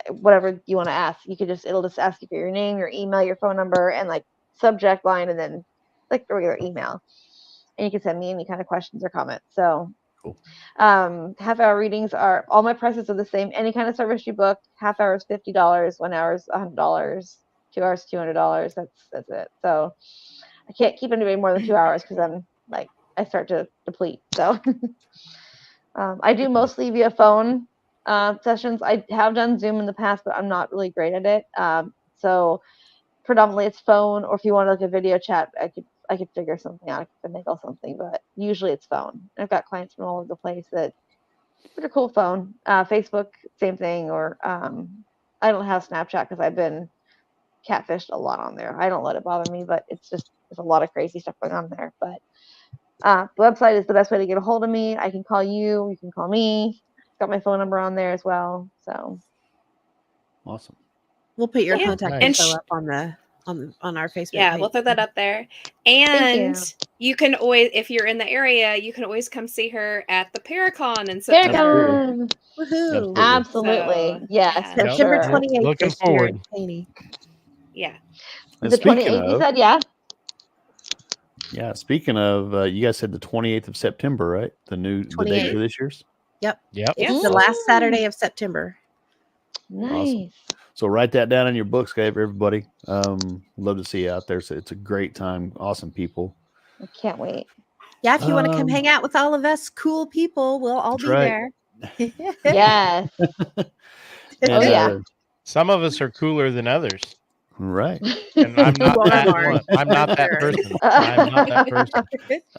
whatever you want to ask, it'll just ask you for your name, your email, your phone number, and like subject line, and then like the regular email, and you can send me any kind of questions or comments. So Cool. Half-hour readings all my prices are the same. Any kind of service you book, half hour is $50, 1 hour is $100, 2 hours $200. That's it. So I can't keep them doing more than 2 hours because I'm like I start to deplete. So I do mostly via phone sessions. I have done Zoom in the past, but I'm not really great at it. So predominantly it's phone, or if you want like a video chat, I could figure something out. I could finagle something, but usually it's phone. I've got clients from all over the place that put a cool phone. Facebook, same thing. Or I don't have Snapchat because I've been catfished a lot on there. I don't let it bother me, but there's a lot of crazy stuff going on there. But the website is the best way to get a hold of me. I can call you. You can call me. Got my phone number on there as well. So Awesome. We'll put your Yeah. contact Nice. info up on our Facebook Yeah, page. we'll throw that up there. Thank And you can always, if you're in the area, you can always come see her at the Paracon in September. Paracon. Woohoo! Absolutely. So, yes, yeah. for September sure. 28th Looking this year forward. in Cheney. Yeah. And The 28th, you said, yeah? Speaking of, you guys said the 28th of September, right? The date 28th. for this year's. Yep. It's the last Saturday of September. Nice. So write that down in your books, guys, everybody. Love to see you out there. So it's a great time. Awesome people. I can't wait. Yeah, if you want to come Um, hang out with all of us cool people, we'll all That's be right. there. Yes. And, Oh, yeah. Some of us are cooler than others, Right. and I'm not You are, that Mark. one. I'm not that Sure. person. I'm not that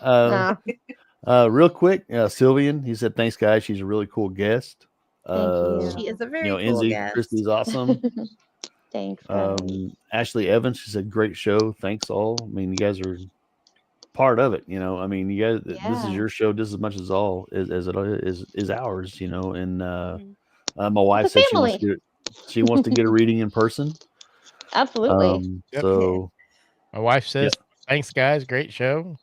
person. No. Real quick, Sylvian, he said, "Thanks, guys. She's a really cool guest." Thank you. She is a very cool Enzi, guest. Kristi's awesome. Thanks, guys. Ashley Evans, she said, "Great show. Thanks all. I mean, you guys are part of it. I mean, you guys, this is Yeah. your show just as much as it is ours. And my wife It's a said family. she wants to get a reading in person. Absolutely. Yep. So My wife says, "Thanks, guys. Great show."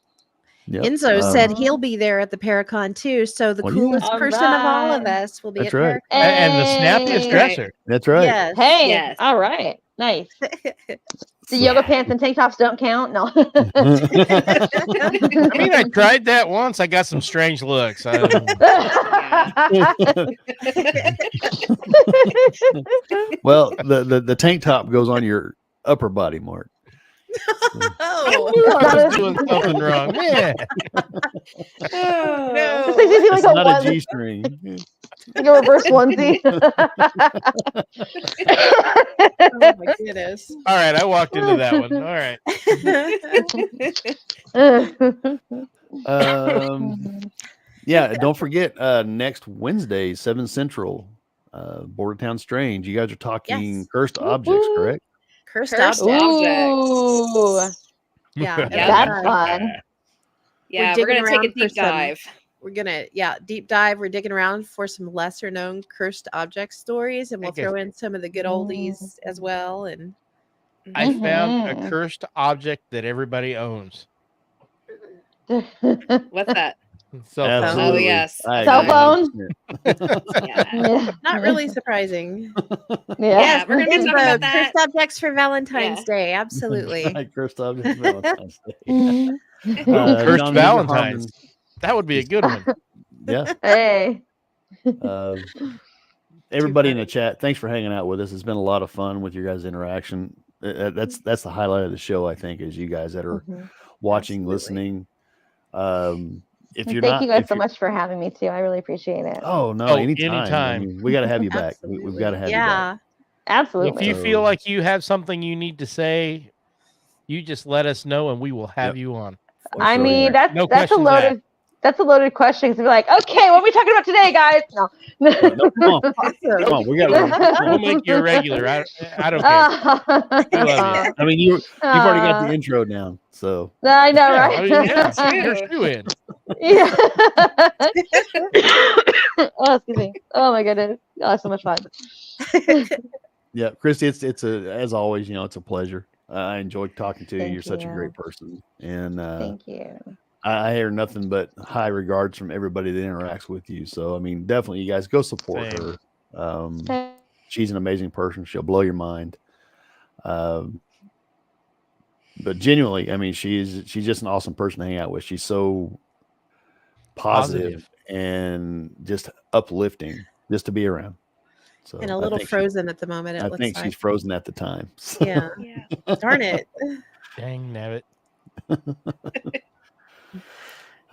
yep, Enzo said he'll be there at the Paracon too. So the Well, yeah. coolest All person of all of right. us will be That's at right. Paracon. And the snappiest Hey. dresser. that's right. Yes. Hey. Yes. All right. Nice. The yoga pants and tank tops don't count. No. I mean, I tried that once. I got some strange looks. Well, the tank top goes on your upper body, Mark. I Oh, knew I That was is- doing something wrong. Man. No. It's like you see like It's a not a one, G string. like a reverse onesie. oh my goodness. All right, I walked into that one. All right. Yeah, don't forget next Wednesday, 7 Central, Bordertown Strange. You guys are talking Yes. cursed objects, Woo-hoo. correct? Cursed Cursed objects. Ooh, Yeah, Yeah. that's fun. Yeah, we're digging gonna take a around for deep some- dive. We're gonna deep dive. We're digging around for some lesser known cursed object stories, and we'll Okay. throw in some of the good oldies as well. And I found a Mhm. cursed object that everybody owns. What's that? Cell phone. Absolutely. Oh, yes. I Cell agree phone? 100%. Yeah. Yeah. not really surprising. Yeah, we're gonna be It's talking about that. cursed objects for Valentine's Yeah. Day. Absolutely. Right, cursed objects Valentine's Day. Mhm. Cursed John, Valentine's. That would be a good one. Yeah. Hey. Everybody in funny. the chat, thanks for hanging out with us. It's been a lot of fun with your guys' interaction. That's the highlight of the show, I think, is you guys that are Mhm. watching, Absolutely. listening. If And you're thank not, you guys if so you're- much for having me too. I really appreciate it. Oh no, Oh, anytime. anytime. I mean, we got to have you back. We've got to have you back. Yeah. If Absolutely. you So- feel like you have something you need to say, you just let us know and we will have you on. I sure, mean, yeah. that's No that's a questions loaded that's a loaded question. To be like, okay, what are we talking about today, guys? No. No, come on, Awesome. come on. We got We'll make you a regular. I don't care. We love you. I mean, you've already got the intro down, so I know, Yeah, right? I mean, yeah, True. you're true in. Yeah. Oh, excuse me. Oh my goodness. Oh, so much fun. yeah, Kristi, it's as always, it's a pleasure. I enjoy talking to you. Thank You're such a you. great person, and Thank you. I hear nothing but high regards from everybody that interacts with you. So, I mean, definitely, you guys go support Same. her. She's an amazing person. She'll blow your mind. But genuinely, I mean, she's just an awesome person to hang out with. She's so positive and just uplifting, just to be around. So, And a I little think frozen at the moment. It I looks think like. she's frozen at the time. So, Yeah. Yeah. Darn it. Dang nabbit.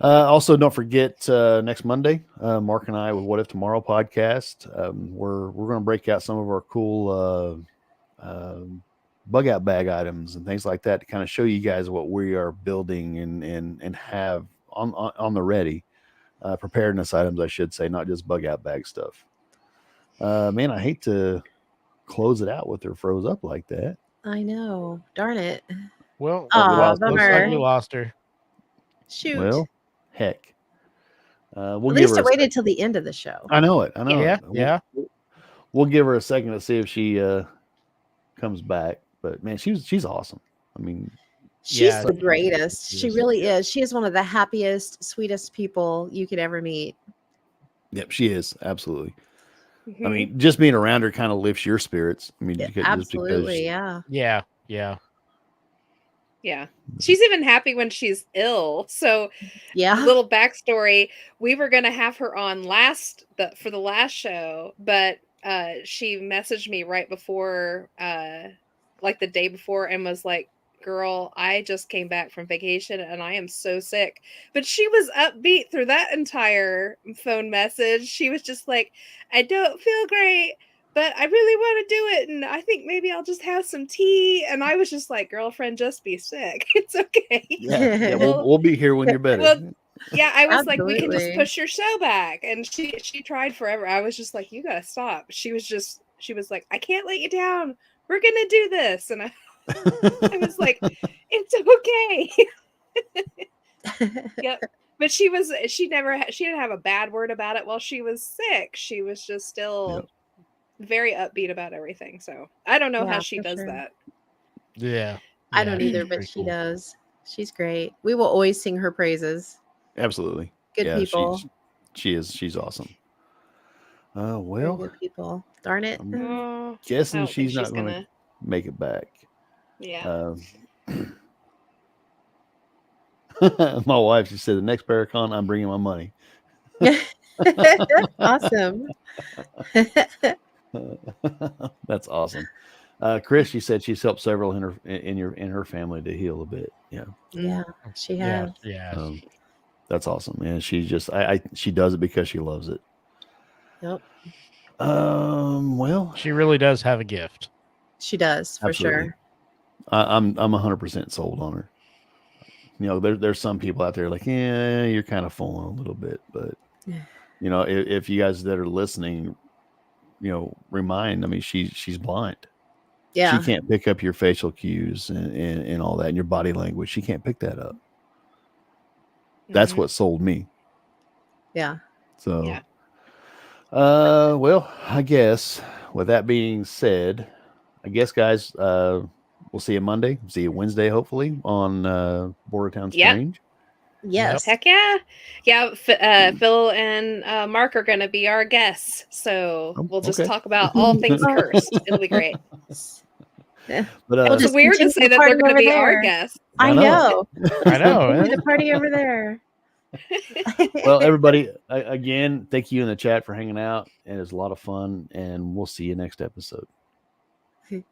Also, don't forget next Monday, Mark and I with What If Tomorrow podcast. We're going to break out some of our cool bug out bag items and things like that to kind of show you guys what we are building and have on the ready. Preparedness items, I should say, not just bug out bag stuff. Man, I hate to close it out with her froze up like that. I know. Darn it. Well, Aw, looks like bummer. we lost her. Shoot. Well, heck. We'll At give least her it waited till the end of the show. I know it. I know Yeah, it. yeah. We'll give her a second to see if she comes back. But man, she's awesome. I mean, She's Yeah, the greatest. She is. really is. She is one of the happiest, sweetest people you could ever meet. yep, she is absolutely. I Mhm. mean, just being around her kind of lifts your spirits. I mean, Yeah, just because absolutely. Yeah. Yeah, yeah. Yeah. She's even happy when she's ill. So, Yeah. little backstory, we were going to have her on for the last show, but she messaged me right before like the day before and was like, girl, I just came back from vacation and I am so sick. But she was upbeat through that entire phone message. She was just like, I don't feel great, but I really want to do it. And I think maybe I'll just have some tea. And I was just like, girlfriend, just be sick. It's okay. yeah, we'll be here when you're better. Well, yeah, I was like, we can just Absolutely. push your show back. And she tried forever. I was just like, you gotta stop. She was like, I can't let you down. We're gonna do this. And I was like, it's okay. Yep. But she didn't have a bad word about it while she was sick. She was just still very upbeat about everything. So I don't know Yeah, how she for does sure. that. Yeah. I Yeah, don't she's either, but pretty she cool. does. She's great. We will always sing her praises. Absolutely. Good Yeah, people. She's awesome. Very Well, good people. Darn it. I'm Oh, I guessing don't think she's not she's going to gonna. make it back. Yeah. My wife, she said, the next Paracon, I'm bringing my money. Awesome. That's awesome. Chris, she said she's helped several in her family to heal a bit. Yeah. Yeah, she Yeah, has. yeah. That's awesome, man. She just she does it because she loves it. Yep, Well, She really does have a gift. she does for Absolutely. sure. I'm 100% sold on her. You know, there's some people out there like, yeah, you're kind of fooling a little bit, but Yeah. you know, if you guys that are listening, you know, remind. I mean, she's blind. Yeah, She can't pick up your facial cues and all that, and your body language. She can't pick that up. That's Mhm. what sold me. yeah. So, Yeah. well, I guess with that being said, I guess guys, we'll see you Monday, see you Wednesday, hopefully on Bordertown Yep. Strange. Yes. Heck yeah. Yeah. Phil and Mark are going to be our guests. So Oh, we'll just okay. talk about all things cursed. It'll be great. Yeah. But We'll It's just weird to continue say the that party they're going to over be our there. guests. I I know. know. I know. Continue the party over there. well, everybody, again, thank you in the chat for hanging out. And it's a lot of fun. And we'll see you next episode. Bye.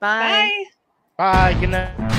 Bye. Bye. Good night.